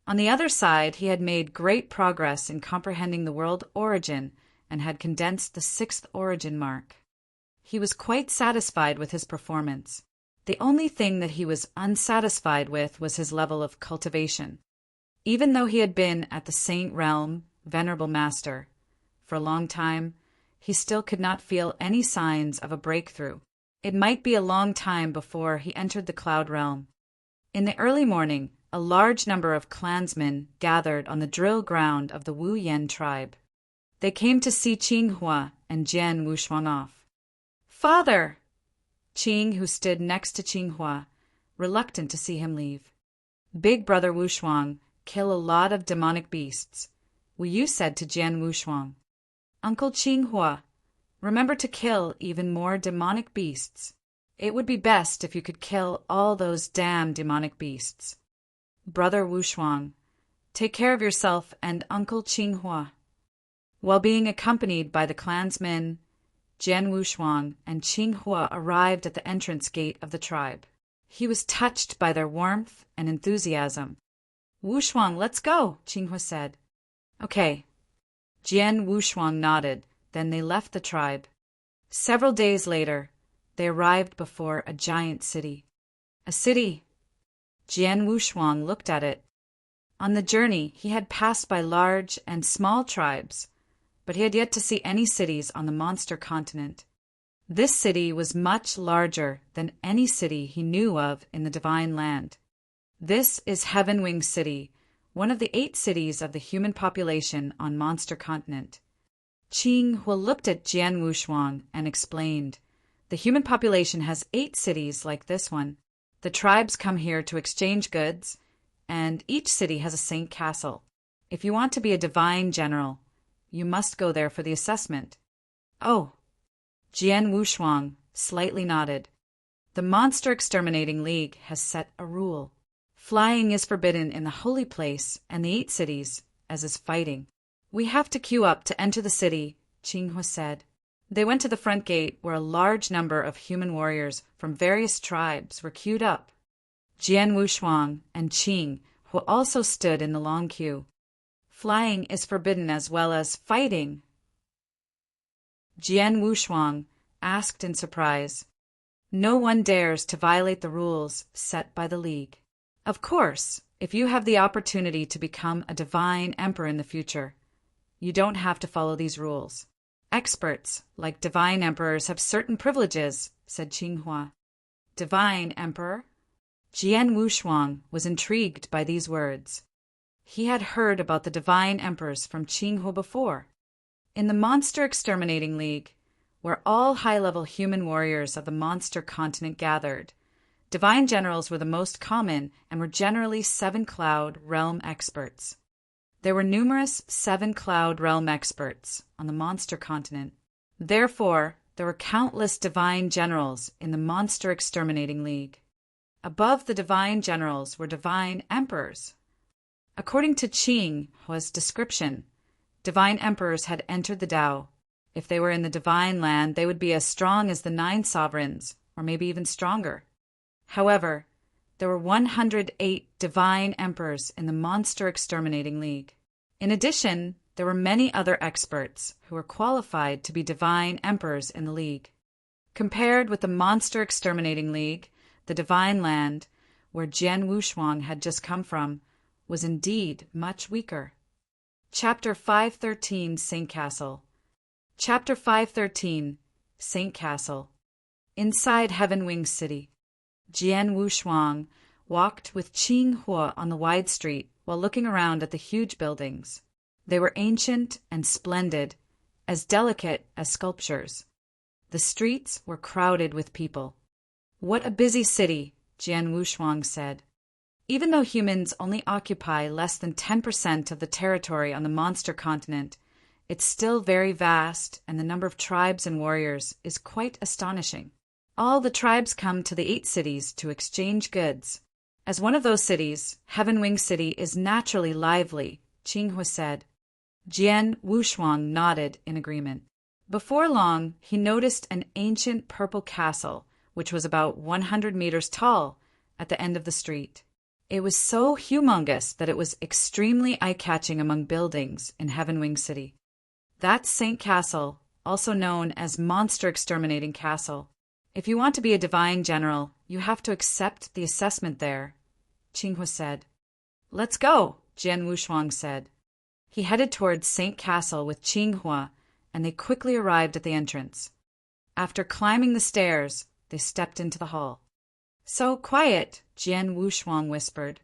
On the other side, he had made great progress in comprehending the world origin and had condensed the 6th origin mark. He was quite satisfied with his performance. The only thing that he was unsatisfied with was his level of cultivation. Even though he had been at the Saint Realm, Venerable Master, for a long time, he still could not feel any signs of a breakthrough. It might be a long time before he entered the Cloud Realm. In the early morning, a large number of clansmen gathered on the drill ground of the Wu Yan tribe. They came to see Qinghua and Jian Wushuang off. "Father!" Qing, who stood next to Qinghua, reluctant to see him leave. "Big brother Wushuang, kill a lot of demonic beasts," Wu Yu said to Jian Wushuang. "Uncle Qinghua, remember to kill even more demonic beasts. It would be best if you could kill all those damn demonic beasts. Brother Wushuang, take care of yourself and Uncle Qinghua." While being accompanied by the clansmen, Jian Wushuang and Qinghua arrived at the entrance gate of the tribe. He was touched by their warmth and enthusiasm. "Wushuang, let's go," Qinghua said. "Okay." Jian Wushuang nodded. Then they left the tribe. Several days later, they arrived before a giant city. A city. Jian Wushuang looked at it. On the journey, he had passed by large and small tribes, but he had yet to see any cities on the monster continent. This city was much larger than any city he knew of in the Divine Land. This is Heaven Wing City, one of the 8 cities of the human population on Monster Continent. Qinghua looked at Jian Wushuang and explained, "The human population has 8 cities like this one. The tribes come here to exchange goods, and each city has a saint castle. If you want to be a divine general, you must go there for the assessment." "Oh." Jian Wushuang slightly nodded. The Monster Exterminating League has set a rule. Flying is forbidden in the holy place and the 8 cities, as is fighting. We have to queue up to enter the city, Qinghua said. They went to the front gate where a large number of human warriors from various tribes were queued up. Jian Wushuang and Qing, who also stood in the long queue. Flying is forbidden as well as fighting. Jian Wushuang asked in surprise. No one dares to violate the rules set by the League. Of course, if you have the opportunity to become a divine emperor in the future, you don't have to follow these rules. Experts, like divine emperors, have certain privileges, said Qinghua. Divine emperor? Jian Wushuang was intrigued by these words. He had heard about the divine emperors from Qinghua before. In the Monster Exterminating League, where all high-level human warriors of the monster continent gathered, divine generals were the most common and were generally 7-cloud realm experts. There were numerous 7-cloud realm experts on the monster continent. Therefore, there were countless divine generals in the Monster Exterminating League. Above the divine generals were divine emperors. According to Qinghua's description, divine emperors had entered the Tao. If they were in the divine land, they would be as strong as the 9 sovereigns, or maybe even stronger. However, there were 108 divine emperors in the Monster Exterminating League. In addition, there were many other experts who were qualified to be divine emperors in the League. Compared with the Monster Exterminating League, the divine land, where Jian Wushuang had just come from, was indeed much weaker. Chapter 513, Saint Castle. Chapter 513, Saint Castle. Inside Heaven Wing City, Jian Wushuang walked with Qinghua on the wide street while looking around at the huge buildings. They were ancient and splendid, as delicate as sculptures. The streets were crowded with people. What a busy city, Jian Wushuang said. Even though humans only occupy less than 10% of the territory on the monster continent, it's still very vast, and the number of tribes and warriors is quite astonishing. All the tribes come to the 8 cities to exchange goods. As one of those cities, Heaven Wing City is naturally lively, Qinghua said. Jian Wushuang nodded in agreement. Before long, he noticed an ancient purple castle, which was about 100 meters tall, at the end of the street. It was so humongous that it was extremely eye-catching among buildings in Heaven Wing City. That's Saint Castle, also known as Monster Exterminating Castle. If you want to be a divine general, you have to accept the assessment there, Qinghua said. Let's go, Jian Wushuang said. He headed towards Saint Castle with Qinghua, and they quickly arrived at the entrance. After climbing the stairs, they stepped into the hall. So quiet, Jian Wushuang whispered.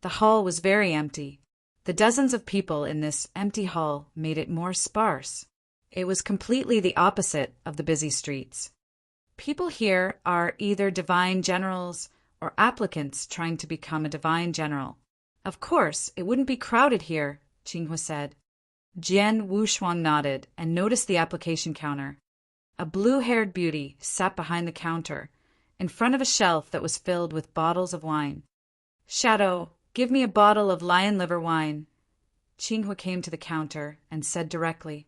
The hall was very empty. The dozens of people in this empty hall made it more sparse. It was completely the opposite of the busy streets. People here are either divine generals or applicants trying to become a divine general. Of course, it wouldn't be crowded here, Qinghua said. Jian Wushuang nodded and noticed the application counter. A blue-haired beauty sat behind the counter, in front of a shelf that was filled with bottles of wine. Shadow, give me a bottle of lion liver wine. Qinghua came to the counter and said directly.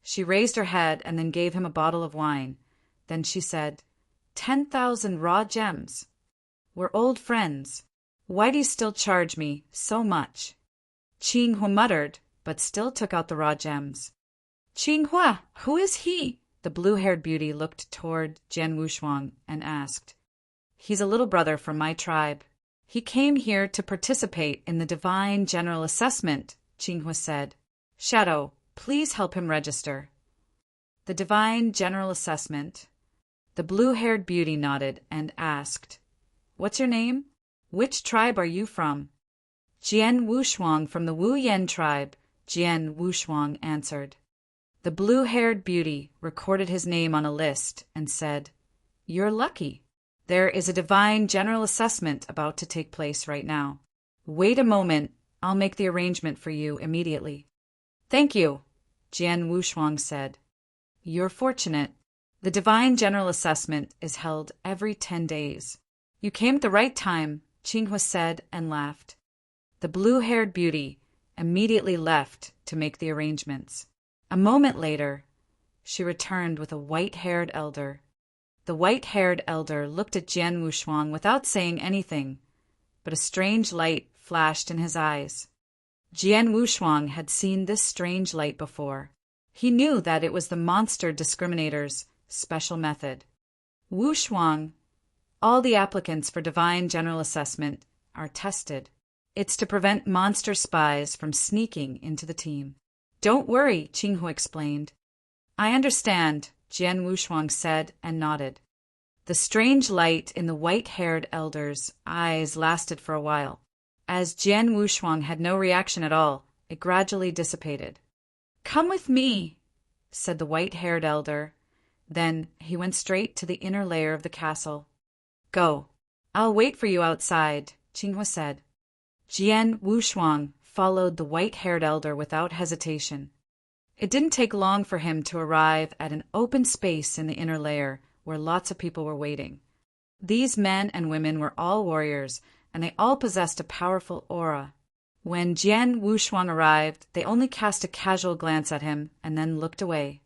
She raised her head and then gave him a bottle of wine. Then she said, 10,000 raw gems. We're old friends. Why do you still charge me so much? Qinghua muttered, but still took out the raw gems. Qinghua, who is he? The blue-haired beauty looked toward Jian Wushuang and asked. He's a little brother from my tribe. He came here to participate in the Divine General Assessment, Qinghua said. Shadow, please help him register. The Divine General Assessment. The blue-haired beauty nodded and asked, What's your name? Which tribe are you from? Jian Wushuang from the Wu Yan tribe, Jian Wushuang answered. The blue-haired beauty recorded his name on a list and said, You're lucky. There is a divine general assessment about to take place right now. Wait a moment, I'll make the arrangement for you immediately. Thank you, Jian Wushuang said. You're fortunate. The Divine General Assessment is held every 10 days. You came at the right time, Qinghua said and laughed. The blue-haired beauty immediately left to make the arrangements. A moment later, she returned with a white-haired elder. The white-haired elder looked at Jian Wushuang without saying anything, but a strange light flashed in his eyes. Jian Wushuang had seen this strange light before. He knew that it was the monster discriminator's special method. Wushuang, all the applicants for Divine General Assessment are tested. It's to prevent monster spies from sneaking into the team. Don't worry, Qinghua explained. I understand, Jian Wushuang said and nodded. The strange light in the white-haired elder's eyes lasted for a while. As Jian Wushuang had no reaction at all, it gradually dissipated. Come with me, said the white-haired elder. Then he went straight to the inner layer of the castle. Go. I'll wait for you outside, Qinghua said. Jian Wushuang followed the white-haired elder without hesitation. It didn't take long for him to arrive at an open space in the inner layer where lots of people were waiting. These men and women were all warriors, and they all possessed a powerful aura. When Jian Wushuang arrived, they only cast a casual glance at him and then looked away.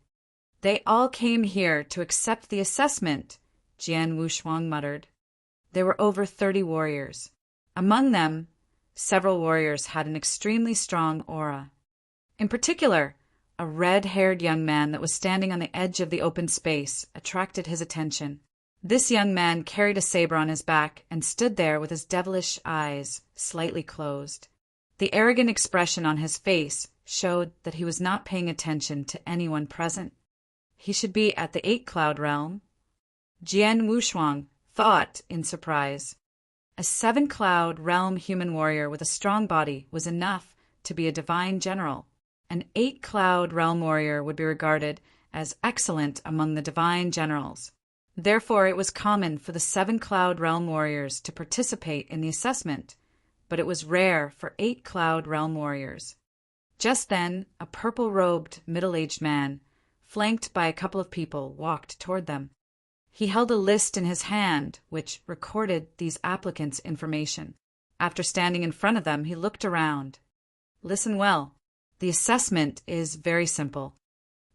They all came here to accept the assessment, Jian Wushuang muttered. There were over 30 warriors. Among them, several warriors had an extremely strong aura. In particular, a red-haired young man that was standing on the edge of the open space attracted his attention. This young man carried a saber on his back and stood there with his devilish eyes slightly closed. The arrogant expression on his face showed that he was not paying attention to anyone present. He should be at the 8-cloud realm. Jian Wushuang thought in surprise. A 7-cloud realm human warrior with a strong body was enough to be a divine general. An 8-cloud realm warrior would be regarded as excellent among the divine generals. Therefore, it was common for the 7-cloud realm warriors to participate in the assessment, but it was rare for 8-cloud realm warriors. Just then, a purple-robed, middle-aged man, flanked by a couple of people, walked toward them. He held a list in his hand which recorded these applicants' information. After standing in front of them, he looked around. Listen well. The assessment is very simple.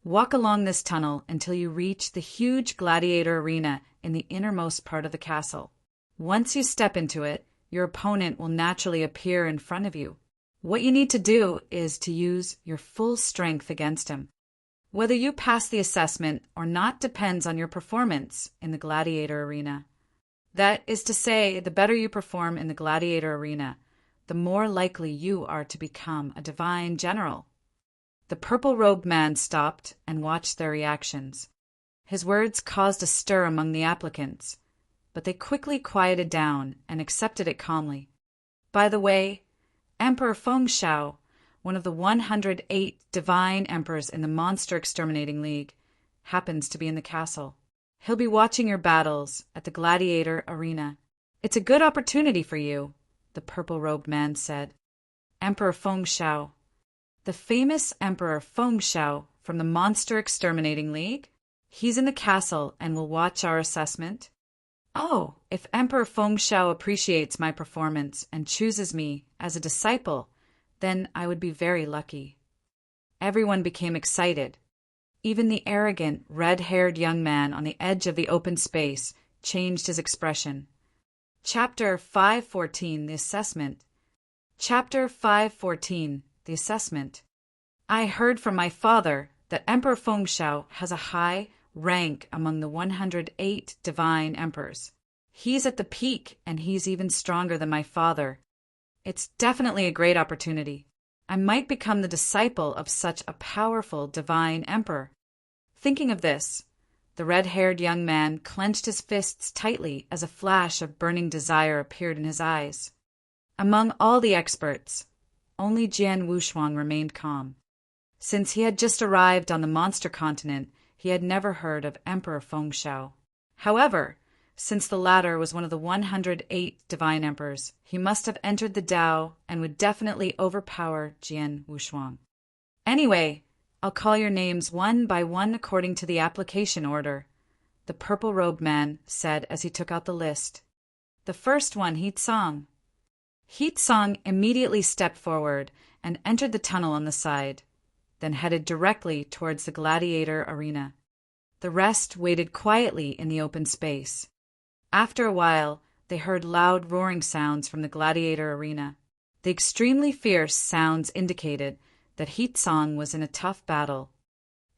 Walk along this tunnel until you reach the huge gladiator arena in the innermost part of the castle. Once you step into it, your opponent will naturally appear in front of you. What you need to do is to use your full strength against him. Whether you pass the assessment or not depends on your performance in the gladiator arena. That is to say, the better you perform in the gladiator arena, the more likely you are to become a divine general. The purple-robed man stopped and watched their reactions. His words caused a stir among the applicants, but they quickly quieted down and accepted it calmly. By the way, Emperor Fengshao, one of the 108 divine emperors in the Monster Exterminating League, happens to be in the castle. He'll be watching your battles at the gladiator arena. It's a good opportunity for you, the purple-robed man said. Emperor Fengshao. The famous Emperor Fengshao from the Monster Exterminating League? He's in the castle and will watch our assessment. Oh, if Emperor Fengshao appreciates my performance and chooses me as a disciple, then I would be very lucky. Everyone became excited. Even the arrogant, red-haired young man on the edge of the open space changed his expression. Chapter 514, The Assessment. Chapter 514, The Assessment. I heard from my father that Emperor Fengshao has a high rank among the 108 divine emperors. He's at the peak, and he's even stronger than my father. It's definitely a great opportunity. I might become the disciple of such a powerful divine emperor. Thinking of this, the red-haired young man clenched his fists tightly as a flash of burning desire appeared in his eyes. Among all the experts, only Jian Wushuang remained calm. Since he had just arrived on the monster continent, he had never heard of Emperor Fengshao. However, since the latter was one of the 108 divine emperors, he must have entered the Tao and would definitely overpower Jian Wushuang. Anyway, I'll call your names one by one according to the application order. the purple-robed man said as he took out the list. The first one, Heat Song. Heat Song immediately stepped forward and entered the tunnel on the side, then headed directly towards the gladiator arena. The rest waited quietly in the open space. After a while, they heard loud roaring sounds from the gladiator arena. The extremely fierce sounds indicated that Heat Song was in a tough battle.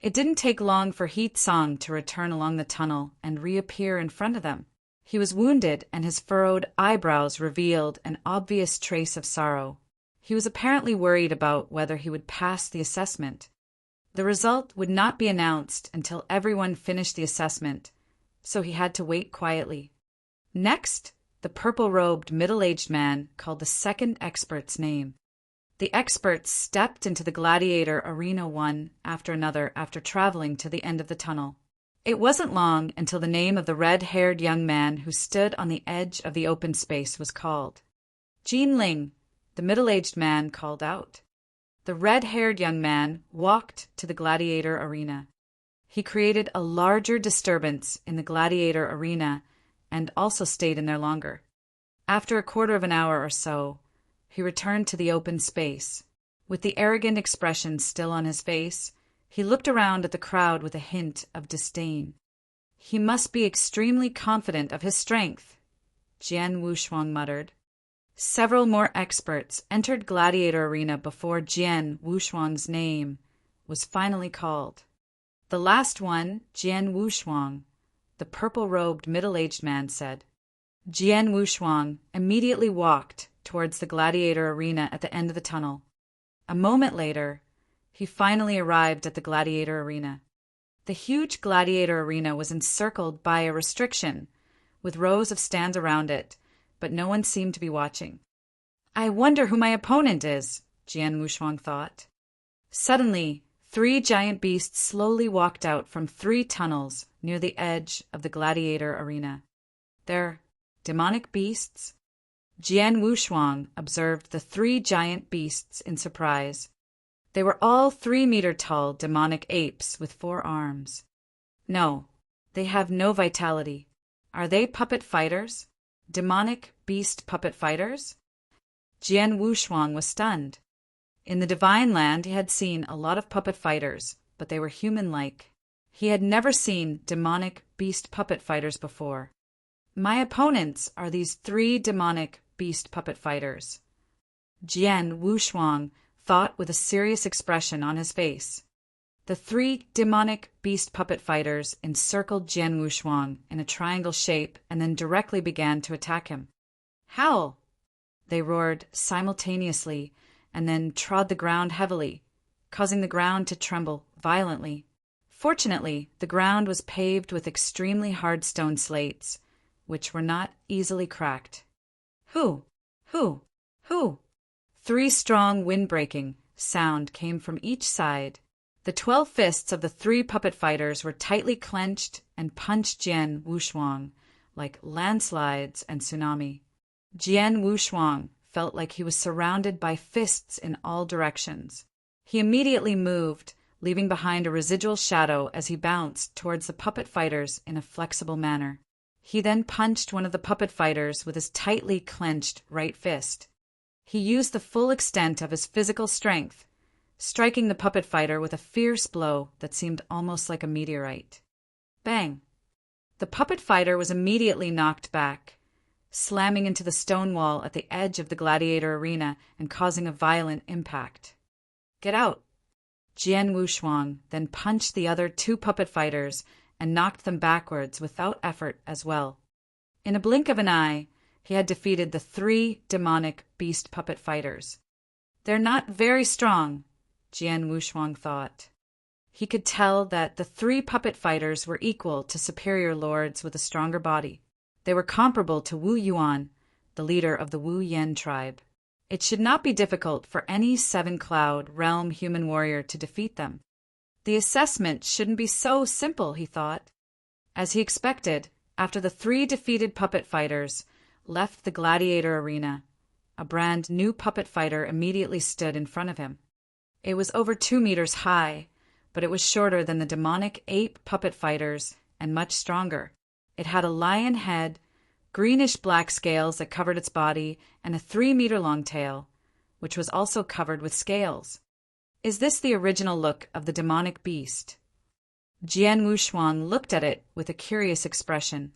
It didn't take long for Heat Song to return along the tunnel and reappear in front of them. He was wounded, and his furrowed eyebrows revealed an obvious trace of sorrow. He was apparently worried about whether he would pass the assessment. The result would not be announced until everyone finished the assessment, so he had to wait quietly. Next, the purple-robed middle-aged man called the second expert's name. The experts stepped into the gladiator arena one after another after traveling to the end of the tunnel. It wasn't long until the name of the red-haired young man who stood on the edge of the open space was called. Jean Ling, the middle-aged man, called out. The red-haired young man walked to the gladiator arena. He created a larger disturbance in the gladiator arena and also stayed in there longer. After a quarter of an hour or so, he returned to the open space. With the arrogant expression still on his face, he looked around at the crowd with a hint of disdain. He must be extremely confident of his strength, Jian Wushuang muttered. Several more experts entered Gladiator Arena before Jian Wushuang's name was finally called. The last one, Jian Wushuang, the purple-robed middle-aged man said. Jian Wushuang immediately walked towards the gladiator arena at the end of the tunnel. A moment later, he finally arrived at the gladiator arena. The huge gladiator arena was encircled by a restriction, with rows of stands around it, but no one seemed to be watching. I wonder who my opponent is, Jian Wushuang thought. Suddenly, 3 giant beasts slowly walked out from 3 tunnels near the edge of the gladiator arena. They're demonic beasts? Jian Wushuang observed the 3 giant beasts in surprise. They were all 3-meter-tall demonic apes with 4 arms. No, they have no vitality. Are they puppet fighters? Demonic beast puppet fighters? Jian Wushuang was stunned. In the Divine Land, he had seen a lot of puppet fighters, but they were human-like. He had never seen demonic beast puppet fighters before. My opponents are these 3 demonic beast puppet fighters. Jian Wushuang thought with a serious expression on his face. The 3 demonic beast puppet fighters encircled Jian Wushuang in a triangle shape and then directly began to attack him. Howl! They roared simultaneously and then trod the ground heavily, causing the ground to tremble violently. Fortunately, the ground was paved with extremely hard stone slates, which were not easily cracked. Who? 3 strong wind-breaking sound came from each side. The 12 fists of the 3 puppet fighters were tightly clenched and punched Jian Wushuang like landslides and tsunami. Jian Wushuang felt like he was surrounded by fists in all directions. He immediately moved, leaving behind a residual shadow as he bounced towards the puppet fighters in a flexible manner. He then punched one of the puppet fighters with his tightly clenched right fist. He used the full extent of his physical strength, striking the puppet fighter with a fierce blow that seemed almost like a meteorite. Bang! The puppet fighter was immediately knocked back, slamming into the stone wall at the edge of the gladiator arena and causing a violent impact. Get out! Jian Wushuang then punched the other 2 puppet fighters and knocked them backwards without effort as well. In a blink of an eye, he had defeated the 3 demonic beast puppet fighters. They're not very strong, Jian Wushuang thought. He could tell that the 3 puppet fighters were equal to superior lords with a stronger body. They were comparable to Wu Yuan, the leader of the Wu Yen tribe. It should not be difficult for any 7-cloud realm human warrior to defeat them. The assessment shouldn't be so simple, he thought. As he expected, after the 3 defeated puppet fighters left the gladiator arena, a brand new puppet fighter immediately stood in front of him. It was over 2 meters high, but it was shorter than the demonic ape puppet fighters and much stronger. It had a lion head, greenish-black scales that covered its body, and a 3-meter-long tail, which was also covered with scales. Is this the original look of the demonic beast? Jian Wushuang looked at it with a curious expression.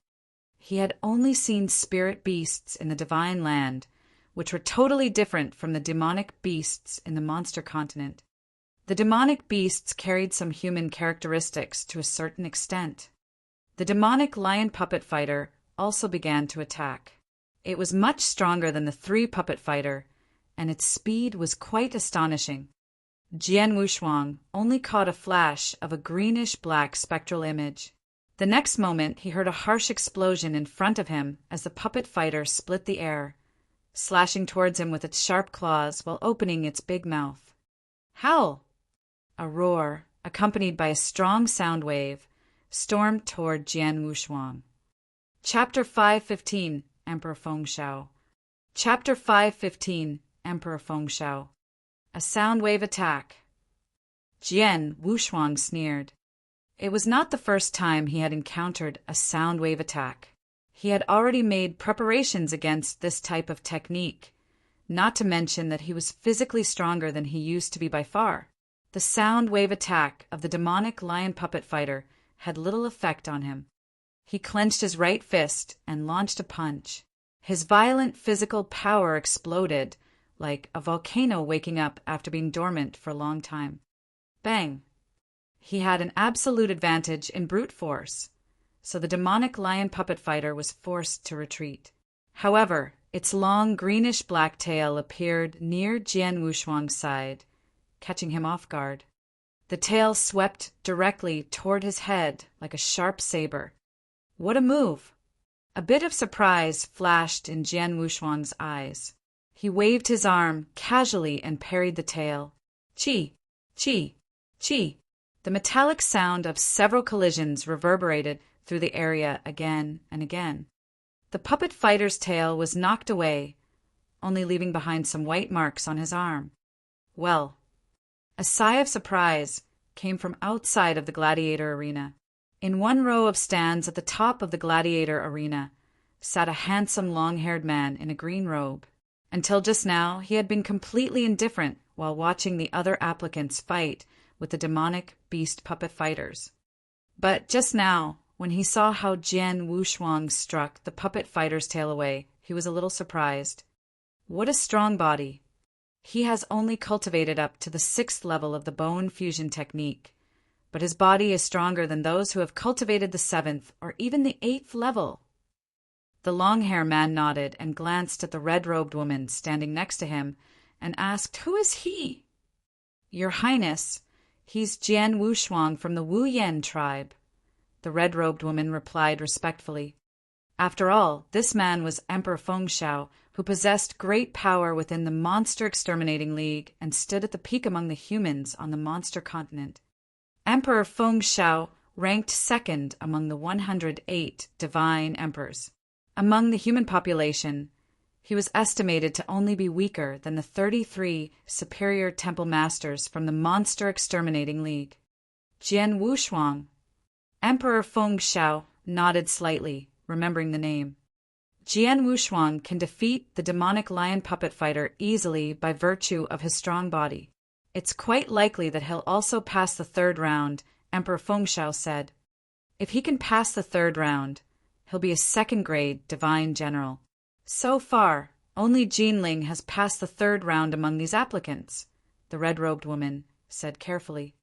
He had only seen spirit beasts in the divine land, which were totally different from the demonic beasts in the monster continent. The demonic beasts carried some human characteristics to a certain extent. The demonic lion puppet fighter also began to attack. It was much stronger than the 3 puppet fighter, and its speed was quite astonishing. Jian Wushuang only caught a flash of a greenish-black spectral image. The next moment he heard a harsh explosion in front of him as the puppet fighter split the air, slashing towards him with its sharp claws while opening its big mouth. Howl! A roar, accompanied by a strong sound wave, stormed toward Jian Wushuang. Chapter 515, Emperor Fengshao. Chapter 515, Emperor Fengshao. A sound wave attack. Jian Wushuang sneered. It was not the first time he had encountered a sound wave attack. He had already made preparations against this type of technique, not to mention that he was physically stronger than he used to be by far. The sound wave attack of the demonic lion puppet fighter had little effect on him. He clenched his right fist and launched a punch. His violent physical power exploded, like a volcano waking up after being dormant for a long time. Bang! He had an absolute advantage in brute force, so the demonic lion puppet fighter was forced to retreat. However, its long greenish-black tail appeared near Jian Wushuang's side, catching him off guard. The tail swept directly toward his head like a sharp saber. What a move! A bit of surprise flashed in Jian Wushuang's eyes. He waved his arm casually and parried the tail. Chi! Chi! Chi! The metallic sound of several collisions reverberated through the area again and again. The puppet fighter's tail was knocked away, only leaving behind some white marks on his arm. Well, a sigh of surprise came from outside of the gladiator arena. In one row of stands at the top of the gladiator arena sat a handsome long-haired man in a green robe. Until just now, he had been completely indifferent while watching the other applicants fight with the demonic beast puppet fighters. But just now, when he saw how Jian Wushuang struck the puppet fighter's tail away, he was a little surprised. What a strong body! He has only cultivated up to the 6th level of the bone fusion technique, but his body is stronger than those who have cultivated the 7th or even the 8th level. The long-haired man nodded and glanced at the red-robed woman standing next to him and asked, "Who is he?" "Your Highness, he's Jian Wushuang from the Wu Yan tribe," the red-robed woman replied respectfully. After all, this man was Emperor Fengshao, who possessed great power within the Monster Exterminating League and stood at the peak among the humans on the monster continent. Emperor Fengshao ranked 2nd among the 108 divine emperors. Among the human population, he was estimated to only be weaker than the 33 superior temple masters from the Monster Exterminating League. Jian Wushuang. Emperor Fengshao nodded slightly, remembering the name. Jian Wushuang can defeat the demonic lion puppet fighter easily by virtue of his strong body. It's quite likely that he'll also pass the 3rd round, Emperor Fengshao said. If he can pass the 3rd round, he'll be a 2nd-grade divine general. So far, only Jinling has passed the 3rd round among these applicants, the red-robed woman said carefully.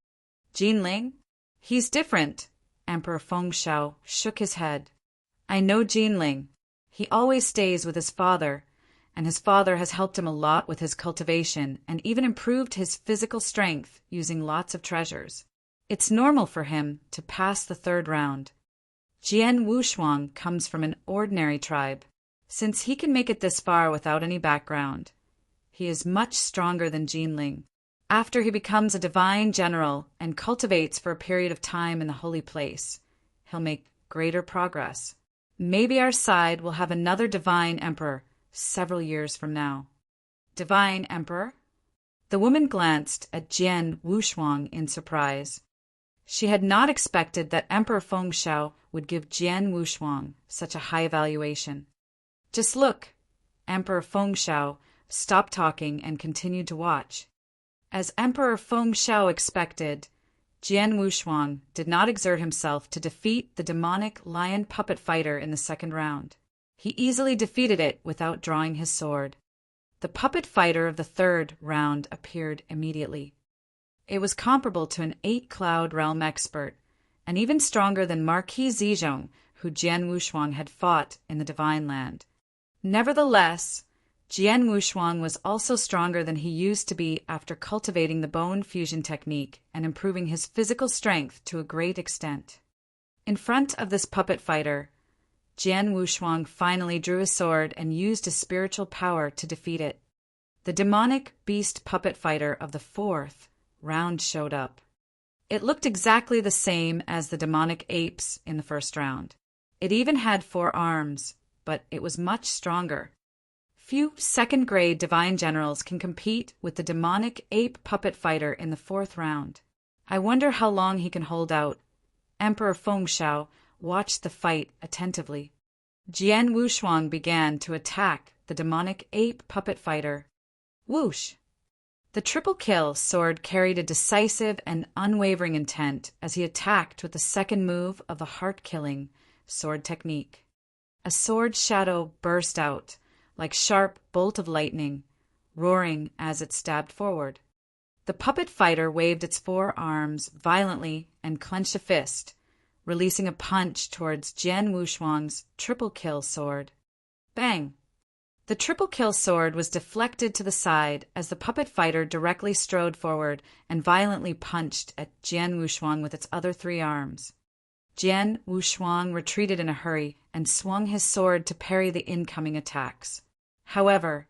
Jinling? He's different. Emperor Fengshao shook his head. I know Jinling. He always stays with his father, and his father has helped him a lot with his cultivation and even improved his physical strength using lots of treasures. It's normal for him to pass the 3rd round. Jian Wushuang comes from an ordinary tribe. Since he can make it this far without any background, he is much stronger than Jinling. After he becomes a divine general and cultivates for a period of time in the holy place, he'll make greater progress. Maybe our side will have another divine emperor several years from now. Divine emperor? The woman glanced at Jian Wushuang in surprise. She had not expected that Emperor Fengxiao would give Jian Wushuang such a high evaluation. Just look! Emperor Fengxiao stopped talking and continued to watch. As Emperor Fengxiao expected, Jian Wushuang did not exert himself to defeat the demonic lion puppet fighter in the second round. He easily defeated it without drawing his sword. The puppet fighter of the third round appeared immediately. It was comparable to an 8-cloud realm expert, and even stronger than Marquis Zizhong, who Jian Wushuang had fought in the Divine Land. Nevertheless, Jian Wushuang was also stronger than he used to be after cultivating the bone fusion technique and improving his physical strength to a great extent. In front of this puppet fighter, Jian Wushuang finally drew his sword and used his spiritual power to defeat it. The demonic beast puppet fighter of the fourth round showed up. It looked exactly the same as the demonic apes in the first round. It even had 4 arms, but it was much stronger. Few second-grade divine generals can compete with the demonic ape puppet fighter in the fourth round. I wonder how long he can hold out. Emperor Fengxiao watched the fight attentively. Jian Wushuang began to attack the demonic ape puppet fighter. Whoosh! The triple kill sword carried a decisive and unwavering intent as he attacked with the second move of the heart-killing sword technique. A sword shadow burst out, like sharp bolt of lightning, roaring as it stabbed forward. The puppet fighter waved its 4 arms violently and clenched a fist, releasing a punch towards Jian Wushuang's triple kill sword. Bang! The triple kill sword was deflected to the side as the puppet fighter directly strode forward and violently punched at Jian Wushuang with its other 3 arms. Jian Wushuang retreated in a hurry and swung his sword to parry the incoming attacks. However,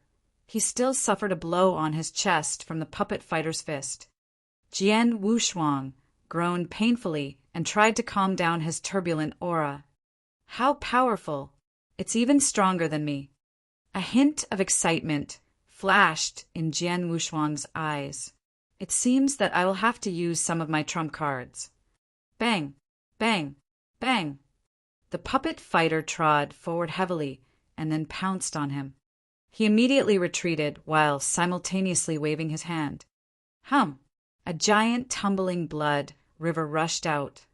he still suffered a blow on his chest from the puppet fighter's fist. Jian Wushuang groaned painfully and tried to calm down his turbulent aura. How powerful! It's even stronger than me. A hint of excitement flashed in Jian Wushuang's eyes. It seems that I will have to use some of my trump cards. Bang! Bang! Bang! The puppet fighter trod forward heavily and then pounced on him. He immediately retreated while simultaneously waving his hand. Hum! A giant tumbling blood river rushed out,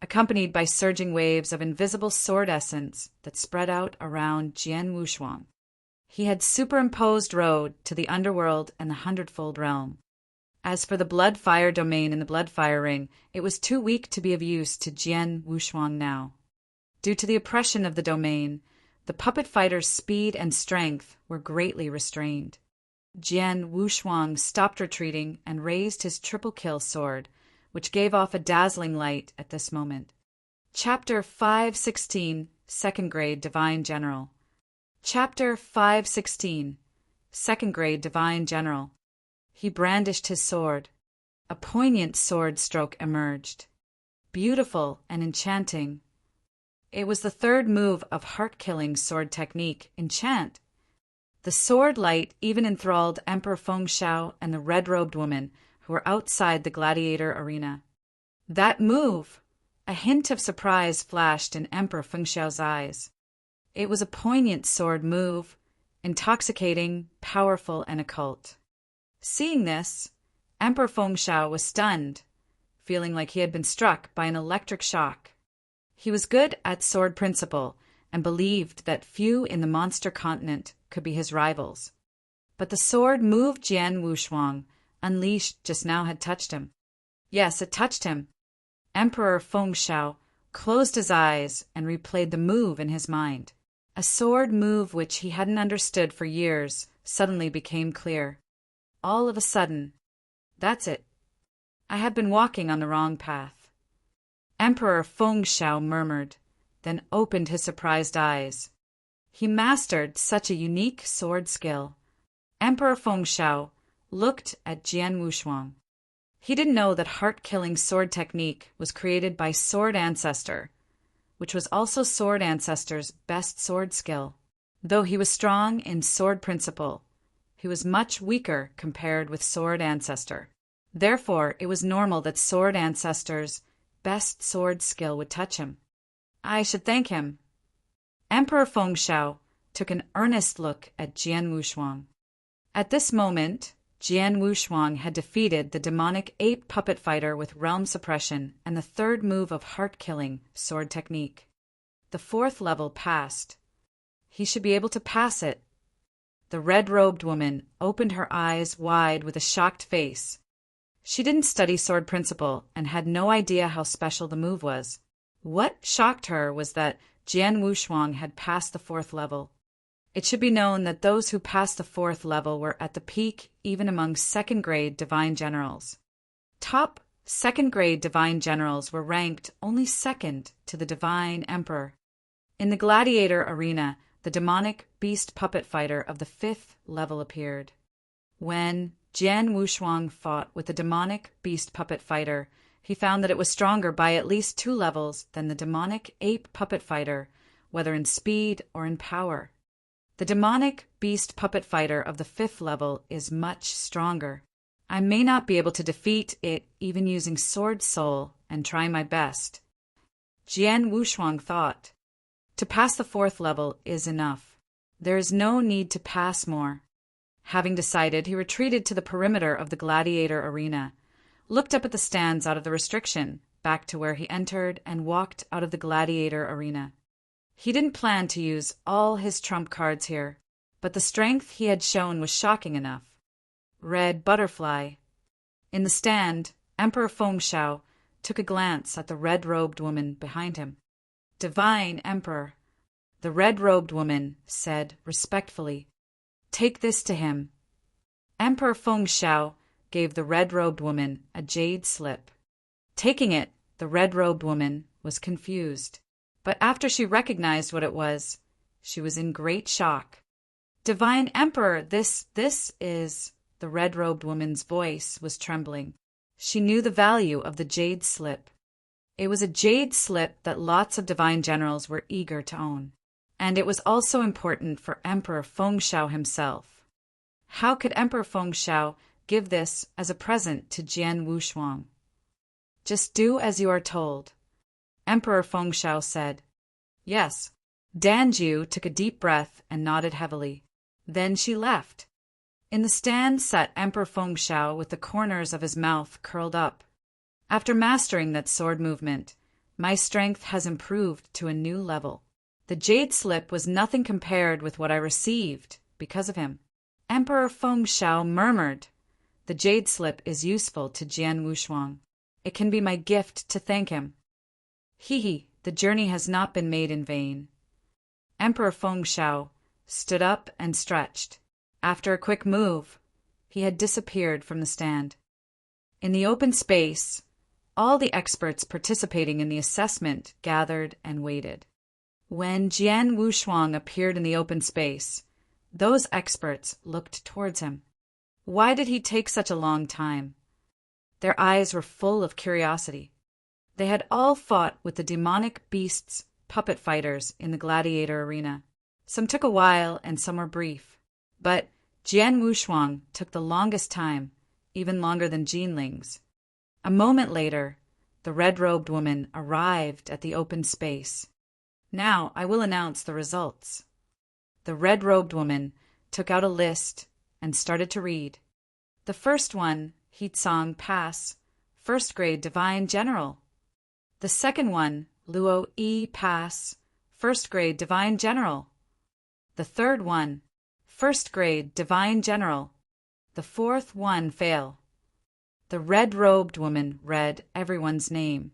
accompanied by surging waves of invisible sword essence that spread out around Jian Wushuang. He had superimposed road to the underworld and the hundredfold realm. As for the blood-fire domain in the blood-fire ring, it was too weak to be of use to Jian Wushuang now. Due to the oppression of the domain, the puppet fighter's speed and strength were greatly restrained. Jian Wushuang stopped retreating and raised his triple-kill sword, which gave off a dazzling light at this moment. Chapter 516, Second Grade Divine General. Chapter 516, Second Grade Divine General. He brandished his sword. A poignant sword stroke emerged. Beautiful and enchanting. It was the third move of heart-killing sword technique, Enchant. The sword light even enthralled Emperor Fengxiao and the red-robed woman who were outside the gladiator arena. That move! A hint of surprise flashed in Emperor Fengxiao's eyes. It was a poignant sword move, intoxicating, powerful, and occult. Seeing this, Emperor Fengxiao was stunned, feeling like he had been struck by an electric shock. He was good at sword principle and believed that few in the monster continent could be his rivals. But the sword move Jian Wushuang unleashed just now had touched him. Yes, it touched him. Emperor Fengxiao closed his eyes and replayed the move in his mind. A sword move which he hadn't understood for years suddenly became clear. All of a sudden, that's it. I have been walking on the wrong path. Emperor Fengxiao murmured, then opened his surprised eyes. He mastered such a unique sword skill. Emperor Fengxiao looked at Jian Wushuang. He didn't know that heart-killing sword technique was created by Sword Ancestor, which was also Sword Ancestor's best sword skill. Though he was strong in sword principle, he was much weaker compared with Sword Ancestor. Therefore, it was normal that Sword Ancestor's best sword skill would touch him. I should thank him. Emperor Fengxiao took an earnest look at Jian Wushuang. At this moment, Jian Wushuang had defeated the demonic ape puppet fighter with realm suppression and the third move of heart-killing sword technique. The fourth level passed. He should be able to pass it. The red-robed woman opened her eyes wide with a shocked face. She didn't study sword principle and had no idea how special the move was. What shocked her was that Jian Wushuang had passed the fourth level. It should be known that those who passed the fourth level were at the peak even among second-grade divine generals. Top second-grade divine generals were ranked only second to the divine emperor. In the gladiator arena, the demonic beast puppet fighter of the fifth level appeared. When Jian Wushuang fought with the demonic beast puppet fighter, he found that it was stronger by at least 2 levels than the demonic ape puppet fighter, whether in speed or in power. The demonic beast puppet fighter of the 5th level is much stronger. I may not be able to defeat it even using sword soul and trying my best. Jian Wushuang thought. To pass the 4th level is enough. There is no need to pass more. Having decided, he retreated to the perimeter of the gladiator arena, looked up at the stands out of the restriction, back to where he entered, and walked out of the gladiator arena. He didn't plan to use all his trump cards here, but the strength he had shown was shocking enough. Red butterfly. In the stand, Emperor Fengxiao took a glance at the red-robed woman behind him. Divine Emperor, the red-robed woman said respectfully, "Take this to him." Emperor Fengxiao gave the red-robed woman a jade slip. Taking it, the red-robed woman was confused, but after she recognized what it was, she was in great shock. "Divine Emperor, this is..." The red-robed woman's voice was trembling. She knew the value of the jade slip. It was a jade slip that lots of divine generals were eager to own, and it was also important for Emperor Fengxiao himself. How could Emperor Fengxiao give this as a present to Jian Wushuang? "Just do as you are told," Emperor Fengxiao said. "Yes." Danju took a deep breath and nodded heavily. Then she left. In the stand sat Emperor Fengxiao with the corners of his mouth curled up. After mastering that sword movement, my strength has improved to a new level. The jade slip was nothing compared with what I received because of him. Emperor Fengxiao murmured, "The jade slip is useful to Jian Wushuang. It can be my gift to thank him." The journey has not been made in vain. Emperor Fengxiao stood up and stretched. After a quick move, he had disappeared from the stand. In the open space, all the experts participating in the assessment gathered and waited. When Jian Wushuang appeared in the open space, those experts looked towards him. Why did he take such a long time? Their eyes were full of curiosity. They had all fought with the demonic beasts, puppet fighters in the gladiator arena. Some took a while and some were brief. But Jian Wushuang took the longest time, even longer than Jinling's. A moment later, the red-robed woman arrived at the open space. Now I will announce the results. The red-robed woman took out a list and started to read. The first one, Hitsong Pass, first grade Divine General. The second one, Luo Yi Pass, first grade Divine General. The third one, first grade Divine General. The fourth one, fail. The red-robed woman read everyone's name.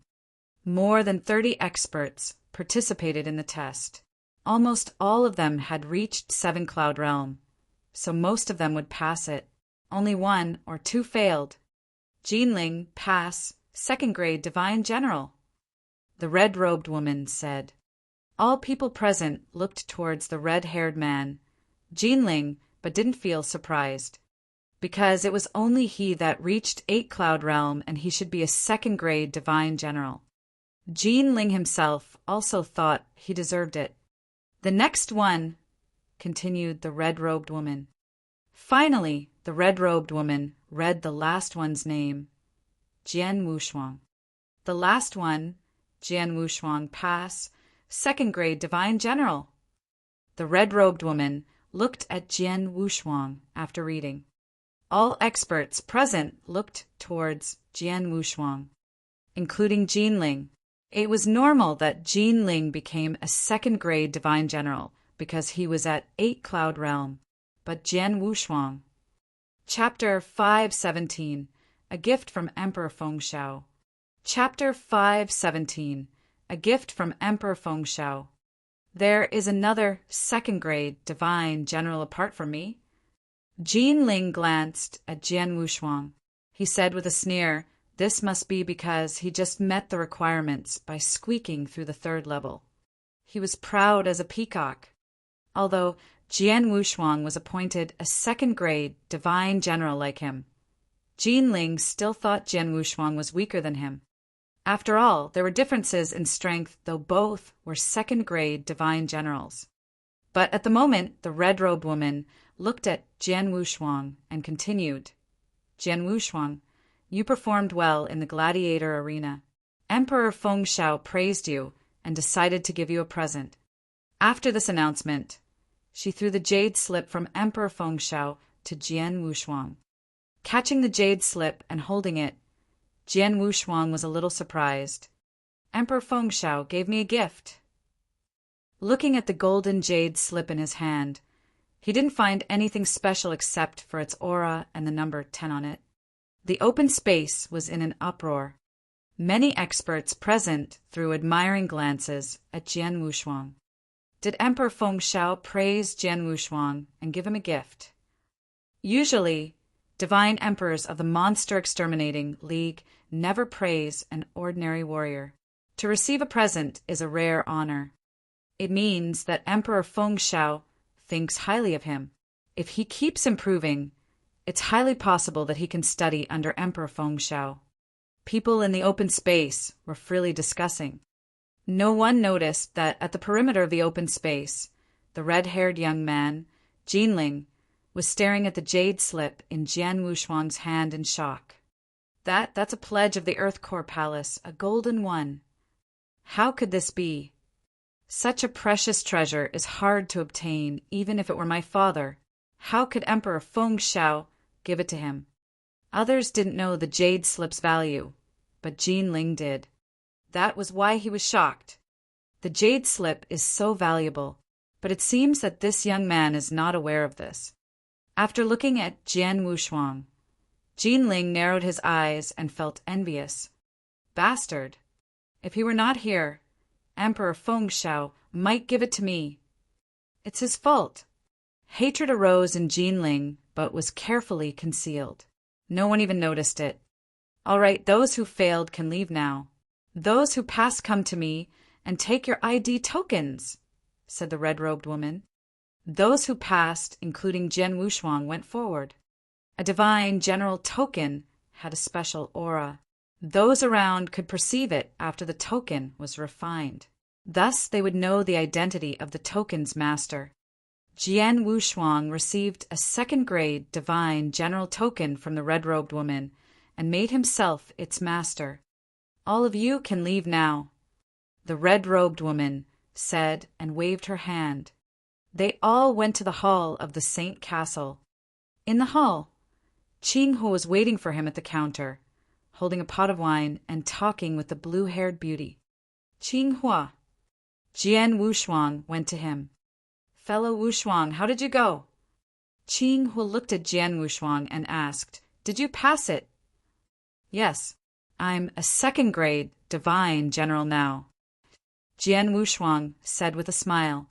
More than 30 experts participated in the test. Almost all of them had reached 7 Cloud Realm, so most of them would pass it. Only 1 or 2 failed. Jinling, pass, second grade Divine General. The red-robed woman said. All people present looked towards the red-haired man, Jinling, but didn't feel surprised, because it was only he that reached 8 Cloud Realm and he should be a second grade Divine General. Jinling himself also thought he deserved it. The next one, continued the red-robed woman. Finally, the red-robed woman read the last one's name, Jian Wushuang. The last one, Jian Wushuang Pass, second grade Divine General. The red-robed woman looked at Jian Wushuang after reading. All experts present looked towards Jian Wushuang, including Jinling. It was normal that Jinling became a second-grade Divine General because he was at 8 Cloud Realm. But Jian Wushuang. Chapter 517, A Gift from Emperor Fengxiao. Chapter 517, A Gift from Emperor Fengxiao. There is another second-grade Divine General apart from me. Jinling glanced at Jian Wushuang. He said with a sneer, this must be because he just met the requirements by squeaking through the 3rd level. He was proud as a peacock. Although Jian Wushuang was appointed a second-grade Divine General like him, Jinling still thought Jian Wushuang was weaker than him. After all, there were differences in strength, though both were second-grade Divine Generals. But at the moment, the red-robed woman looked at Jian Wushuang and continued, Jian Wushuang, you performed well in the gladiator arena. Emperor Fengxiao praised you and decided to give you a present. After this announcement, she threw the jade slip from Emperor Fengxiao to Jian Wushuang. Catching the jade slip and holding it, Jian Wushuang was a little surprised. Emperor Fengxiao gave me a gift. Looking at the golden jade slip in his hand, he didn't find anything special except for its aura and the number 10 on it. The open space was in an uproar. Many experts present threw admiring glances at Jian Wushuang. Did Emperor Fengxiao praise Jian Wushuang and give him a gift? Usually, divine emperors of the Monster Exterminating League never praise an ordinary warrior. To receive a present is a rare honor. It means that Emperor Fengxiao thinks highly of him. If he keeps improving, it's highly possible that he can study under Emperor Fengxiao. People in the open space were freely discussing. No one noticed that at the perimeter of the open space, the red-haired young man, Jinling, was staring at the jade slip in Jian Wushuang's hand in shock. That's a pledge of the Earth Core Palace, a golden one. How could this be? Such a precious treasure is hard to obtain, even if it were my father. How could Emperor Fengxiao give it to him? Others didn't know the jade slip's value, but Jinling did. That was why he was shocked. The jade slip is so valuable, but it seems that this young man is not aware of this. After looking at Jian Wushuang, Jinling narrowed his eyes and felt envious. Bastard! If he were not here, Emperor Fengxiao might give it to me. It's his fault. Hatred arose in Jinling, but was carefully concealed. No one even noticed it. All right, those who failed can leave now. Those who passed come to me and take your ID tokens, said the red-robed woman. Those who passed, including Jian Wushuang, went forward. A divine general token had a special aura. Those around could perceive it after the token was refined. Thus they would know the identity of the token's master. Jian Wushuang received a second-grade divine general token from the red-robed woman and made himself its master. All of you can leave now, the red-robed woman said and waved her hand. They all went to the hall of the Saint Castle. In the hall, Qinghu was waiting for him at the counter, holding a pot of wine and talking with the blue-haired beauty. Qinghua. Jian Wushuang went to him. Fellow Wushuang, how did you go? Qinghu looked at Jian Wushuang and asked, Did you pass it? Yes, I'm a second-grade divine general now, Jian Wushuang said with a smile.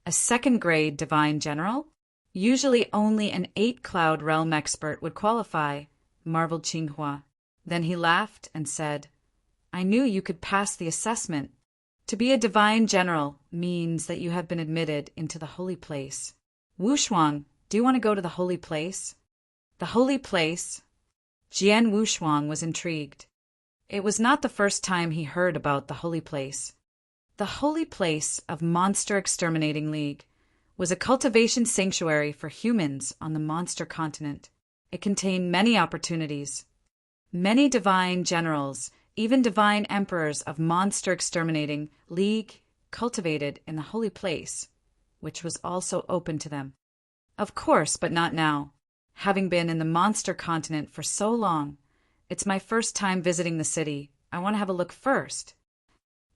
A second-grade divine general? Usually only an 8-cloud realm expert would qualify, marveled Qinghua. Then he laughed and said, I knew you could pass the assessment. To be a divine general means that you have been admitted into the holy place. Wushuang, do you want to go to the holy place? The holy place? Jian Wushuang was intrigued. It was not the first time he heard about the holy place. The holy place of Monster Exterminating League was a cultivation sanctuary for humans on the monster continent. It contained many opportunities. Many divine generals Even divine emperors of monster-exterminating league cultivated in the holy place, which was also open to them. Of course, but not now. Having been in the monster continent for so long, it's my first time visiting the city. I want to have a look first.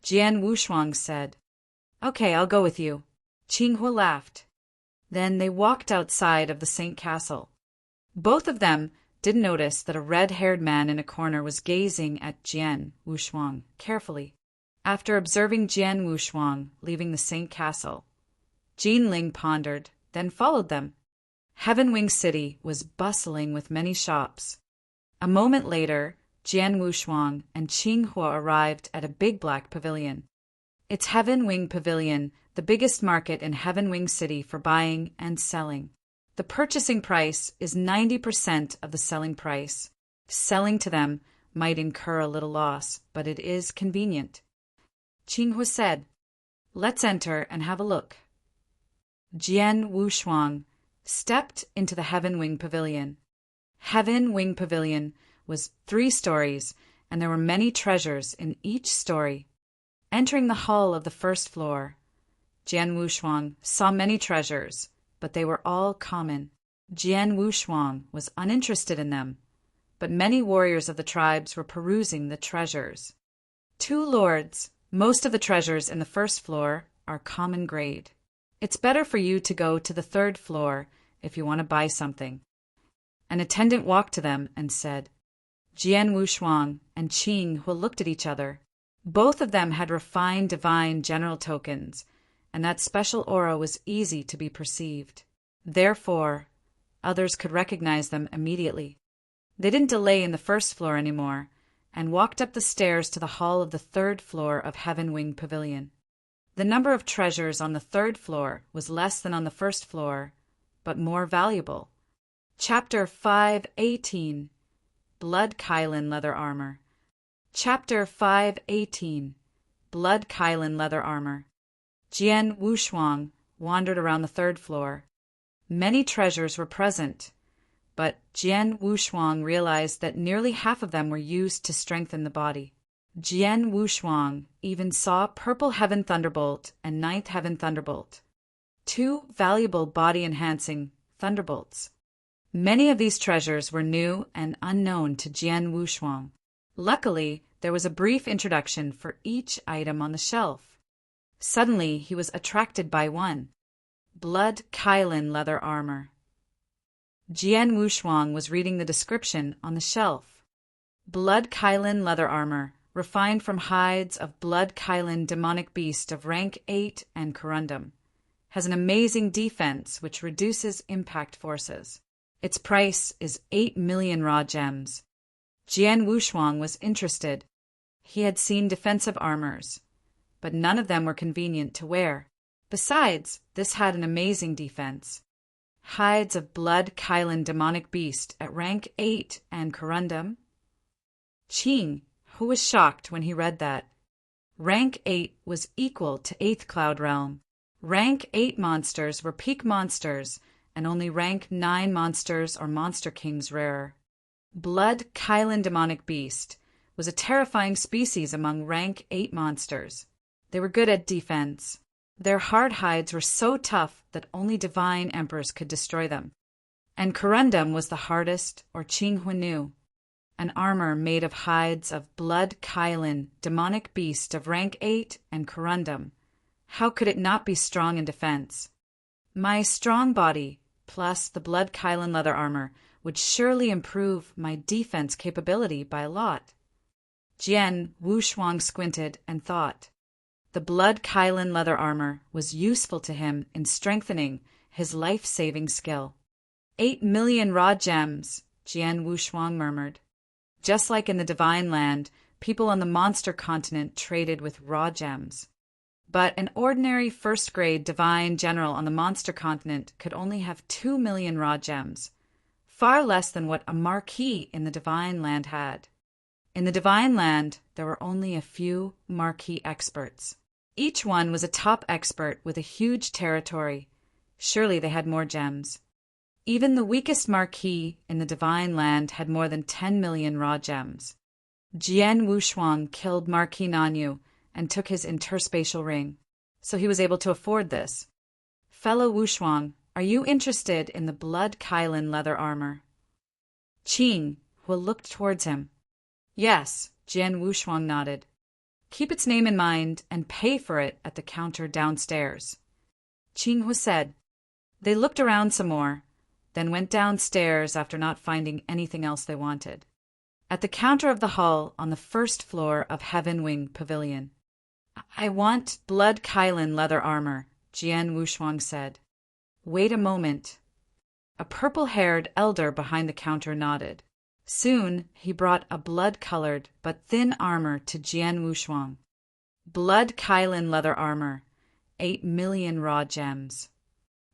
Jian Wushuang said. Okay, I'll go with you. Qinghua laughed. Then they walked outside of the Saint Castle. Both of them didn't notice that a red-haired man in a corner was gazing at Jian Wushuang carefully. After observing Jian Wushuang leaving the Saint Castle, Jinling pondered, then followed them. Heaven Wing City was bustling with many shops. A moment later, Jian Wushuang and Qinghua arrived at a big black pavilion. It's Heaven Wing Pavilion, the biggest market in Heaven Wing City for buying and selling. The purchasing price is 90% of the selling price. Selling to them might incur a little loss, but it is convenient. Qinghua said, Let's enter and have a look. Jian Wushuang stepped into the Heaven Wing Pavilion. Heaven Wing Pavilion was 3 stories, and there were many treasures in each story. Entering the hall of the first floor, Jian Wushuang saw many treasures, but they were all common. Jian Wushuang was uninterested in them, but many warriors of the tribes were perusing the treasures. 2 lords, most of the treasures in the first floor are common grade. It's better for you to go to the 3rd floor if you want to buy something. An attendant walked to them and said, Jian Wushuang and Qinghua looked at each other. Both of them had refined divine general tokens, and that special aura was easy to be perceived. Therefore, others could recognize them immediately. They didn't delay in the 1st floor anymore, and walked up the stairs to the hall of the 3rd floor of Heaven Wing Pavilion. The number of treasures on the 3rd floor was less than on the 1st floor, but more valuable. Chapter 5:18 Blood Kylin Leather Armor. Chapter 5:18 Blood Kylin Leather Armor. Jian Wushuang wandered around the 3rd floor. Many treasures were present, but Jian Wushuang realized that nearly half of them were used to strengthen the body. Jian Wushuang even saw Purple Heaven Thunderbolt and Ninth Heaven Thunderbolt, 2 valuable body-enhancing thunderbolts. Many of these treasures were new and unknown to Jian Wushuang. Luckily, there was a brief introduction for each item on the shelf. Suddenly, he was attracted by one. Blood Kylin Leather Armor. Jian Wushuang was reading the description on the shelf. Blood Kylin Leather Armor, refined from hides of Blood Kylin demonic beast of rank 8 and corundum. Has an amazing defense which reduces impact forces. Its price is 8 million raw gems. Jian Wushuang was interested. He had seen defensive armors, but none of them were convenient to wear. Besides, this had an amazing defense. Hides of Blood Kylin demonic beast at rank 8 and corundum. Qing, who was shocked when he read that. Rank 8 was equal to 8th Cloud Realm. Rank 8 monsters were peak monsters, and only rank 9 monsters or monster kings rarer. Blood Kylin demonic beast was a terrifying species among rank 8 monsters. They were good at defense. Their hard hides were so tough that only divine emperors could destroy them. And corundum was the hardest, or Qinghua knew. An armor made of hides of Blood Kylin, demonic beast of rank 8 and corundum. How could it not be strong in defense? My strong body, plus the Blood Kylin leather armor, would surely improve my defense capability by a lot. Jian Wushuang squinted and thought. The Blood Kylin leather armor was useful to him in strengthening his life-saving skill. 8 million raw gems, Jian Wushuang murmured. Just like in the Divine Land, people on the monster continent traded with raw gems. But an ordinary first-grade divine general on the monster continent could only have 2 million raw gems, far less than what a marquis in the Divine Land had. In the Divine Land, there were only a few marquis experts. Each one was a top expert with a huge territory. Surely they had more gems. Even the weakest marquis in the Divine Land had more than 10 million raw gems. Jian Wushuang killed Marquis Nanyu and took his interspatial ring, so he was able to afford this. Fellow Wushuang, are you interested in the blood Kylin leather armor? Qing Hua looked towards him. Yes, Jian Wushuang nodded. Keep its name in mind and pay for it at the counter downstairs. Qing Hua said. They looked around some more, then went downstairs after not finding anything else they wanted. At the counter of the hall on the first floor of Heaven Wing Pavilion. I want blood Kylin leather armor, Jian Wushuang said. Wait a moment. A purple-haired elder behind the counter nodded. Soon he brought a blood-colored but thin armor to Jian Wushuang. Blood Kylin leather armor, 8 million raw gems.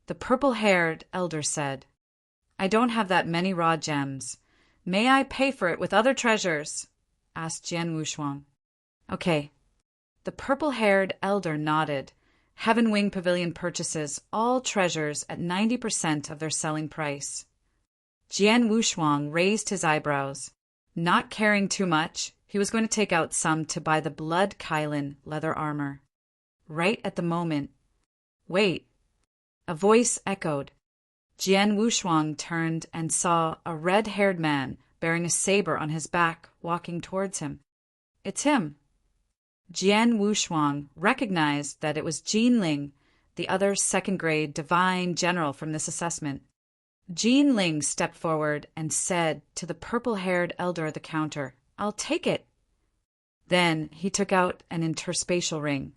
The purple-haired elder said, I don't have that many raw gems. May I pay for it with other treasures? Asked Jian Wushuang. Okay. The purple-haired elder nodded. Heaven Wing Pavilion purchases all treasures at 90% of their selling price. Jian Wushuang raised his eyebrows. Not caring too much, he was going to take out some to buy the blood Kylin leather armor. Right at the moment. Wait. A voice echoed. Jian Wushuang turned and saw a red-haired man bearing a saber on his back walking towards him. It's him. Jian Wushuang recognized that it was Jinling, the other second-grade divine general from this assessment. Jinling stepped forward and said to the purple-haired elder at the counter, I'll take it. Then he took out an interspatial ring.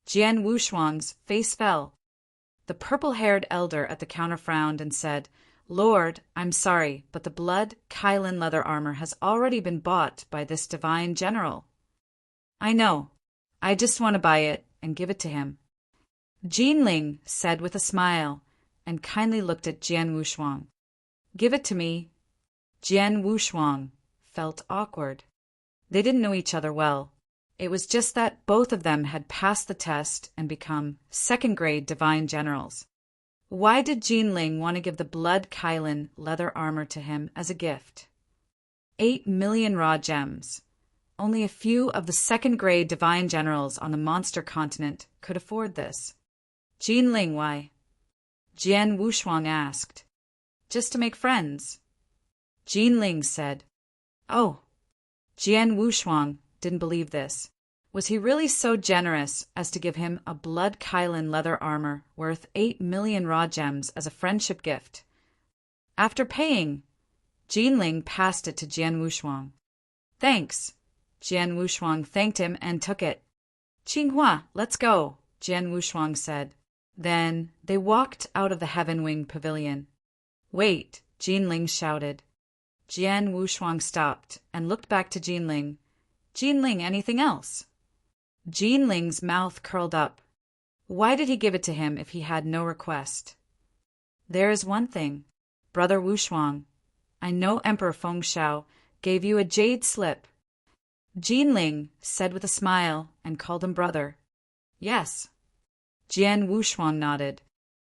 Jian Wushuang's face fell. The purple-haired elder at the counter frowned and said, Lord, I'm sorry, but the blood Kylin leather armor has already been bought by this divine general. I know. I just want to buy it and give it to him. Jinling said with a smile and kindly looked at Jian Wushuang. Give it to me. Jian Wushuang felt awkward. They didn't know each other well. It was just that both of them had passed the test and become second-grade divine generals. Why did Jinling want to give the blood Kylin leather armor to him as a gift? 8 million raw gems. Only a few of the second-grade divine generals on the monster continent could afford this. Jinling, why? Jian Wushuang asked. Just to make friends. Jinling said. Oh. Jian Wushuang didn't believe this. Was he really so generous as to give him a blood Kylin leather armor worth 8 million raw gems as a friendship gift? After paying, Jinling passed it to Jian Wushuang. Thanks. Jian Wushuang thanked him and took it. Qinghua, let's go, Jian Wushuang said. Then they walked out of the Heaven Wing Pavilion. Wait, Jinling shouted. Jian Wushuang stopped and looked back to Jinling. Jinling, anything else? Jinling's mouth curled up. Why did he give it to him if he had no request? There is one thing. Brother Wushuang, I know Emperor Fengshao gave you a jade slip. Jinling said with a smile and called him brother. Yes. Jian Wushuang nodded.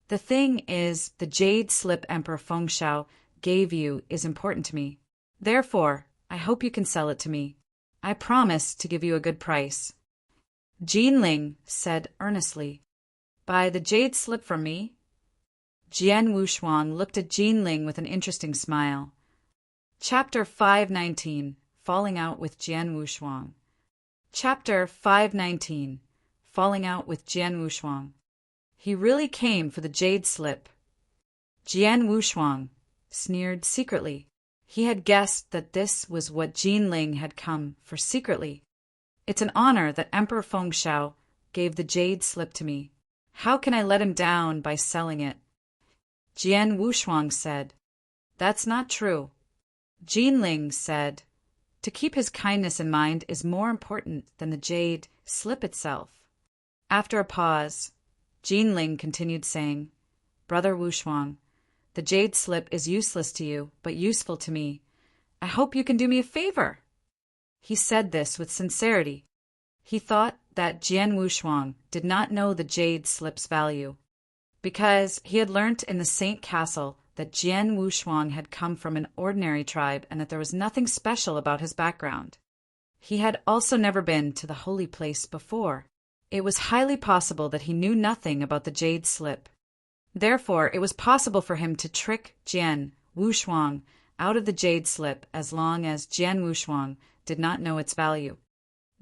The thing is, the jade slip Emperor Fengshao gave you is important to me. Therefore, I hope you can sell it to me. I promise to give you a good price. Jinling said earnestly. Buy the jade slip from me? Jian Wushuang looked at Jinling with an interesting smile. Chapter 519. Falling Out with Jian Wushuang. Chapter 519. Falling Out with Jian Wushuang. He really came for the jade slip. Jian Wushuang sneered secretly. He had guessed that this was what Jinling had come for secretly. It's an honor that Emperor Fengshao gave the jade slip to me. How can I let him down by selling it? Jian Wushuang said. That's not true. Jinling said. To keep his kindness in mind is more important than the jade slip itself. After a pause, Jinling continued saying, Brother Wushuang, the jade slip is useless to you, but useful to me. I hope you can do me a favor. He said this with sincerity. He thought that Jian Wushuang did not know the jade slip's value, because he had learnt in the Saint Castle that Jian Wushuang had come from an ordinary tribe and that there was nothing special about his background. He had also never been to the holy place before. It was highly possible that he knew nothing about the jade slip. Therefore, it was possible for him to trick Jian Wushuang out of the jade slip as long as Jian Wushuang did not know its value.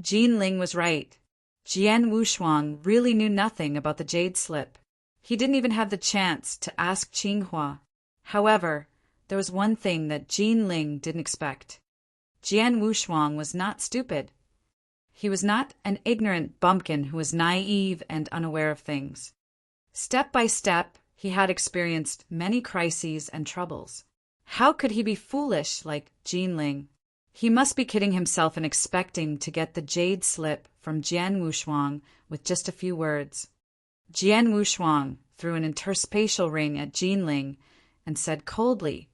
Jinling was right. Jian Wushuang really knew nothing about the jade slip. He didn't even have the chance to ask Qinghua. However, there was one thing that Jinling didn't expect. Jian Wushuang was not stupid. He was not an ignorant bumpkin who was naive and unaware of things. Step by step, he had experienced many crises and troubles. How could he be foolish like Jinling? He must be kidding himself and expecting to get the jade slip from Jian Wushuang with just a few words. Jian Wushuang threw an interspatial ring at Jinling and said coldly,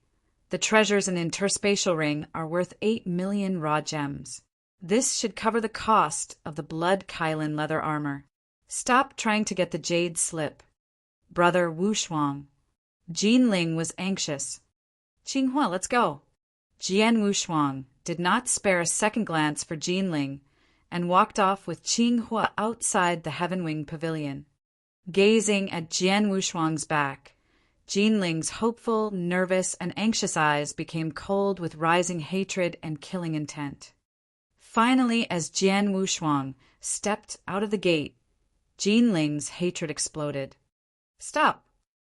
"The treasures in the interspatial ring are worth 8 million raw gems. This should cover the cost of the blood Kylan leather armor. Stop trying to get the jade slip, brother Wushuang." Jinling was anxious. "Qinghua, let's go." Jian Wushuang did not spare a second glance for Jinling and walked off with Qinghua outside the Heaven Wing Pavilion. Gazing at Jian Wushuang's back, Jinling's hopeful, nervous, and anxious eyes became cold with rising hatred and killing intent. Finally, as Jian Wushuang stepped out of the gate, Jinling's hatred exploded. "Stop!"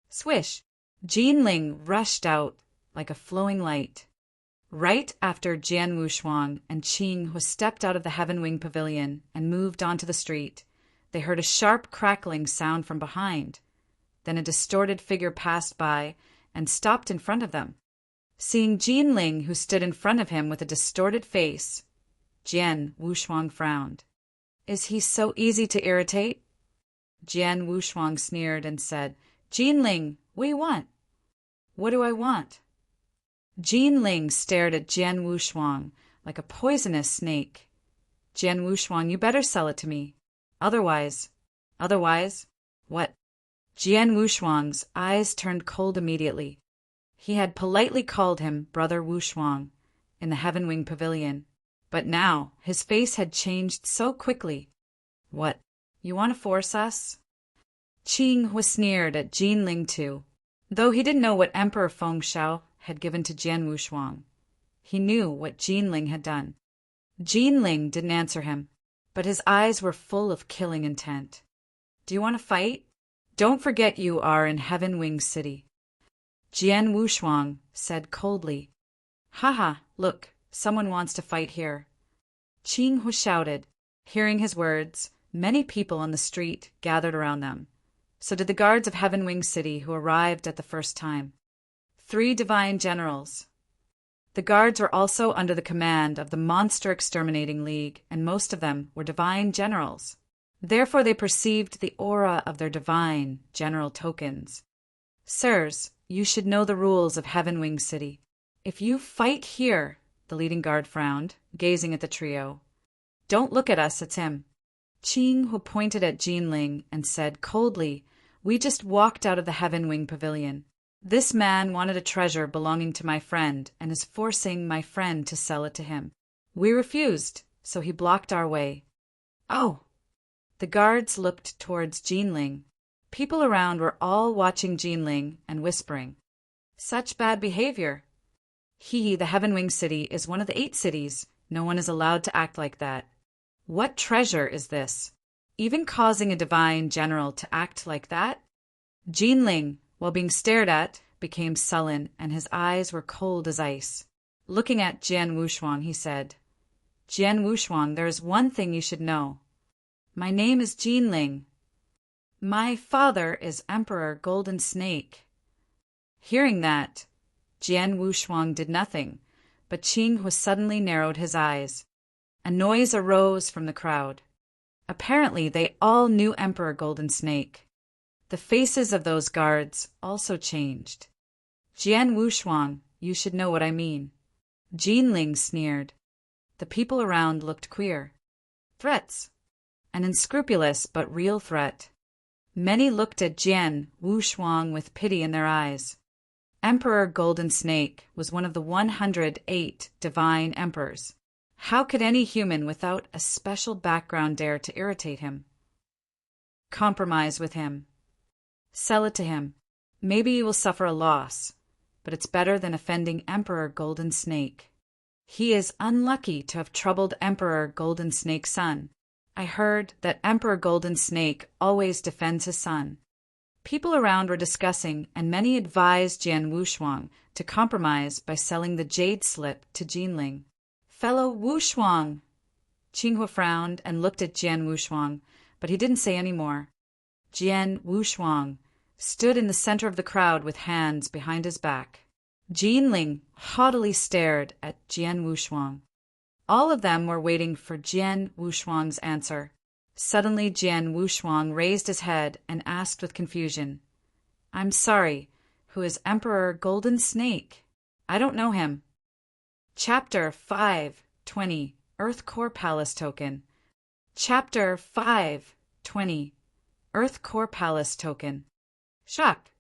Swish! Jinling rushed out like a flowing light. Right after Jian Wushuang and Qinghua stepped out of the Heaven Wing Pavilion and moved onto the street, they heard a sharp crackling sound from behind. Then a distorted figure passed by and stopped in front of them. Seeing Jinling, who stood in front of him with a distorted face, Jian Wushuang frowned. "Is he so easy to irritate?" Jian Wushuang sneered and said, "Jinling, what do you want?" "What do I want?" Jinling stared at Jian Wushuang like a poisonous snake. "Jian Wushuang, you better sell it to me. Otherwise, what?" Jian Wushuang's eyes turned cold immediately. He had politely called him Brother Wushuang in the Heaven Wing Pavilion, but now his face had changed so quickly. "What, you want to force us?" Qinghua sneered at Jinling too, though he didn't know what Emperor Fengxiao had given to Jian Wushuang. He knew what Jinling had done. Jinling didn't answer him, but his eyes were full of killing intent. "Do you want to fight? Don't forget you are in Heaven Wing City." Jian Wushuang said coldly, "Haha, look, someone wants to fight here." Qinghua shouted. Hearing his words, many people on the street gathered around them. So did the guards of Heaven Wing City who arrived at the first time. 3 divine generals. The guards were also under the command of the Monster Exterminating League, and most of them were divine generals. Therefore they perceived the aura of their divine general tokens. "Sirs, you should know the rules of Heaven Wing City. If you fight here," the leading guard frowned, gazing at the trio. "Don't look at us, it's him." Qinghua pointed at Jinling and said coldly, "We just walked out of the Heaven Wing Pavilion. This man wanted a treasure belonging to my friend and is forcing my friend to sell it to him. We refused, so he blocked our way." "Oh!" The guards looked towards Jinling. People around were all watching Jinling and whispering, "Such bad behavior. The Heaven Wing City, is one of the 8 cities. No one is allowed to act like that. What treasure is this? Even causing a divine general to act like that?" Jinling, while being stared at, became sullen, and his eyes were cold as ice. Looking at Jian Wushuang, he said, "Jian Wushuang, there is one thing you should know. My name is Jinling. My father is Emperor Golden Snake." Hearing that, Jian Wushuang did nothing, but Qinghua suddenly narrowed his eyes. A noise arose from the crowd. Apparently, they all knew Emperor Golden Snake. The faces of those guards also changed. "Jian Wushuang, you should know what I mean." Jinling sneered. The people around looked queer. Threats. An unscrupulous but real threat. Many looked at Jian Wushuang with pity in their eyes. Emperor Golden Snake was one of the 108 divine emperors. How could any human without a special background dare to irritate him? Compromise with him. Sell it to him. Maybe you will suffer a loss, but it's better than offending Emperor Golden Snake. He is unlucky to have troubled Emperor Golden Snake's son. I heard that Emperor Golden Snake always defends his son. People around were discussing, and many advised Jian Wushuang to compromise by selling the jade slip to Jinling. Fellow Wushuang! Qinghua frowned and looked at Jian Wushuang, but he didn't say any more. Jian Wushuang stood in the center of the crowd with hands behind his back. Jinling haughtily stared at Jian Wushuang. All of them were waiting for Jian Wushuang's answer. Suddenly Jian Wushuang raised his head and asked with confusion, "I'm sorry, who is Emperor Golden Snake? I don't know him." Chapter 5:20 Earth Core Palace Token. Chapter 5:20 Earth Core Palace Token. Shock.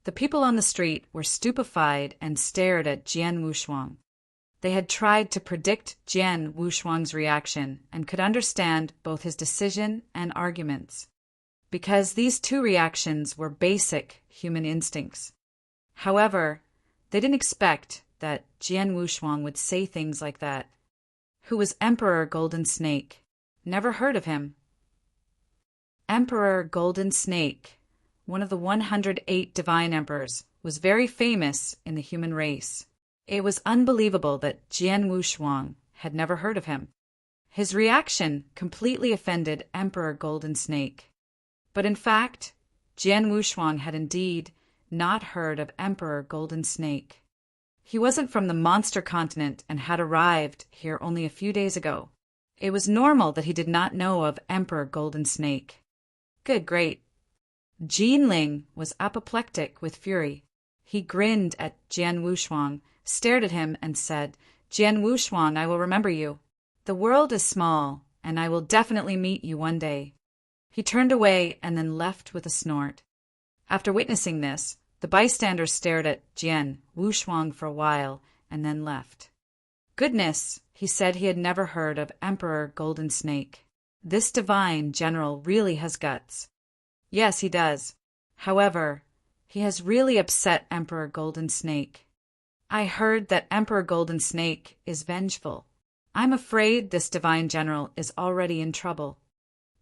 The people on the street were stupefied and stared at Jian Wushuang. They had tried to predict Jian Wushuang's reaction and could understand both his decision and arguments, because these two reactions were basic human instincts. However, they didn't expect that Jian Wushuang would say things like that. Who was Emperor Golden Snake? Never heard of him. Emperor Golden Snake, one of the 108 divine emperors, was very famous in the human race. It was unbelievable that Jian Wushuang had never heard of him. His reaction completely offended Emperor Golden Snake. But in fact, Jian Wushuang had indeed not heard of Emperor Golden Snake. He wasn't from the monster continent and had arrived here only a few days ago. It was normal that he did not know of Emperor Golden Snake. Good, great. Jinling was apoplectic with fury. He grinned at Jian Wushuang, stared at him, and said, "Jian Wushuang, I will remember you. The world is small, and I will definitely meet you one day." He turned away and then left with a snort. After witnessing this, the bystanders stared at Jian Wushuang for a while and then left. Goodness, he said he had never heard of Emperor Golden Snake. This divine general really has guts. Yes, he does. However, he has really upset Emperor Golden Snake. I heard that Emperor Golden Snake is vengeful. I'm afraid this divine general is already in trouble.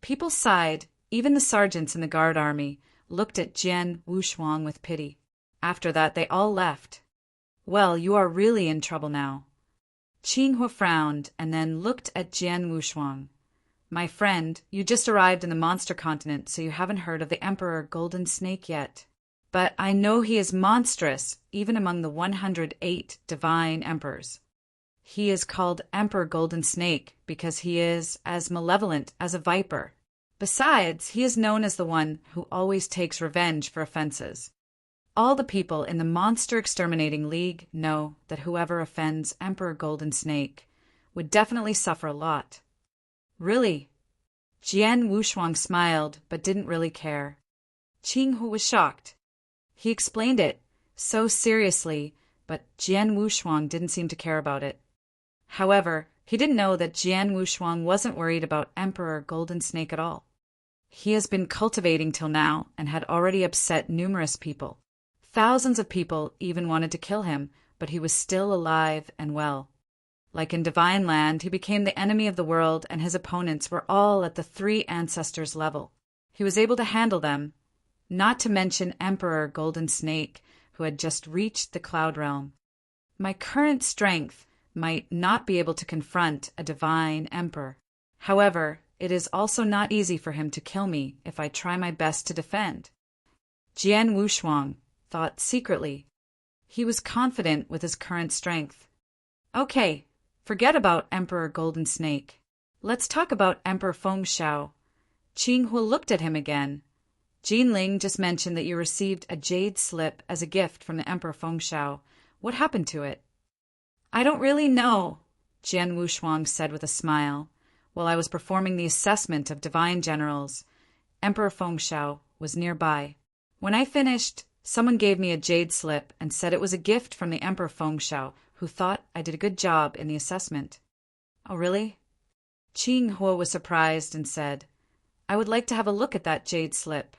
People sighed. Even the sergeants in the guard army looked at Jian Wushuang with pity. After that, they all left. Well, you are really in trouble now. Qinghua frowned and then looked at Jian Wushuang. My friend, you just arrived in the monster continent, so you haven't heard of the Emperor Golden Snake yet. But I know he is monstrous, even among the 108 divine emperors. He is called Emperor Golden Snake because he is as malevolent as a viper. Besides, he is known as the one who always takes revenge for offenses. All the people in the Monster Exterminating League know that whoever offends Emperor Golden Snake would definitely suffer a lot. Really? Jian Wushuang smiled but didn't really care. Qinghua was shocked. He explained it so seriously, but Jian Wushuang didn't seem to care about it. However, he didn't know that Jian Wushuang wasn't worried about Emperor Golden Snake at all. He has been cultivating till now and had already upset numerous people. Thousands of people even wanted to kill him, but he was still alive and well. Like in Divine Land, he became the enemy of the world, and his opponents were all at the three ancestors level. He was able to handle them, not to mention Emperor Golden Snake, who had just reached the Cloud Realm. My current strength might not be able to confront a divine emperor. However, it is also not easy for him to kill me if I try my best to defend. Jian Wushuang thought secretly. He was confident with his current strength. Okay, forget about Emperor Golden Snake. Let's talk about Emperor Fengxiao. Qinghua looked at him again. Jinling just mentioned that you received a jade slip as a gift from the Emperor Fengxiao. What happened to it? I don't really know, Jian Wushuang said with a smile. While I was performing the assessment of divine generals, Emperor Fengxiao was nearby. When I finished, someone gave me a jade slip and said it was a gift from the Emperor Fengxiao, who thought I did a good job in the assessment. Oh, really? Qing Hua was surprised and said, I would like to have a look at that jade slip.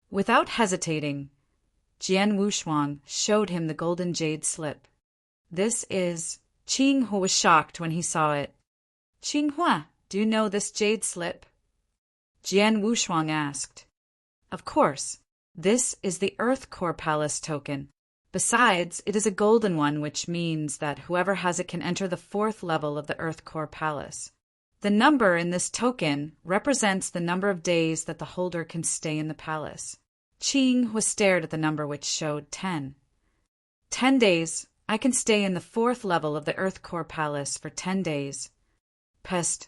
Without hesitating, Jian Wushuang showed him the golden jade slip. This is... Qing Hua was shocked when he saw it. Qing Hua, do you know this jade slip? Jian Wushuang asked. Of course. This is the Earth Core Palace token. Besides, it is a golden one, which means that whoever has it can enter the 4th level of the Earth Core Palace. The number in this token represents the number of days that the holder can stay in the palace. Qing Hua stared at the number, which showed 10. 10 days. I can stay in the 4th level of the Earth Core Palace for 10 days. Pest.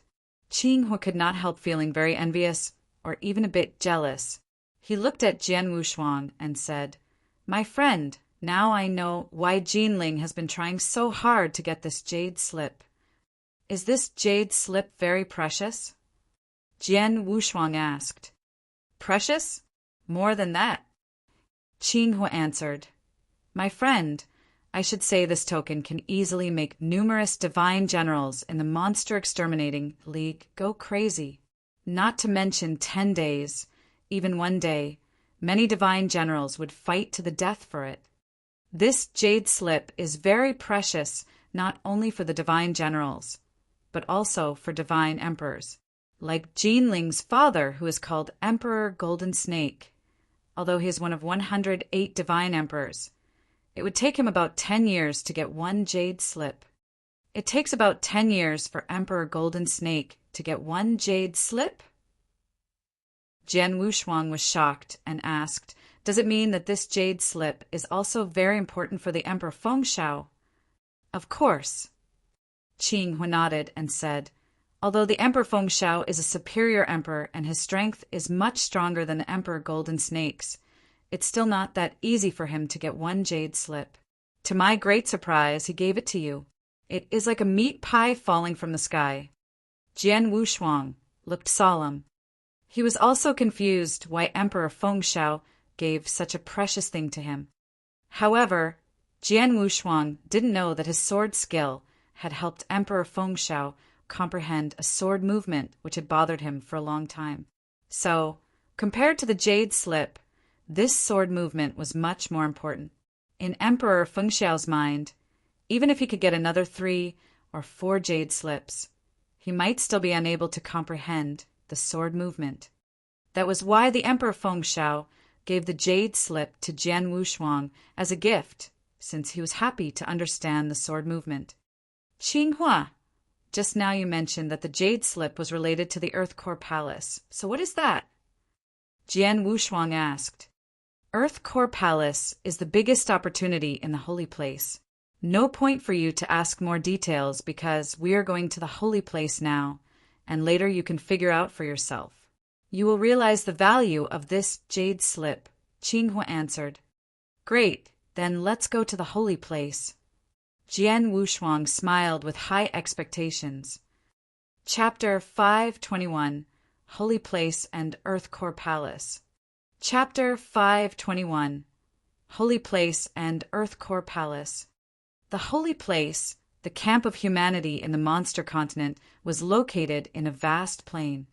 Qing Hua could not help feeling very envious or even a bit jealous. He looked at Jian Wushuang and said, My friend, now I know why Jinling has been trying so hard to get this jade slip. Is this jade slip very precious? Jian Wushuang asked. Precious? More than that. Qing Hua answered. My friend, I should say this token can easily make numerous divine generals in the Monster Exterminating League go crazy. Not to mention 10 days, even 1 day, many divine generals would fight to the death for it. This jade slip is very precious not only for the divine generals, but also for divine emperors, like Jinling's father, who is called Emperor Golden Snake. Although he is one of 108 divine emperors, it would take him about 10 years to get 1 jade slip. It takes about 10 years for Emperor Golden Snake to get 1 jade slip? Jian Wushuang was shocked and asked, Does it mean that this jade slip is also very important for the Emperor Fengxiao? Of course. Qing Hua nodded and said, Although the Emperor Fengxiao is a superior emperor and his strength is much stronger than the Emperor Golden Snake's, it's still not that easy for him to get 1 jade slip. To my great surprise, he gave it to you. It is like a meat pie falling from the sky. Jian Wushuang looked solemn. He was also confused why Emperor Fengxiao gave such a precious thing to him. However, Jian Wushuang didn't know that his sword skill had helped Emperor Fengxiao comprehend a sword movement which had bothered him for a long time. So, compared to the jade slip, this sword movement was much more important. In Emperor Fengxiao's mind, even if he could get another 3 or 4 jade slips, he might still be unable to comprehend the sword movement. That was why the Emperor Fengxiao gave the jade slip to Jian Wushuang as a gift, since he was happy to understand the sword movement. Qing Hua, just now you mentioned that the jade slip was related to the Earth Core Palace. So what is that? Jian Wushuang asked. Earth Core Palace is the biggest opportunity in the holy place. No point for you to ask more details because we are going to the holy place now, and later you can figure out for yourself. You will realize the value of this jade slip, Qing Hua answered. Great, then let's go to the holy place. Jian Wushuang smiled with high expectations. Chapter 521, Holy Place and Earth Core Palace. Chapter 521, Holy Place and Earth Core Palace. The Holy Place, the camp of humanity in the monster continent, was located in a vast plain.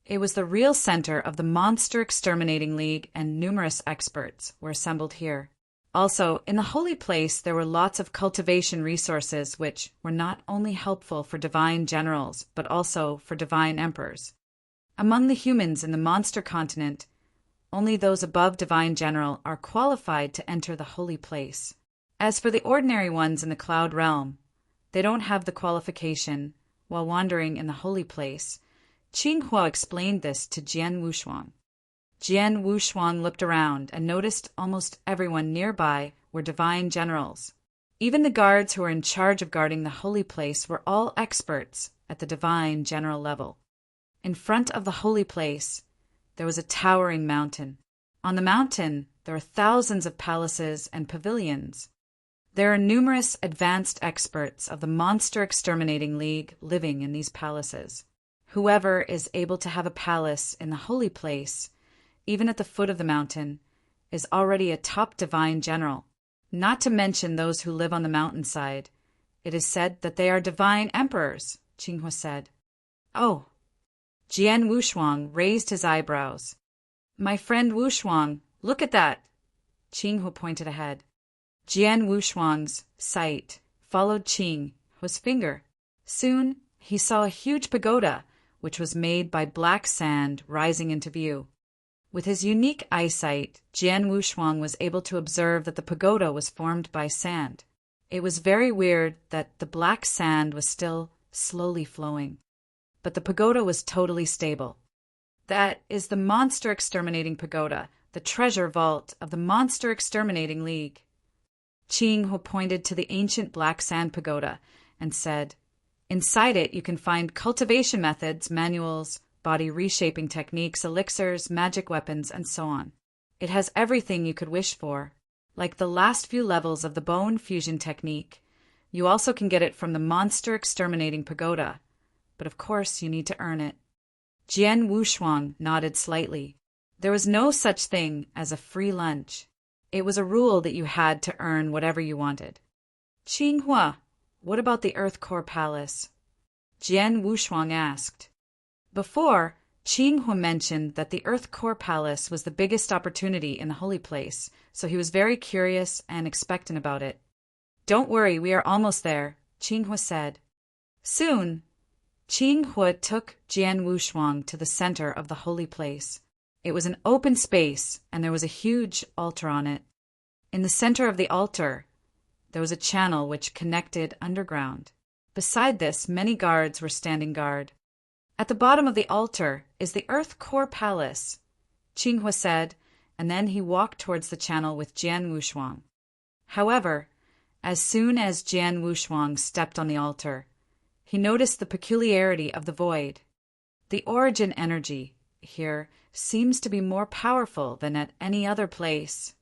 It was the real center of the Monster Exterminating League, and numerous experts were assembled here. Also, in the Holy Place there were lots of cultivation resources which were not only helpful for divine generals, but also for divine emperors. Among the humans in the monster continent, only those above divine general are qualified to enter the Holy Place. As for the ordinary ones in the Cloud Realm, they don't have the qualification while wandering in the Holy Place. Qing Hua explained this to Jian Wushuang. Jian Wushuang looked around and noticed almost everyone nearby were divine generals. Even the guards who were in charge of guarding the Holy Place were all experts at the divine general level. In front of the Holy Place, there was a towering mountain. On the mountain, there are thousands of palaces and pavilions. There are numerous advanced experts of the Monster Exterminating League living in these palaces. Whoever is able to have a palace in the Holy Place, even at the foot of the mountain, is already a top divine general. Not to mention those who live on the mountainside. It is said that they are divine emperors, Qinghua said. Oh. Jian Wushuang raised his eyebrows. My friend Wushuang, look at that. Qinghua pointed ahead. Jian Wushuang's sight followed Qinghua's finger. Soon, he saw a huge pagoda, which was made by black sand, rising into view. With his unique eyesight, Jian Wushuang was able to observe that the pagoda was formed by sand. It was very weird that the black sand was still slowly flowing, but the pagoda was totally stable. That is the Monster Exterminating Pagoda, the treasure vault of the Monster Exterminating League. Qinghua pointed to the ancient black sand pagoda and said, inside it you can find cultivation methods, manuals, body reshaping techniques, elixirs, magic weapons, and so on. It has everything you could wish for. Like the last few levels of the bone fusion technique, you also can get it from the Monster Exterminating Pagoda, but of course you need to earn it. Jian Wushuang nodded slightly. There was no such thing as a free lunch. It was a rule that you had to earn whatever you wanted. Qinghua, what about the Earth Core Palace? Jian Wushuang asked. Before, Qinghua mentioned that the Earth Core Palace was the biggest opportunity in the holy place, so he was very curious and expectant about it. Don't worry, we are almost there, Qinghua said. Soon, Qinghua took Jian Wushuang to the center of the holy place. It was an open space, and there was a huge altar on it. In the center of the altar, there was a channel which connected underground. Beside this, many guards were standing guard. At the bottom of the altar is the Earth Core Palace, Qinghua said, and then he walked towards the channel with Jian Wushuang. However, as soon as Jian Wushuang stepped on the altar, he noticed the peculiarity of the void. The origin energy here seems to be more powerful than at any other place.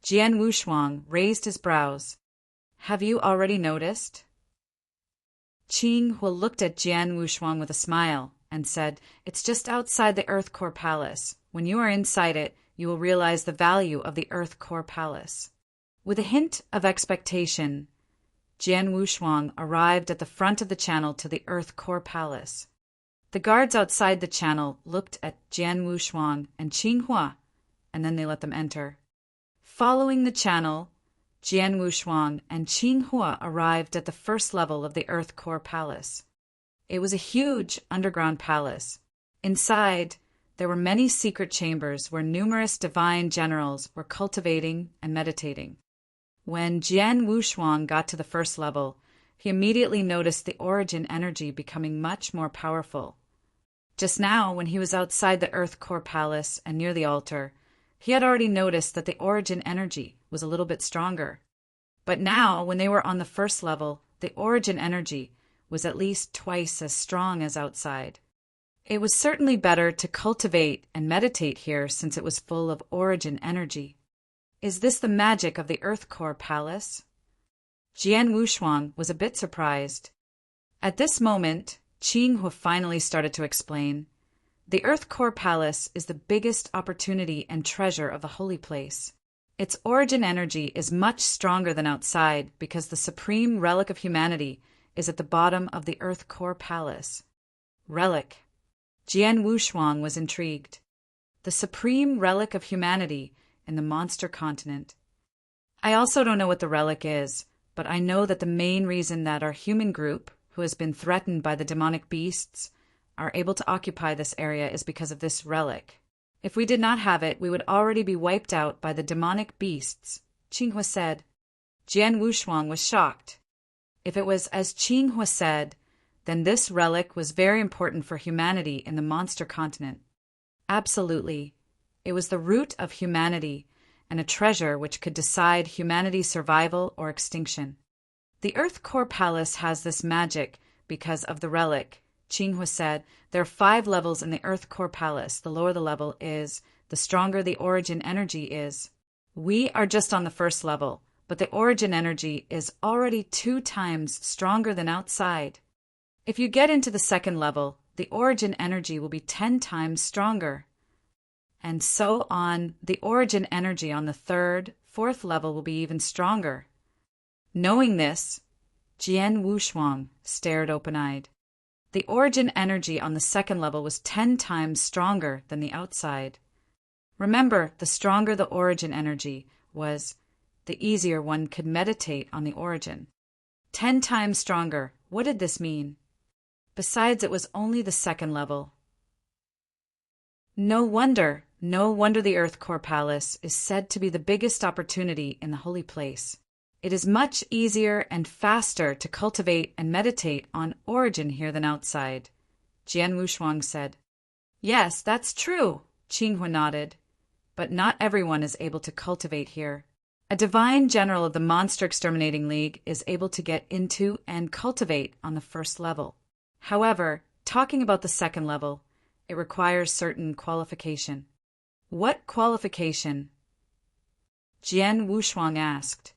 Jian Wushuang raised his brows. Have you already noticed? Qinghua looked at Jian Wushuang with a smile and said, it's just outside the Earth Core Palace. When you are inside it, you will realize the value of the Earth Core Palace. With a hint of expectation, Jian Wushuang arrived at the front of the channel to the Earth Core Palace. The guards outside the channel looked at Jian Wushuang and Qinghua, and then they let them enter. Following the channel, Jian Wushuang and Qinghua arrived at the first level of the Earth Core Palace. It was a huge underground palace. Inside, there were many secret chambers where numerous divine generals were cultivating and meditating. When Jian Wushuang got to the first level, he immediately noticed the origin energy becoming much more powerful. Just now, when he was outside the Earth Core Palace and near the altar, he had already noticed that the origin energy was a little bit stronger. But now, when they were on the first level, the origin energy was at least twice as strong as outside. It was certainly better to cultivate and meditate here since it was full of origin energy. Is this the magic of the Earth Core Palace? Jian Wushuang was a bit surprised. At this moment, Qinghua finally started to explain. The Earth Core Palace is the biggest opportunity and treasure of the holy place. Its origin energy is much stronger than outside because the supreme relic of humanity is at the bottom of the Earth Core Palace. Relic. Jian Wushuang was intrigued. The supreme relic of humanity in the monster continent. I also don't know what the relic is, but I know that the main reason that our human group, who has been threatened by the demonic beasts, are able to occupy this area is because of this relic. If we did not have it, we would already be wiped out by the demonic beasts, Qinghua said. Jian Wushuang was shocked. If it was as Qinghua said, then this relic was very important for humanity in the monster continent. Absolutely. It was the root of humanity and a treasure which could decide humanity's survival or extinction. The Earth Core Palace has this magic because of the relic. Qinghua said, there are 5 levels in the Earth Core Palace. The lower the level is, the stronger the origin energy is. We are just on the first level, but the origin energy is already 2 times stronger than outside. If you get into the second level, the origin energy will be 10 times stronger. And so on, the origin energy on the 3rd, 4th level will be even stronger. Knowing this, Jian Wushuang stared open-eyed. The origin energy on the second level was 10 times stronger than the outside. Remember, the stronger the origin energy was, the easier one could meditate on the origin. 10 times stronger. What did this mean? Besides, it was only the second level. No wonder the Earth Core Palace is said to be the biggest opportunity in the holy place. It is much easier and faster to cultivate and meditate on origin here than outside, Jian Wushuang said. Yes, that's true, Qinghua nodded. But not everyone is able to cultivate here. A divine general of the Monster Exterminating League is able to get into and cultivate on the first level. However, talking about the second level, it requires certain qualification. What qualification? Jian Wushuang asked.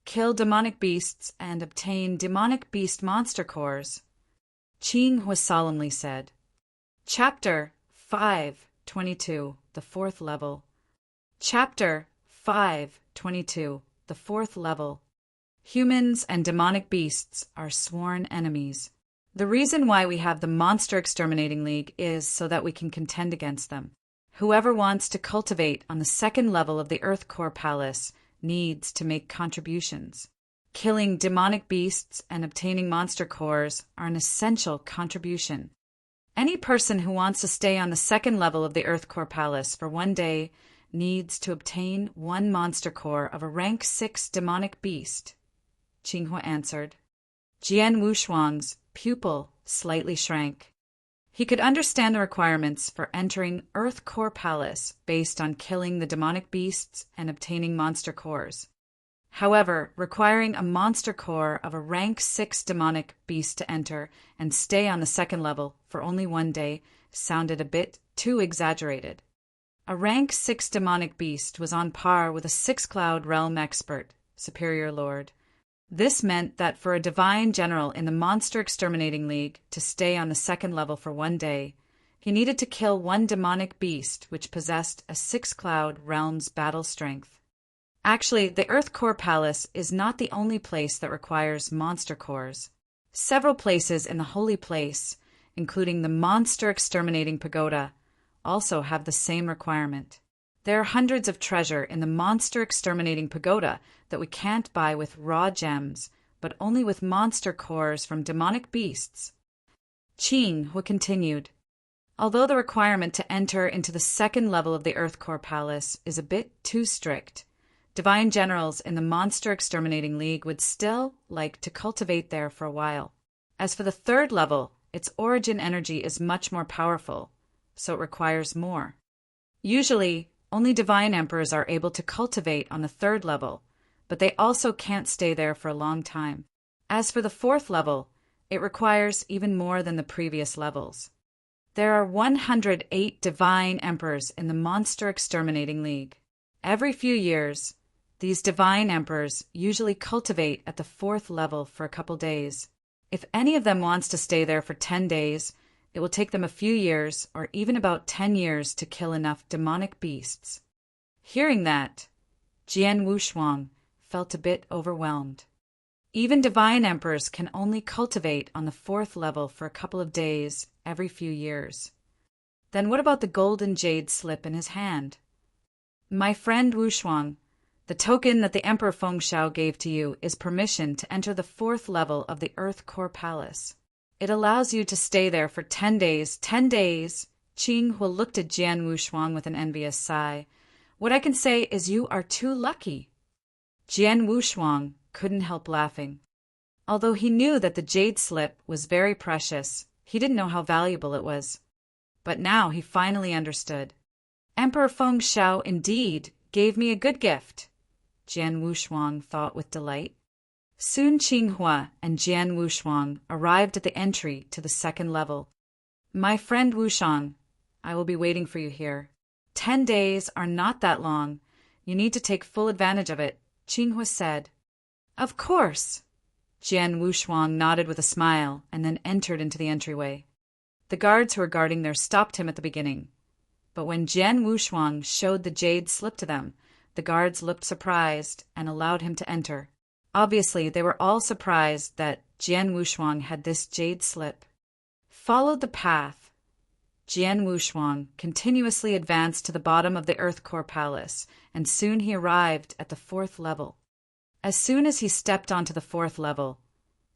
Kill demonic beasts and obtain demonic beast monster cores, Qinghua solemnly said. Chapter 5:22, the fourth level. Chapter 5:22, the fourth level. Humans and demonic beasts are sworn enemies. The reason why we have the Monster Exterminating League is so that we can contend against them. Whoever wants to cultivate on the second level of the Earth Core Palace needs to make contributions. Killing demonic beasts and obtaining monster cores are an essential contribution. Any person who wants to stay on the second level of the Earth Core Palace for one day needs to obtain one monster core of a rank 6 demonic beast, Qinghua answered. Jian Wushuang's pupil slightly shrank. He could understand the requirements for entering Earth Core Palace based on killing the demonic beasts and obtaining monster cores. However, requiring a monster core of a rank 6 demonic beast to enter and stay on the second level for only one day sounded a bit too exaggerated. A rank 6 demonic beast was on par with a 6-cloud realm expert, Superior Lord. This meant that for a divine general in the Monster Exterminating League to stay on the second level for one day, he needed to kill one demonic beast which possessed a 6-cloud realm's battle strength. Actually, the Earth Core Palace is not the only place that requires monster cores. Several places in the holy place, including the Monster Exterminating Pagoda, also have the same requirement. There are hundreds of treasure in the Monster Exterminating Pagoda that we can't buy with raw gems, but only with monster cores from demonic beasts. Qinghua continued. Although the requirement to enter into the second level of the Earth Core Palace is a bit too strict, divine generals in the Monster Exterminating League would still like to cultivate there for a while. As for the third level, its origin energy is much more powerful, so it requires more. Usually, only divine emperors are able to cultivate on the third level, but they also can't stay there for a long time. As for the fourth level, it requires even more than the previous levels. There are 108 divine emperors in the Monster Exterminating League. Every few years, these divine emperors usually cultivate at the fourth level for a couple days. If any of them wants to stay there for 10 days, it will take them a few years or even about 10 years to kill enough demonic beasts. Hearing that, Jian Wushuang felt a bit overwhelmed. Even divine emperors can only cultivate on the fourth level for a couple of days every few years. Then what about the golden jade slip in his hand? My friend Wushuang, the token that the Emperor Fengxiao gave to you is permission to enter the fourth level of the Earth Core Palace. It allows you to stay there for 10 days. 10 days! Qinghua looked at Jian Wushuang with an envious sigh. What I can say is you are too lucky. Jian Wushuang couldn't help laughing. Although he knew that the jade slip was very precious, he didn't know how valuable it was. But now he finally understood. Emperor Fengxiao indeed gave me a good gift, Jian Wushuang thought with delight. Soon Qinghua and Jian Wushuang arrived at the entry to the second level. My friend Wushuang, I will be waiting for you here. 10 days are not that long. You need to take full advantage of it, Qinghua said. Of course. Jian Wushuang nodded with a smile and then entered into the entryway. The guards who were guarding there stopped him at the beginning. But when Jian Wushuang showed the jade slip to them, the guards looked surprised and allowed him to enter. Obviously, they were all surprised that Jian Wushuang had this jade slip. Followed the path. Jian Wushuang continuously advanced to the bottom of the Earth Core Palace, and soon he arrived at the 4th level. As soon as he stepped onto the 4th level,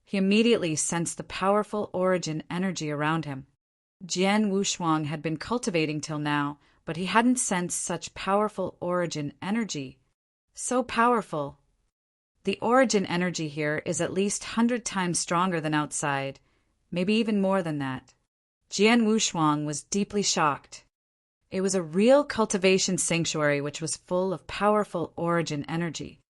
he immediately sensed the powerful origin energy around him. Jian Wushuang had been cultivating till now, but he hadn't sensed such powerful origin energy. So powerful. The origin energy here is at least 100 times stronger than outside, maybe even more than that. Jian Wushuang was deeply shocked. It was a real cultivation sanctuary which was full of powerful origin energy.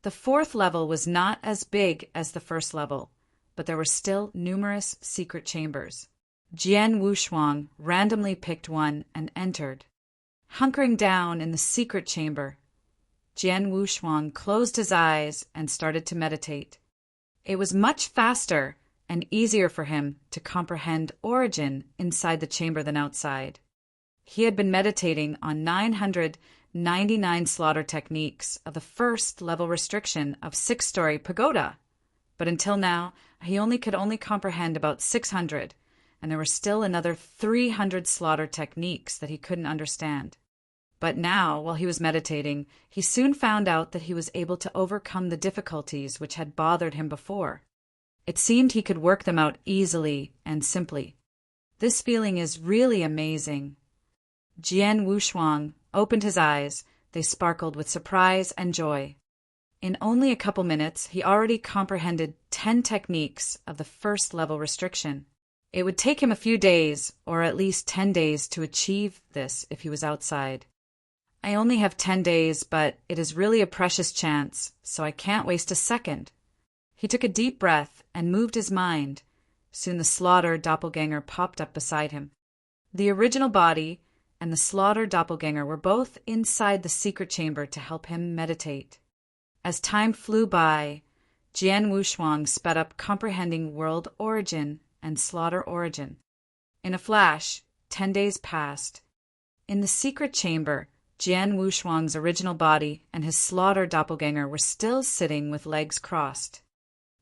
The 4th level was not as big as the 1st level, but there were still numerous secret chambers. Jian Wushuang randomly picked one and entered. Hunkering down in the secret chamber, Jian Wushuang closed his eyes and started to meditate. It was much faster and easier for him to comprehend origin inside the chamber than outside. He had been meditating on 999 slaughter techniques of the 1st level restriction of 6-story pagoda, but until now he could only comprehend about 600, and there were still another 300 slaughter techniques that he couldn't understand. But now, while he was meditating, he soon found out that he was able to overcome the difficulties which had bothered him before. It seemed he could work them out easily and simply. This feeling is really amazing. Jian Wushuang opened his eyes. They sparkled with surprise and joy. In only a couple minutes, he already comprehended 10 techniques of the 1st level restriction. It would take him a few days, or at least 10 days, to achieve this if he was outside. I only have 10 days, but it is really a precious chance, so I can't waste a second. He took a deep breath and moved his mind. Soon the slaughter doppelganger popped up beside him. The original body and the slaughter doppelganger were both inside the secret chamber to help him meditate. As time flew by, Jian Wushuang sped up comprehending world origin and slaughter origin. In a flash, 10 days passed. In the secret chamber, Jian Wushuang's original body and his slaughter doppelganger were still sitting with legs crossed.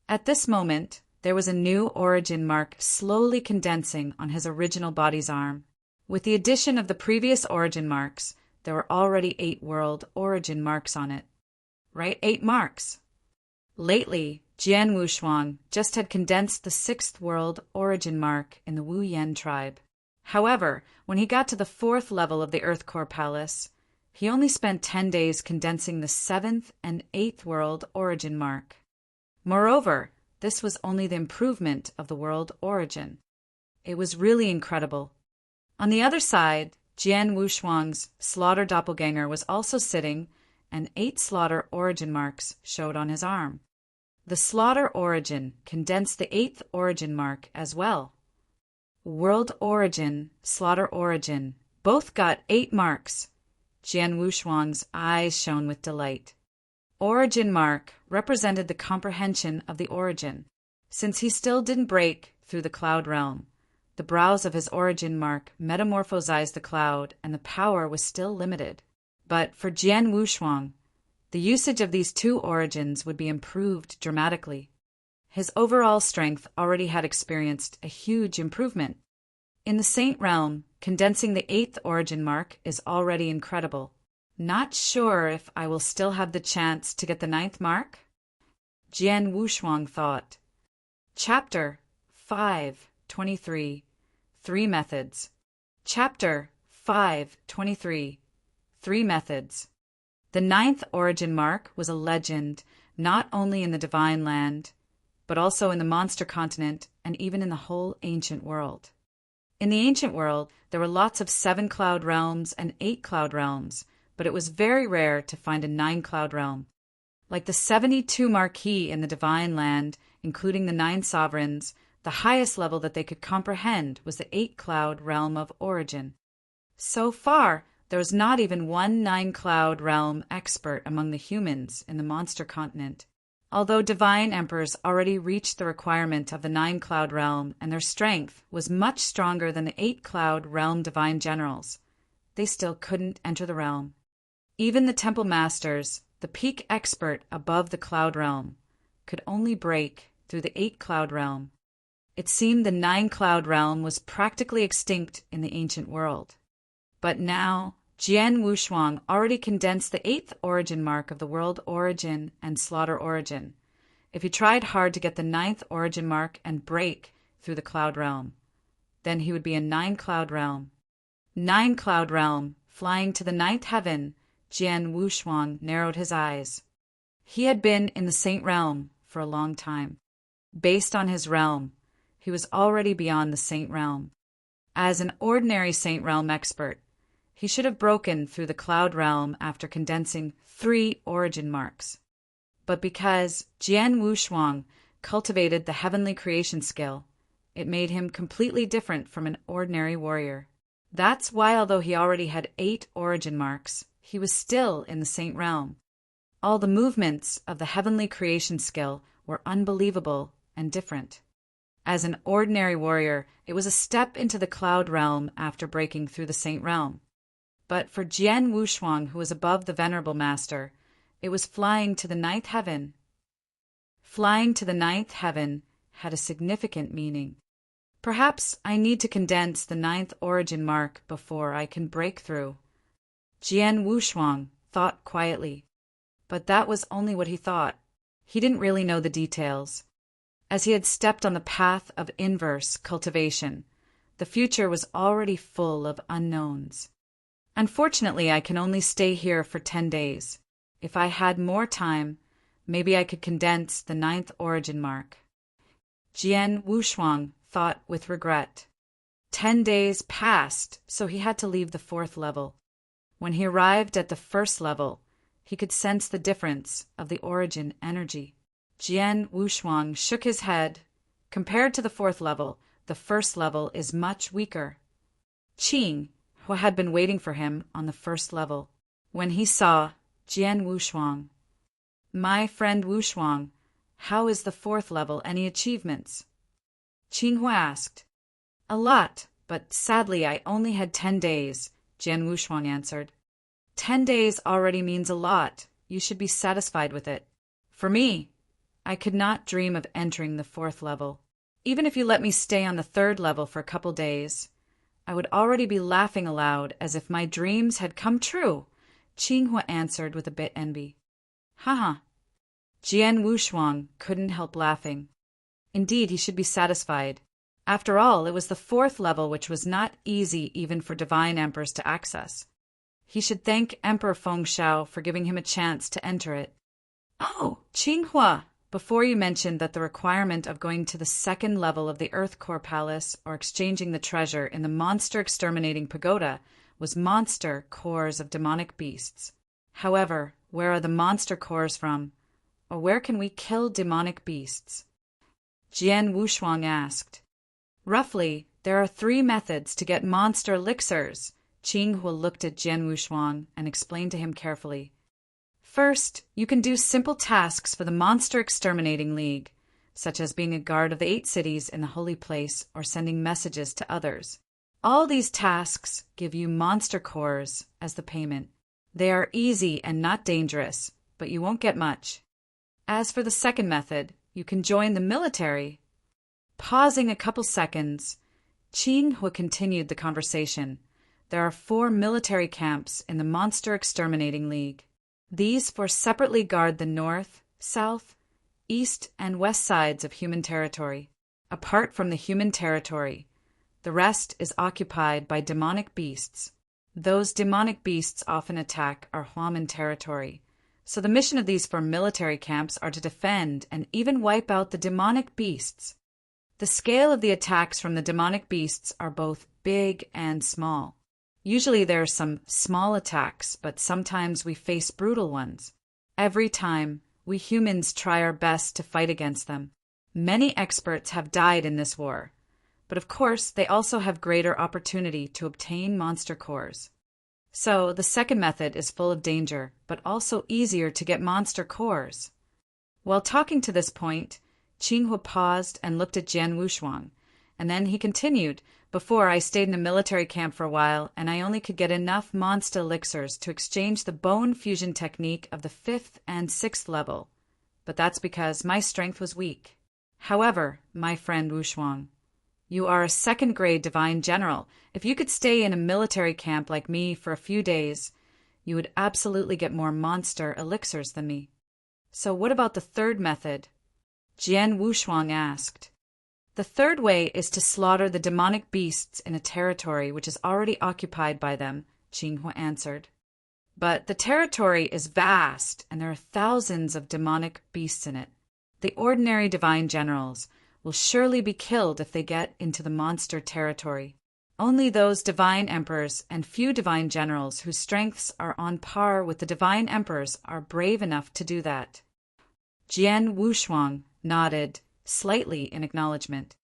At this moment, there was a new origin mark slowly condensing on his original body's arm. With the addition of the previous origin marks, there were already 8 world origin marks on it. Right, 8 marks. Lately, Jian Wushuang just had condensed the 6th world origin mark in the Wu Yan tribe. However, when he got to the 4th level of the Earth Core Palace, he only spent 10 days condensing the 7th and 8th world origin mark. Moreover, this was only the improvement of the world origin. It was really incredible. On the other side, Jian Wushuang's slaughter doppelganger was also sitting, and 8 slaughter origin marks showed on his arm. The slaughter origin condensed the 8th origin mark as well. World origin, slaughter origin, both got 8 marks. Jian Wushuang's eyes shone with delight. Origin mark represented the comprehension of the origin. Since he still didn't break through the cloud realm, the brows of his origin mark metamorphosized the cloud, and the power was still limited. But for Jian Wushuang, the usage of these 2 origins would be improved dramatically. His overall strength already had experienced a huge improvement. In the Saint realm, condensing the 8th origin mark is already incredible. Not sure if I will still have the chance to get the 9th mark? Jian Wushuang thought. Chapter 5:23 3 Methods. Chapter 5:23 3 Methods. The 9th origin mark was a legend not only in the Divine Land, but also in the Monster Continent and even in the whole ancient world. In the ancient world, there were lots of 7 cloud realms and 8 cloud realms, but it was very rare to find a 9 cloud realm. Like the 72 marquis in the Divine Land, including the 9 sovereigns, the highest level that they could comprehend was the 8 cloud realm of origin. So far, there was not even one 9 cloud realm expert among the humans in the Monster Continent. Although divine emperors already reached the requirement of the 9 cloud realm and their strength was much stronger than the 8 cloud realm divine generals, they still couldn't enter the realm. Even the temple masters, the peak expert above the cloud realm, could only break through the 8-cloud realm. It seemed the 9-cloud realm was practically extinct in the ancient world. But now, Jian Wushuang already condensed the 8th origin mark of the world origin and slaughter origin. If he tried hard to get the 9th origin mark and break through the cloud realm, then he would be in 9-cloud realm. 9-cloud realm, flying to the 9th heaven, Jian Wushuang narrowed his eyes. He had been in the Saint realm for a long time. Based on his realm, he was already beyond the Saint realm. As an ordinary Saint realm expert, he should have broken through the cloud realm after condensing 3 origin marks. But because Jian Wushuang cultivated the heavenly creation skill, it made him completely different from an ordinary warrior. That's why, although he already had 8 origin marks, he was still in the Saint realm. All the movements of the heavenly creation skill were unbelievable and different. As an ordinary warrior, it was a step into the cloud realm after breaking through the Saint realm. But for Jian Wushuang, who was above the Venerable Master, it was flying to the 9th heaven. Flying to the 9th heaven had a significant meaning. Perhaps I need to condense the 9th origin mark before I can break through. Jian Wushuang thought quietly. But that was only what he thought. He didn't really know the details. As he had stepped on the path of inverse cultivation, the future was already full of unknowns. Unfortunately, I can only stay here for 10 days. If I had more time, maybe I could condense the 9th origin mark. Jian Wushuang thought with regret. 10 days passed, so he had to leave the 4th level. When he arrived at the 1st level, he could sense the difference of the origin energy. Jian Wushuang shook his head. Compared to the 4th level, the 1st level is much weaker. Qing, who had been waiting for him on the 1st level, when he saw Jian Wushuang. My friend Wushuang, how is the 4th level? Any achievements? Qinghua asked. A lot, but sadly I only had 10 days, Jian Wushuang answered. 10 days already means a lot. You should be satisfied with it. For me, I could not dream of entering the 4th level. Even if you let me stay on the 3rd level for a couple days, I would already be laughing aloud as if my dreams had come true, Qinghua answered with a bit envy. Haha. Jian Wushuang couldn't help laughing. Indeed, he should be satisfied. After all, it was the 4th level, which was not easy even for divine emperors to access. He should thank Emperor Fengshao for giving him a chance to enter it. Oh, Qinghua! Before you mentioned that the requirement of going to the 2nd level of the Earth Core Palace or exchanging the treasure in the monster exterminating pagoda was monster cores of demonic beasts. However, where are the monster cores from? Or where can we kill demonic beasts? Jian Wushuang asked. Roughly, there are 3 methods to get monster elixirs. Qinghua looked at Jian Wushuang and explained to him carefully. First, you can do simple tasks for the Monster Exterminating League, such as being a guard of the 8 cities in the holy place or sending messages to others. All these tasks give you monster cores as the payment. They are easy and not dangerous, but you won't get much. As for the second method, you can join the military. Pausing a couple seconds, Qinghua continued the conversation. There are 4 military camps in the Monster Exterminating League. These 4 separately guard the north, south, east, and west sides of human territory. Apart from the human territory, the rest is occupied by demonic beasts. Those demonic beasts often attack our Huaman territory. So the mission of these 4 military camps are to defend and even wipe out the demonic beasts. The scale of the attacks from the demonic beasts are both big and small. Usually there are some small attacks, but sometimes we face brutal ones. Every time, we humans try our best to fight against them. Many experts have died in this war, but of course they also have greater opportunity to obtain monster cores. So the second method is full of danger, but also easier to get monster cores. While talking to this point, Qinghua paused and looked at Jian Wushuang, and then he continued. Before, I stayed in a military camp for a while, and I only could get enough monster elixirs to exchange the bone fusion technique of the 5th and 6th level. but that's because my strength was weak. However, my friend Wushuang, you are a second-grade divine general. If you could stay in a military camp like me for a few days, you would absolutely get more monster elixirs than me. So what about the third method? Jian Wushuang asked. The third way is to slaughter the demonic beasts in a territory which is already occupied by them, Qinghua answered. But the territory is vast, and there are thousands of demonic beasts in it. The ordinary divine generals will surely be killed if they get into the monster territory. Only those divine emperors and few divine generals whose strengths are on par with the divine emperors are brave enough to do that. Jian Wushuang nodded slightly in acknowledgement.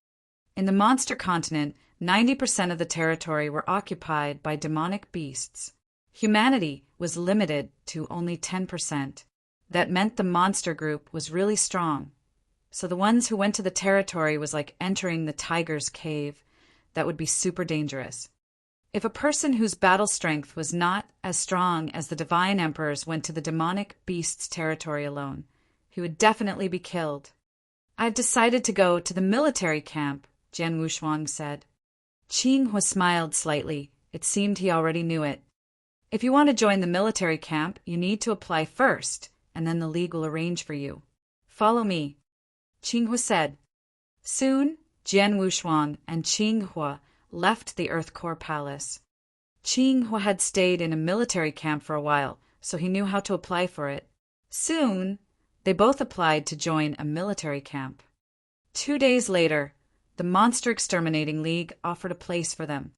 In the monster continent, 90% of the territory were occupied by demonic beasts. Humanity was limited to only 10%. That meant the monster group was really strong. So the ones who went to the territory was like entering the tiger's cave. That would be super dangerous. If a person whose battle strength was not as strong as the divine emperors went to the demonic beast's territory alone, he would definitely be killed. I've decided to go to the military camp, Jian Wushuang said. Qinghua smiled slightly. It seemed he already knew it. If you want to join the military camp, you need to apply first, and then the league will arrange for you. Follow me, Qinghua said. Soon, Jian Wushuang and Qinghua left the Earth Core Palace. Qinghua had stayed in a military camp for a while, so he knew how to apply for it. Soon, they both applied to join a military camp. 2 days later, the Monster Exterminating League offered a place for them.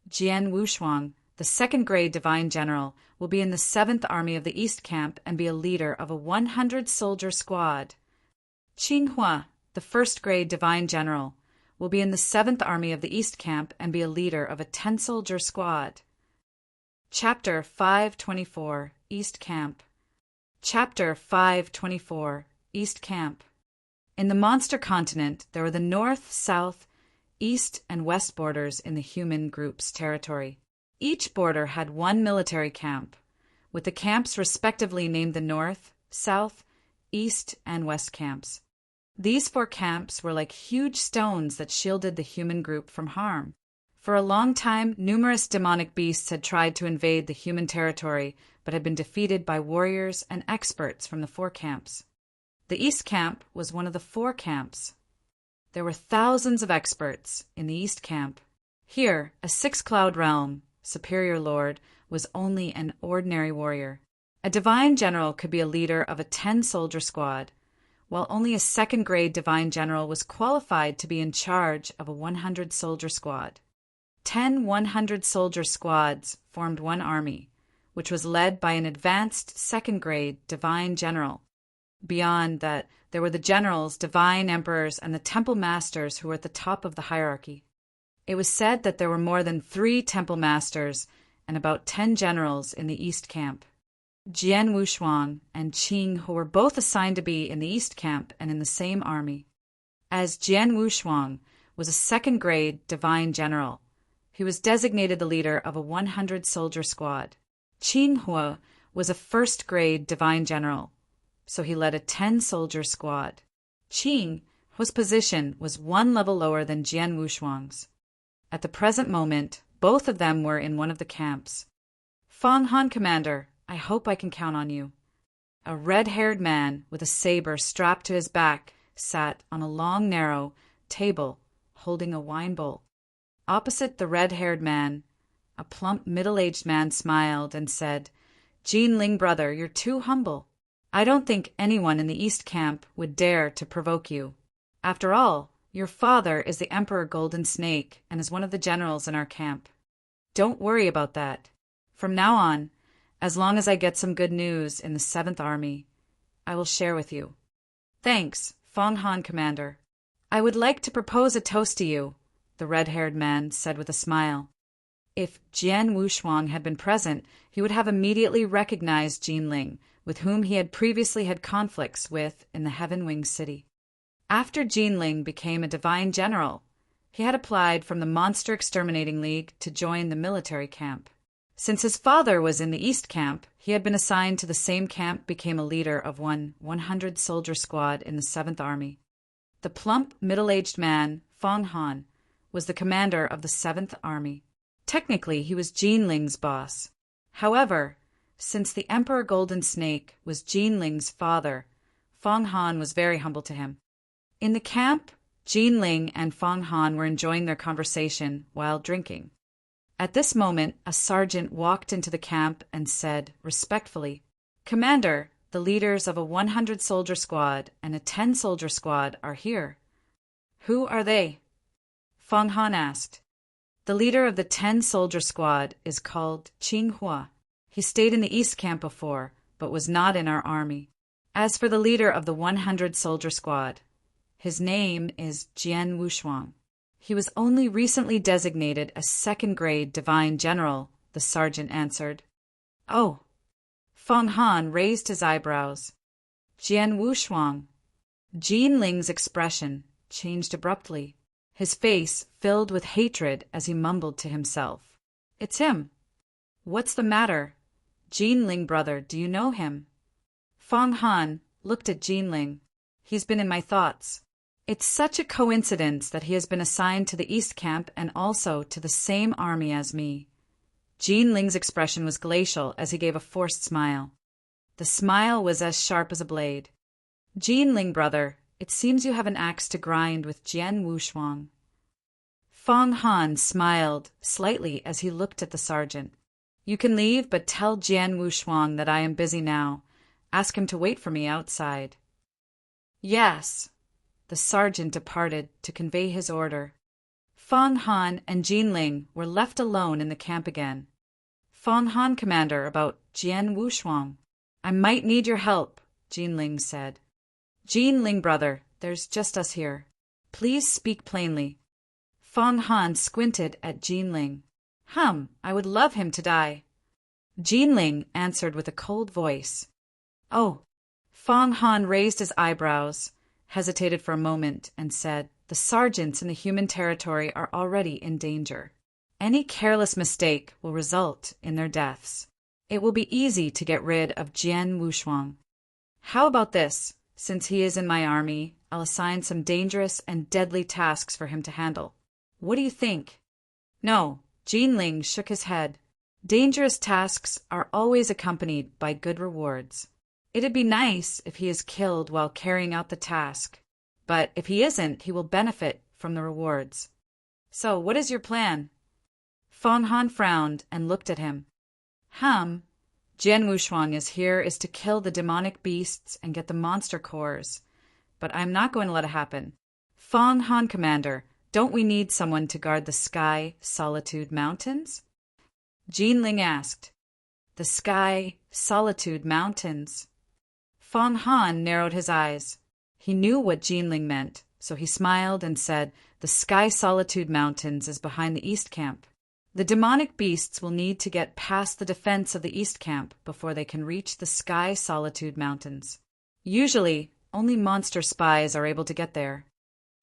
Jian Wushuang, the second-grade divine general, will be in the 7th Army of the East Camp and be a leader of a 100-soldier squad. Qinghua, the first-grade divine general, will be in the 7th Army of the East Camp and be a leader of a 10-soldier squad. Chapter 524, East Camp. Chapter 524, East Camp. In the monster continent, there were the north, south, east, and west borders in the human group's territory. Each border had one military camp, with the camps respectively named the north, south, east, and west camps. These 4 camps were like huge stones that shielded the human group from harm. For a long time, numerous demonic beasts had tried to invade the human territory, but had been defeated by warriors and experts from the 4 camps. The East Camp was one of the 4 camps. There were thousands of experts in the East Camp. Here, a 6-cloud realm, Superior Lord, was only an ordinary warrior. A divine general could be a leader of a 10-soldier squad, while only a second-grade divine general was qualified to be in charge of a 100-soldier squad. 10 100-soldier squads formed one army, which was led by an advanced second-grade divine general. Beyond that, there were the generals, divine emperors, and the temple masters who were at the top of the hierarchy. It was said that there were more than 3 temple masters and about 10 generals in the East Camp. Jian Wushuang and Qinghua were both assigned to be in the East Camp and in the same army. As Jian Wushuang was a second-grade divine general, he was designated the leader of a 100-soldier squad. Qinghua was a first-grade divine general, so he led a 10-soldier squad. Qinghua's position was 1 level lower than Jian Wushuang's. At the present moment, both of them were in one of the camps. Fang Han, Commander, I hope I can count on you. A red-haired man with a saber strapped to his back sat on a long, narrow table holding a wine bowl. Opposite the red-haired man, a plump, middle-aged man smiled and said, Jinling, brother, you're too humble. I don't think anyone in the East Camp would dare to provoke you. After all, your father is the Emperor Golden Snake and is one of the generals in our camp. Don't worry about that. From now on, as long as I get some good news in the 7th Army, I will share with you. Thanks, Fang Han, Commander. I would like to propose a toast to you, the red-haired man said with a smile. If Jian Wushuang had been present, he would have immediately recognized Jinling, with whom he had previously had conflicts with in the Heaven Wing City. After Jinling became a divine general, he had applied from the Monster Exterminating League to join the military camp. Since his father was in the East Camp, he had been assigned to the same camp, became a leader of one 100-soldier squad in the 7th Army. The plump, middle-aged man, Fong Han, was the commander of the 7th Army. Technically, he was Jin Ling's boss. However, since the Emperor Golden Snake was Jin Ling's father, Fong Han was very humble to him. In the camp, Jin Ling and Fong Han were enjoying their conversation while drinking. At this moment, a sergeant walked into the camp and said, respectfully, "Commander, the leaders of a 100-soldier squad and a 10-soldier squad are here." "Who are they?" Fong Han asked. "The leader of the 10-soldier squad is called Hua. He stayed in the East Camp before, but was not in our army. As for the leader of the 100-soldier squad, his name is Jian Wushuang. He was only recently designated a 2nd-grade divine general," the sergeant answered. "Oh." Fong Han raised his eyebrows. "Jian Wushuang." Jin Ling's expression changed abruptly. His face filled with hatred as he mumbled to himself. "It's him." "What's the matter? Jin Ling, brother, do you know him?" Fong Han looked at Jin Ling. "He's been in my thoughts. It's such a coincidence that he has been assigned to the East Camp and also to the same army as me." Jin Ling's expression was glacial as he gave a forced smile. The smile was as sharp as a blade. "Jin Ling, brother, it seems you have an axe to grind with Jian Wushuang." Fong Han smiled slightly as he looked at the sergeant. "You can leave, but tell Jian Wushuang that I am busy now. Ask him to wait for me outside." "Yes." The sergeant departed to convey his order. Fong Han and Jin Ling were left alone in the camp again. "Fong Han, commander, about Jian Wushuang." "I might need your help," Jin Ling said. "Jin Ling, brother, there's just us here. Please speak plainly." Fong Han squinted at Jin Ling. I would love him to die." Jin Ling answered with a cold voice. "Oh." Fong Han raised his eyebrows, hesitated for a moment, and said, "The sergeants in the human territory are already in danger. Any careless mistake will result in their deaths. It will be easy to get rid of Jian Wushuang. How about this? Since he is in my army, I'll assign some dangerous and deadly tasks for him to handle. What do you think?" "No," Jin Ling shook his head. "Dangerous tasks are always accompanied by good rewards. It'd be nice if he is killed while carrying out the task, but if he isn't, he will benefit from the rewards. So, what is your plan?" Fong Han frowned and looked at him. Jian Wushuang is to kill the demonic beasts and get the monster cores, but I'm not going to let it happen. Fong Han, commander, don't we need someone to guard the Sky Solitude Mountains?" Jin Ling asked. "The Sky Solitude Mountains?" Fong Han narrowed his eyes. He knew what Jin Ling meant, so he smiled and said, "The Sky Solitude Mountains is behind the East Camp. The demonic beasts will need to get past the defense of the East Camp before they can reach the Sky Solitude Mountains. Usually, only monster spies are able to get there.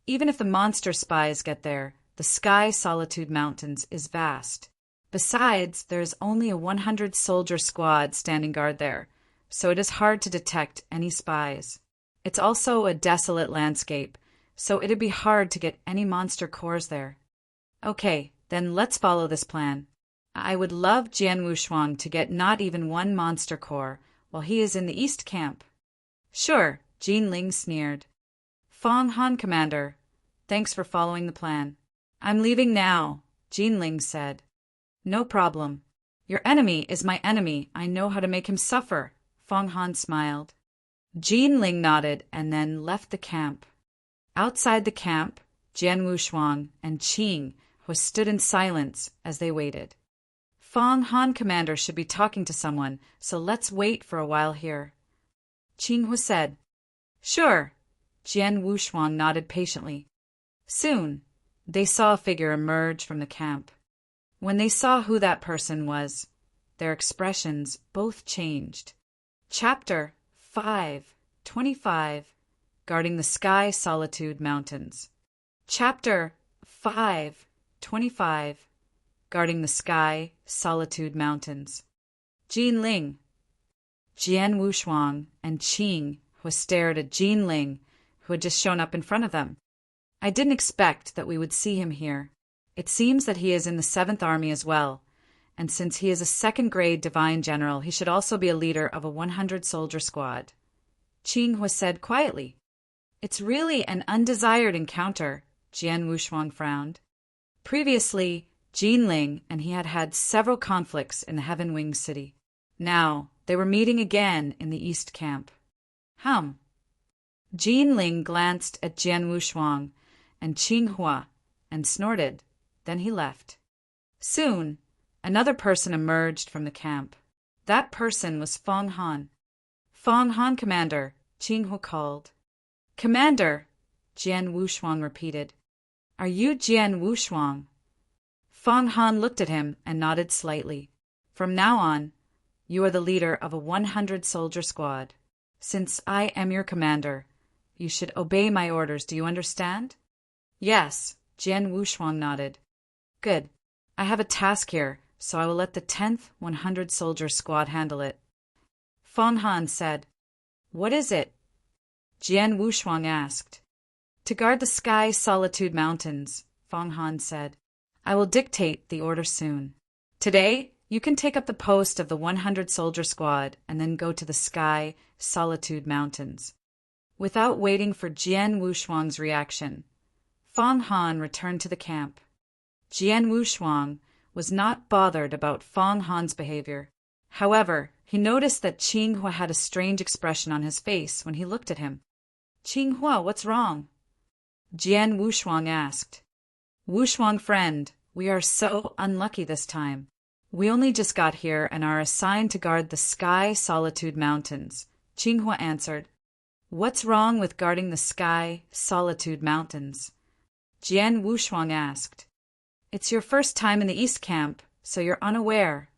Even if the monster spies get there, the Sky Solitude Mountains is vast. Besides, there is only a 100-soldier squad standing guard there, so it is hard to detect any spies. It's also a desolate landscape, so it'd be hard to get any monster cores there." "Okay, then let's follow this plan. I would love Jian Wushuang to get not even one monster core while he is in the East Camp." "Sure," Jin Ling sneered. "Fong Han, commander, thanks for following the plan." "I'm leaving now," Jin Ling said. "No problem. Your enemy is my enemy. I know how to make him suffer." Fong Han smiled. Jin Ling nodded and then left the camp. Outside the camp, Jian Wushuang and Qing stood in silence as they waited. "Fong Han, commander, should be talking to someone, so let's wait for a while here." Qing said. "Sure." Jian Wushuang nodded patiently. Soon, they saw a figure emerge from the camp. When they saw who that person was, their expressions both changed. Chapter 5:25 Guarding the Sky Solitude Mountains. Chapter 5:25 guarding the sky, Solitude Mountains. Jin Ling, Jian Wushuang, and Qing Hua stared at Jin Ling, who had just shown up in front of them. I didn't expect that we would see him here. It seems that he is in the 7th Army as well, and since he is a 2nd-grade divine general, he should also be a leader of a 100-soldier squad. Qing Hua said quietly. It's really an undesired encounter, Jian Wushuang frowned. Previously, Jin Ling and he had had several conflicts in the Heaven Wing City. Now, they were meeting again in the East Camp. Jin Ling glanced at Jian Wushuang and Qing Hua and snorted. Then he left. Soon, another person emerged from the camp. That person was Fong Han. Fong Han, Commander, Qing Hua called. Commander, Jian Wushuang repeated. Are you Jian Wushuang? Fong Han looked at him and nodded slightly. From now on, you are the leader of a 100-soldier squad. Since I am your commander, you should obey my orders, do you understand? Yes, Jian Wushuang nodded. Good. I have a task here, so I will let the 10th 100-soldier squad handle it. Fong Han said. What is it? Jian Wushuang asked. To guard the sky Solitude Mountains, Fong Han said. I will dictate the order soon. Today, you can take up the post of the 100-soldier squad and then go to the sky Solitude Mountains. Without waiting for Jian Wushuang's reaction, Fong Han returned to the camp. Jian Wushuang was not bothered about Fong Han's behavior. However, he noticed that Qing Hua had a strange expression on his face when he looked at him. Qing Hua, what's wrong? Jian Wushuang asked. Wushuang friend, we are so unlucky this time. We only just got here and are assigned to guard the sky Solitude Mountains, Qing Hua answered. What's wrong with guarding the sky Solitude Mountains? Jian Wushuang asked. It's your first time in the East Camp, so you're unaware.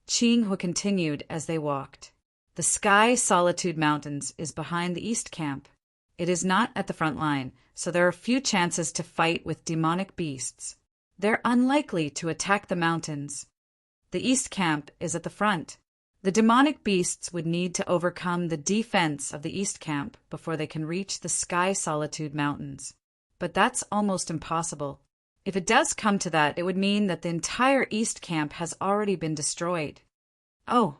Qing Hua continued as they walked. The sky Solitude Mountains is behind the East Camp. It is not at the front line, so there are few chances to fight with demonic beasts. They're unlikely to attack the mountains. The East Camp is at the front. The demonic beasts would need to overcome the defense of the East Camp before they can reach the sky Solitude Mountains. But that's almost impossible. If it does come to that, it would mean that the entire East Camp has already been destroyed. Oh,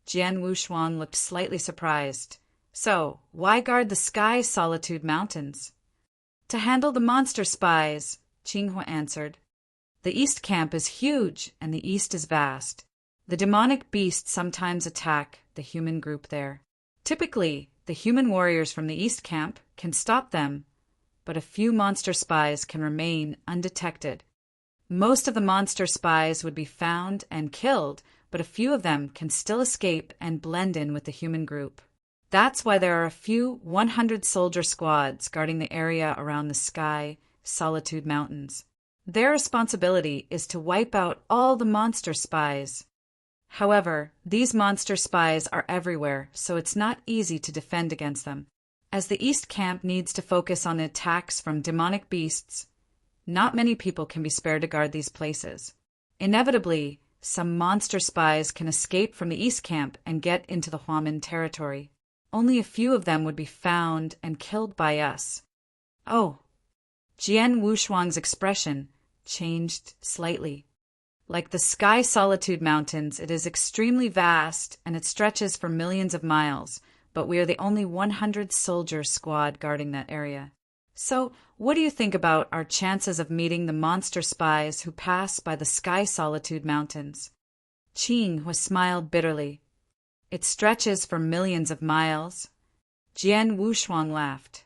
Jian Wushuang looked slightly surprised. So, why guard the sky Solitude Mountains? To handle the monster spies, Qing Hua answered. The East Camp is huge and the East is vast. The demonic beasts sometimes attack the human group there. Typically, the human warriors from the East Camp can stop them, but a few monster spies can remain undetected. Most of the monster spies would be found and killed, but a few of them can still escape and blend in with the human group. That's why there are a few 100-soldier squads guarding the area around the sky Solitude Mountains. Their responsibility is to wipe out all the monster spies. However, these monster spies are everywhere, so it's not easy to defend against them. As the East Camp needs to focus on attacks from demonic beasts, not many people can be spared to guard these places. Inevitably, some monster spies can escape from the East Camp and get into the Huamin territory. Only a few of them would be found and killed by us. Oh, Jian Wushuang's expression changed slightly. Like the sky Solitude Mountains, it is extremely vast and it stretches for millions of miles, but we are the only 100-soldier squad guarding that area. So, what do you think about our chances of meeting the monster spies who pass by the sky Solitude Mountains? Qing Hua smiled bitterly. It stretches for millions of miles. Jian Wushuang laughed.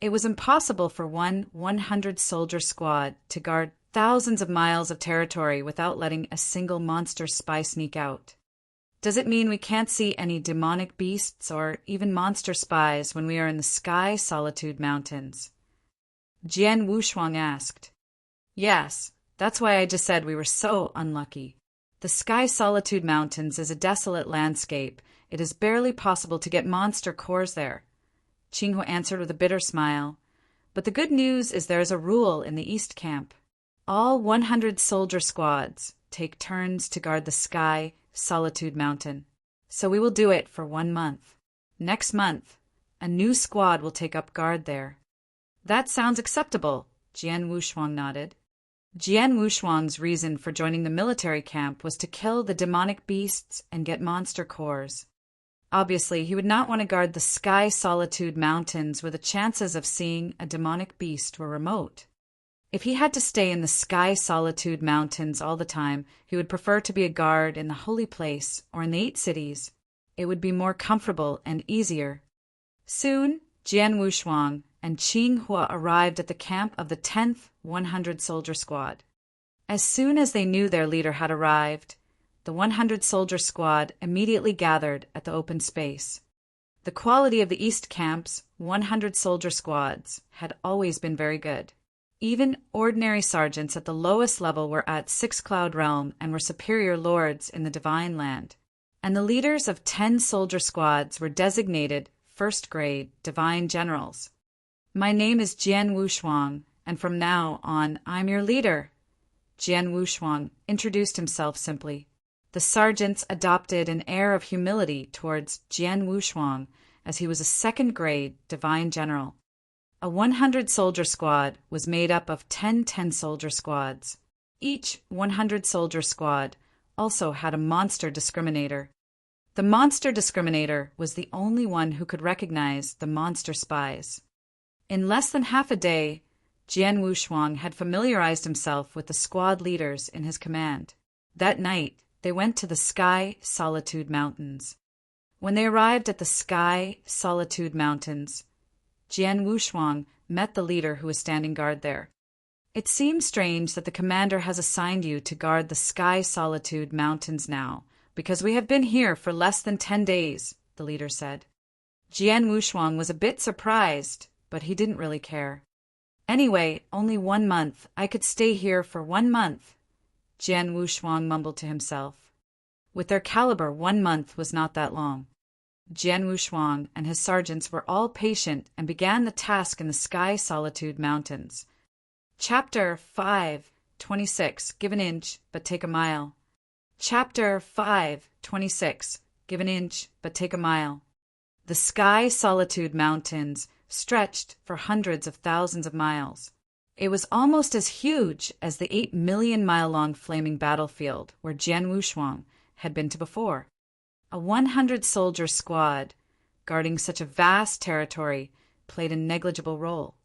It was impossible for one 100-soldier squad to guard thousands of miles of territory without letting a single monster spy sneak out. Does it mean we can't see any demonic beasts or even monster spies when we are in the sky Solitude Mountains? Jian Wushuang asked. Yes, that's why I just said we were so unlucky. The sky Solitude Mountains is a desolate landscape. It is barely possible to get monster cores there. Qing Hua answered with a bitter smile. But the good news is there is a rule in the East Camp. All 100 soldier squads take turns to guard the Sky Solitude Mountain. So we will do it for 1 month. Next month, a new squad will take up guard there." "That sounds acceptable," Jian Wushuang nodded. Jian Wushuang's reason for joining the military camp was to kill the demonic beasts and get monster cores. Obviously, he would not want to guard the Sky Solitude Mountains where the chances of seeing a demonic beast were remote. If he had to stay in the Sky Solitude Mountains all the time, he would prefer to be a guard in the Holy Place or in the 8 cities. It would be more comfortable and easier. Soon, Jian Wushuang and Qing Hua arrived at the camp of the 10th 100 Soldier Squad. As soon as they knew their leader had arrived, the 100 Soldier Squad immediately gathered at the open space. The quality of the East Camp's 100 Soldier Squads had always been very good. Even ordinary sergeants at the lowest level were at 6 Cloud Realm and were superior lords in the Divine Land. And the leaders of 10 soldier squads were designated first-grade Divine Generals. "My name is Jian Wushuang, and from now on I'm your leader." Jian Wushuang introduced himself simply. The sergeants adopted an air of humility towards Jian Wushuang as he was a second-grade Divine General. A 100 soldier squad was made up of 10 10-soldier squads. Each 100 soldier squad also had a monster discriminator. The monster discriminator was the only one who could recognize the monster spies. In less than half a day, Jian Wushuang had familiarized himself with the squad leaders in his command. That night, they went to the Sky Solitude Mountains. When they arrived at the Sky Solitude Mountains, Jian Wushuang met the leader who was standing guard there. "It seems strange that the commander has assigned you to guard the Sky Solitude Mountains now, because we have been here for less than 10 days, the leader said. Jian Wushuang was a bit surprised, but he didn't really care. "Anyway, only 1 month. I could stay here for 1 month," Jian Wushuang mumbled to himself. With their caliber, 1 month was not that long. Jian Wushuang and his sergeants were all patient and began the task in the Sky Solitude Mountains. Chapter 5:26 Give an inch, but take a mile. Chapter 5:26 Give an inch, but take a mile. The Sky Solitude Mountains stretched for hundreds of thousands of miles. It was almost as huge as the 8 million-mile-long flaming battlefield where Jian Wushuang had been to before. A 100-soldier squad, guarding such a vast territory, played a negligible role.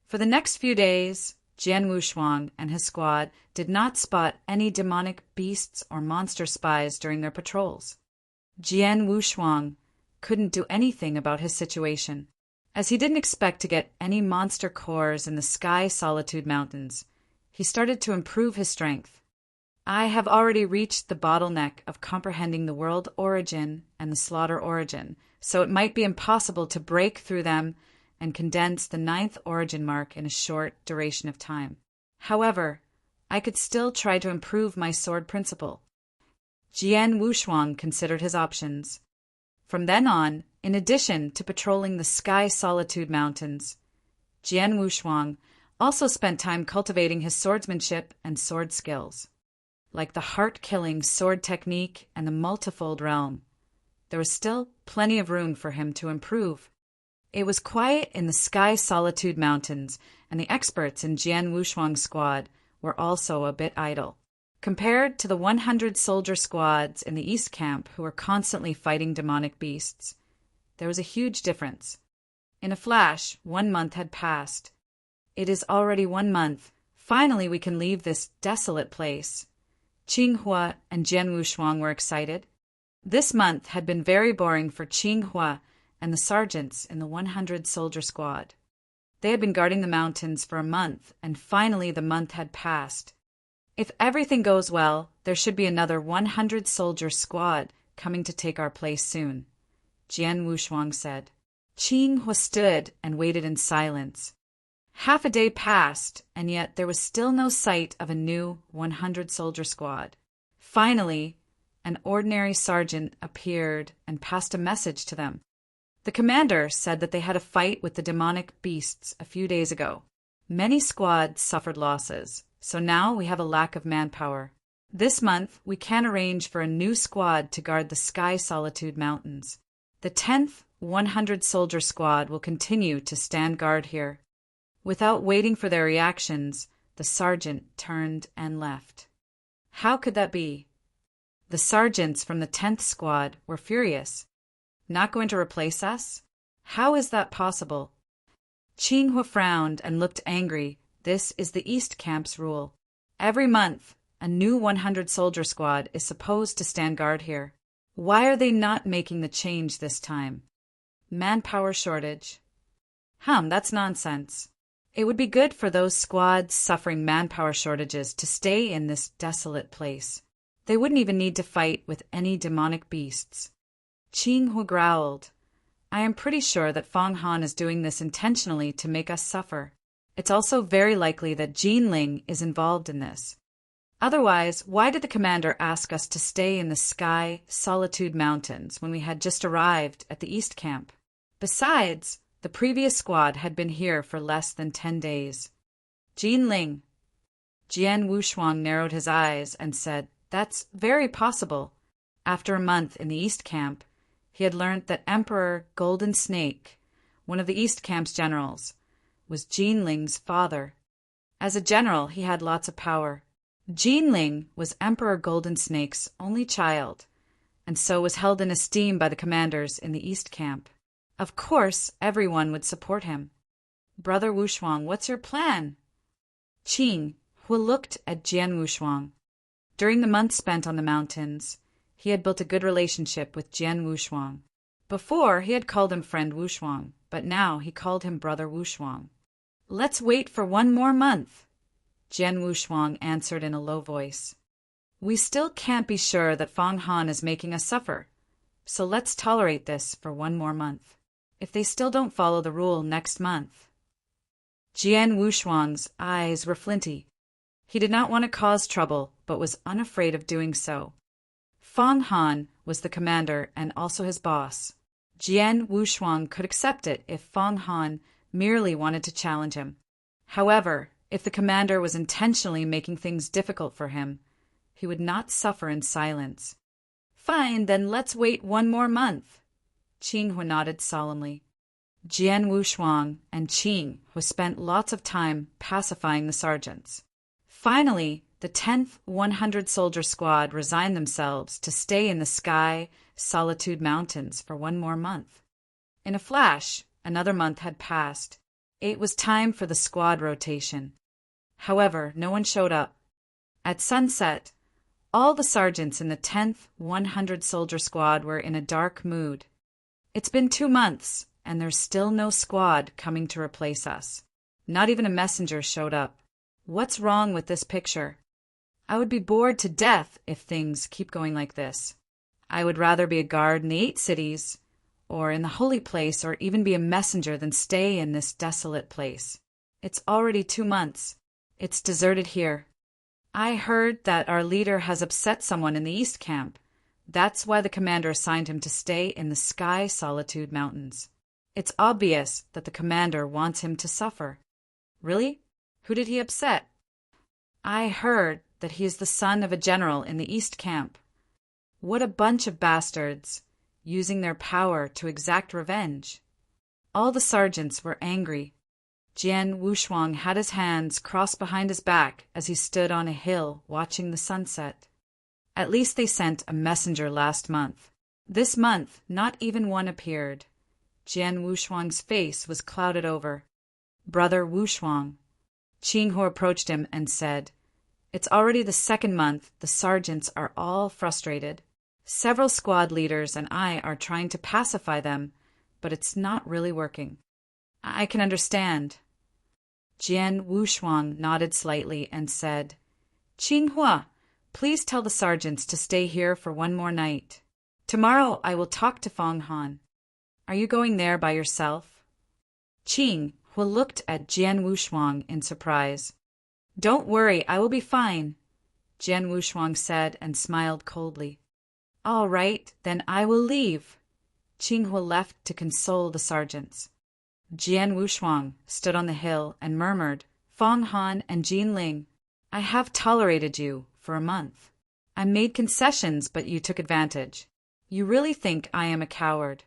For the next few days, Jian Wushuang and his squad did not spot any demonic beasts or monster spies during their patrols. Jian Wushuang couldn't do anything about his situation. As he didn't expect to get any monster cores in the Sky Solitude Mountains, he started to improve his strength. "I have already reached the bottleneck of comprehending the world origin and the slaughter origin, so it might be impossible to break through them and condense the 9th origin mark in a short duration of time. However, I could still try to improve my sword principle." Jian Wushuang considered his options. From then on, in addition to patrolling the Sky Solitude Mountains, Jian Wushuang also spent time cultivating his swordsmanship and sword skills. Like the heart-killing sword technique and the multifold realm, there was still plenty of room for him to improve. It was quiet in the Sky Solitude Mountains, and the experts in Jian Wushuang's squad were also a bit idle. Compared to the 100-soldier squads in the East Camp who were constantly fighting demonic beasts, there was a huge difference. In a flash, 1 month had passed. "It is already 1 month. Finally we can leave this desolate place." Qing Hua and Jian Wushuang were excited. This month had been very boring for Qing Hua and the sergeants in the 100-soldier squad. They had been guarding the mountains for a month, and finally the month had passed. "If everything goes well, there should be another 100-soldier squad coming to take our place soon," Jian Wushuang said. Qing Hua stood and waited in silence. Half a day passed, and yet there was still no sight of a new 100-soldier squad. Finally, an ordinary sergeant appeared and passed a message to them. The commander said that they had a fight with the demonic beasts a few days ago. Many squads suffered losses, So now we have a lack of manpower. This month, we can arrange for a new squad to guard the Sky Solitude Mountains. The 10th 100-soldier squad will continue to stand guard here. Without waiting for their reactions, the sergeant turned and left. How could that be? The sergeants from the 10th squad were furious. Not going to replace us? How is that possible? Qinghua frowned and looked angry. This is the East Camp's rule. Every month, a new 100-soldier squad is supposed to stand guard here. Why are they not making the change this time? Manpower shortage. That's nonsense. It would be good for those squads suffering manpower shortages to stay in this desolate place. They wouldn't even need to fight with any demonic beasts. Qinghua growled. I am pretty sure that Fang Han is doing this intentionally to make us suffer. It's also very likely that Jinling is involved in this. Otherwise, why did the commander ask us to stay in the Sky Solitude Mountains when we had just arrived at the East Camp? Besides, the previous squad had been here for less than 10 days. Jinling. Jian Wushuang narrowed his eyes and said, That's very possible. After a month in the East Camp, he had learned that Emperor Golden Snake, one of the East Camp's generals, was Jinling's father. As a general, he had lots of power. Jinling was Emperor Golden Snake's only child, and so was held in esteem by the commanders in the East Camp. Of course, everyone would support him. Brother Wushuang, what's your plan? Qinghua looked at Jian Wushuang. During the months spent on the mountains, he had built a good relationship with Jian Wushuang. Before, he had called him friend Wushuang, but now he called him brother Wushuang. Let's wait for 1 more month, Jian Wushuang answered in a low voice. We still can't be sure that Fang Han is making us suffer, so let's tolerate this for 1 more month. If they still don't follow the rule next month. Jian Wushuang's eyes were flinty. He did not want to cause trouble, but was unafraid of doing so. Fang Han was the commander and also his boss. Jian Wushuang could accept it if Fang Han merely wanted to challenge him. However, if the commander was intentionally making things difficult for him, he would not suffer in silence. Fine, then let's wait 1 more month. Qinghua nodded solemnly. Jian Wushuang and Qinghua spent lots of time pacifying the sergeants. Finally, the 10th 100-soldier squad resigned themselves to stay in the Sky Solitude Mountains for 1 more month. In a flash, another month had passed. It was time for the squad rotation. However, no one showed up. At sunset, all the sergeants in the 10th 100-soldier squad were in a dark mood. It's been 2 months, and there's still no squad coming to replace us. Not even a messenger showed up. What's wrong with this picture? I would be bored to death if things keep going like this. I would rather be a guard in the 8 cities, or in the holy place, or even be a messenger than stay in this desolate place. It's already 2 months. It's deserted here. I heard that our leader has upset someone in the East Camp. That's why the commander assigned him to stay in the Sky Solitude Mountains. It's obvious that the commander wants him to suffer. Really? Who did he upset? I heard that he is the son of a general in the East Camp. What a bunch of bastards, using their power to exact revenge. All the sergeants were angry. Jian Wushuang had his hands crossed behind his back as he stood on a hill watching the sunset. At least they sent a messenger last month. This month, not even one appeared. Jian Wushuang's face was clouded over. Brother Wushuang. Qinghua approached him and said, It's already the 2nd month. The sergeants are all frustrated. Several squad leaders and I are trying to pacify them, but it's not really working. I can understand. Jian Wushuang nodded slightly and said, Qinghua, please tell the sergeants to stay here for 1 more night. Tomorrow I will talk to Fang Han. Are you going there by yourself? Qinghua looked at Jian Wushuang in surprise. Don't worry, I will be fine, Jian Wushuang said and smiled coldly. All right, then I will leave. Qinghua left to console the sergeants. Jian Wushuang stood on the hill and murmured, Fang Han and Jinling. I have tolerated you for a month. I made concessions, but you took advantage. You really think I am a coward.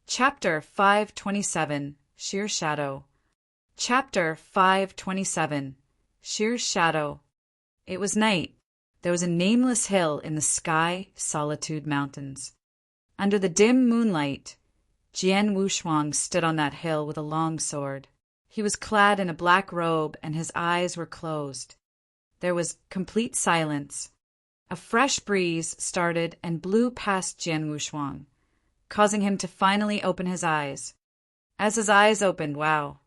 Chapter 527, Sheer Shadow. Chapter 527, Sheer Shadow. It was night. There was a nameless hill in the sky, Solitude Mountains. Under the dim moonlight, Jian Wushuang stood on that hill with a long sword. He was clad in a black robe and his eyes were closed. There was complete silence. A fresh breeze started and blew past Jian Wushuang, causing him to finally open his eyes. As his eyes opened, wow!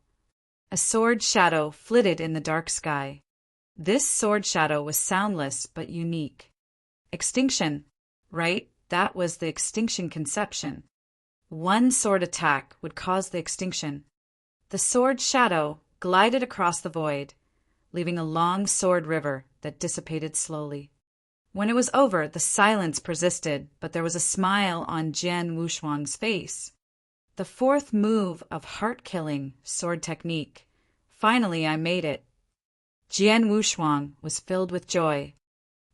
A sword shadow flitted in the dark sky. This sword shadow was soundless but unique. Extinction, right? That was the extinction conception. One sword attack would cause the extinction. The sword shadow glided across the void, leaving a long sword river that dissipated slowly. When it was over, the silence persisted, but there was a smile on Jian Wushuang's face. The fourth move of heart-killing sword technique. Finally, I made it. Jian Wushuang was filled with joy.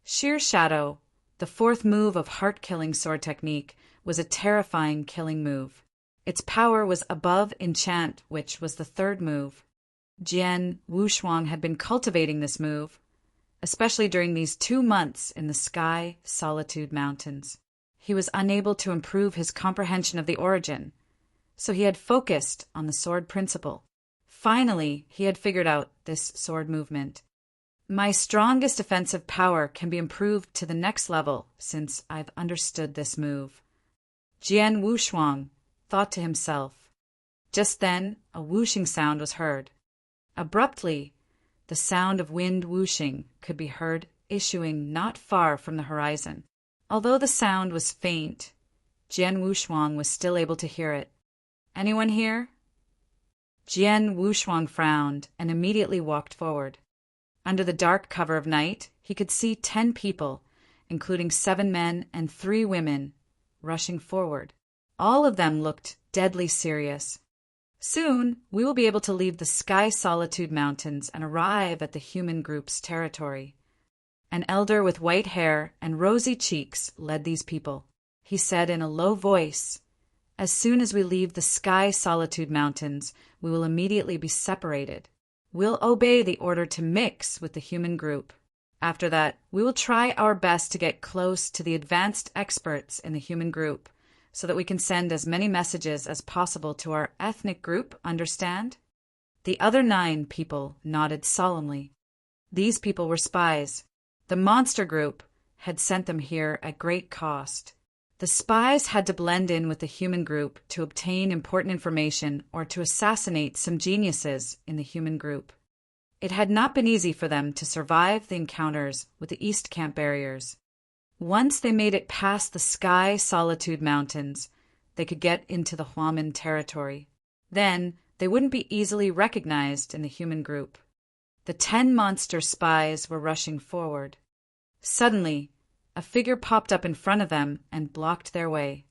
Sheer Shadow, the fourth move of heart-killing sword technique, was a terrifying killing move. Its power was above enchant, which was the third move. Jian Wushuang had been cultivating this move, especially during these 2 months in the sky Solitude Mountains. He was unable to improve his comprehension of the origin, so he had focused on the sword principle. Finally, he had figured out this sword movement. My strongest offensive power can be improved to the next level since I've understood this move. Jian Wushuang thought to himself. Just then, a whooshing sound was heard. Abruptly, the sound of wind whooshing could be heard issuing not far from the horizon. Although the sound was faint, Jian Wushuang was still able to hear it. Anyone here? Jian Wushuang frowned and immediately walked forward. Under the dark cover of night, he could see 10 people, including 7 men and 3 women, rushing forward. All of them looked deadly serious. Soon, we will be able to leave the Sky Solitude Mountains and arrive at the human group's territory. An elder with white hair and rosy cheeks led these people. He said in a low voice, "As soon as we leave the Sky Solitude Mountains, we will immediately be separated. We'll obey the order to mix with the human group. After that, we will try our best to get close to the advanced experts in the human group, so that we can send as many messages as possible to our ethnic group, understand?" The other 9 people nodded solemnly. These people were spies. The monster group had sent them here at great cost. The spies had to blend in with the human group to obtain important information or to assassinate some geniuses in the human group. It had not been easy for them to survive the encounters with the East Camp barriers. Once they made it past the Sky Solitude Mountains, they could get into the Huamin territory. Then they wouldn't be easily recognized in the human group. The 10 monster spies were rushing forward. Suddenly, a figure popped up in front of them and blocked their way.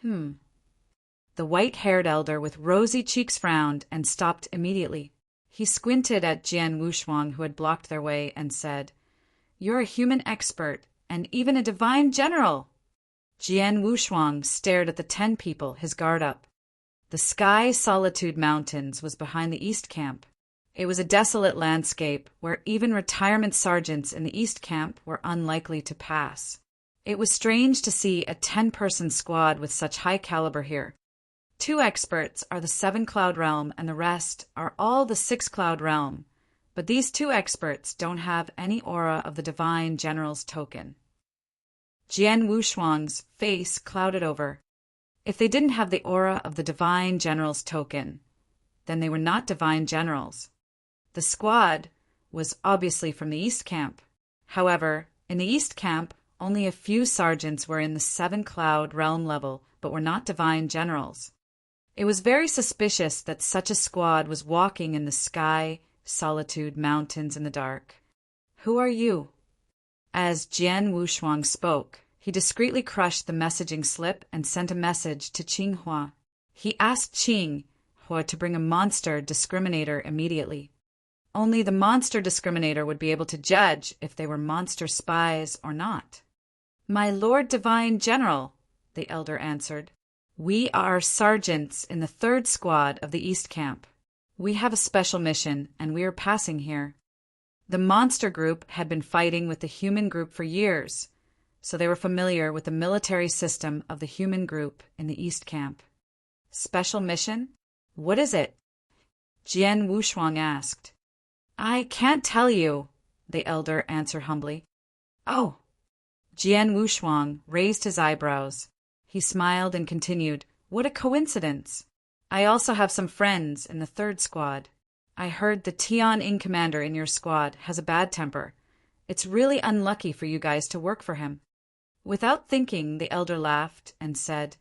The white-haired elder with rosy cheeks frowned and stopped immediately. He squinted at Jian Wushuang, who had blocked their way, and said, "You're a human expert and even a divine general." Jian Wushuang stared at the 10 people, his guard up. The Sky Solitude Mountains was behind the East Camp. It was a desolate landscape where even retirement sergeants in the East Camp were unlikely to pass. It was strange to see a 10-person squad with such high caliber here. 2 experts are the 7-Cloud Realm and the rest are all the 6-Cloud Realm, but these 2 experts don't have any aura of the Divine General's token. Jian Wushuang's face clouded over. If they didn't have the aura of the Divine General's token, then they were not Divine Generals. The squad was obviously from the East Camp. However, in the East Camp, only a few sergeants were in the 7-Cloud Realm level, but were not Divine Generals. It was very suspicious that such a squad was walking in the Sky Solitude Mountains in the dark. "Who are you?" As Jian Wushuang spoke, he discreetly crushed the messaging slip and sent a message to Qing Hua. He asked Qing Hua to bring a monster discriminator immediately. Only the monster discriminator would be able to judge if they were monster spies or not. "My Lord Divine General," the elder answered, "we are sergeants in the 3rd Squad of the East Camp. We have a special mission, and we are passing here." The monster group had been fighting with the human group for years, so they were familiar with the military system of the human group in the East Camp. "Special mission? What is it?" Jian Wushuang asked. "I can't tell you," the elder answered humbly. "Oh." Jian Wushuang raised his eyebrows. He smiled and continued, "What a coincidence. I also have some friends in the 3rd Squad. I heard the Tian commander in your squad has a bad temper. It's really unlucky for you guys to work for him." Without thinking, the elder laughed and said,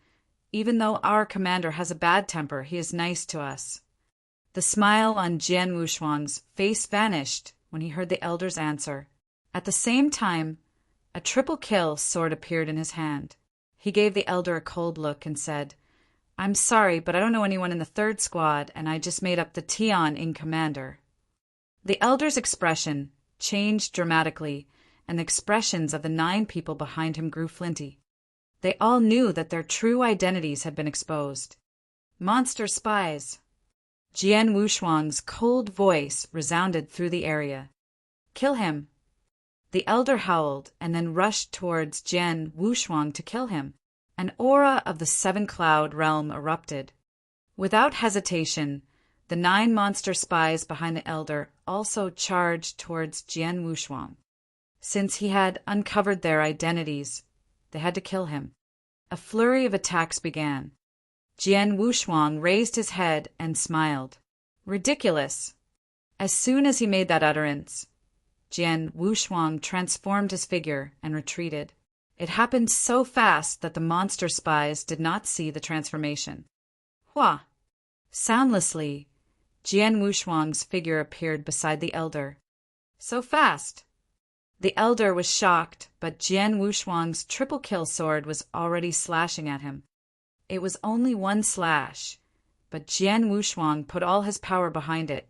"Even though our commander has a bad temper, he is nice to us." The smile on Jian Wushuang's face vanished when he heard the elder's answer. At the same time, a triple kill sword appeared in his hand. He gave the elder a cold look and said, "I'm sorry, but I don't know anyone in the 3rd Squad, and I just made up the Tian commander." The elder's expression changed dramatically, and the expressions of the 9 people behind him grew flinty. They all knew that their true identities had been exposed. Monster spies. Jian Wushuang's cold voice resounded through the area. "Kill him." The elder howled and then rushed towards Jian Wushuang to kill him. An aura of the 7-cloud realm erupted. Without hesitation, the 9 monster spies behind the elder also charged towards Jian Wushuang. Since he had uncovered their identities, they had to kill him. A flurry of attacks began. Jian Wushuang raised his head and smiled. Ridiculous! As soon as he made that utterance, Jian Wushuang transformed his figure and retreated. It happened so fast that the monster spies did not see the transformation. Hua! Soundlessly, Jian Wushuang's figure appeared beside the elder. So fast! The elder was shocked, but Jian Wushuang's triple kill sword was already slashing at him. It was only one slash, but Jian Wushuang put all his power behind it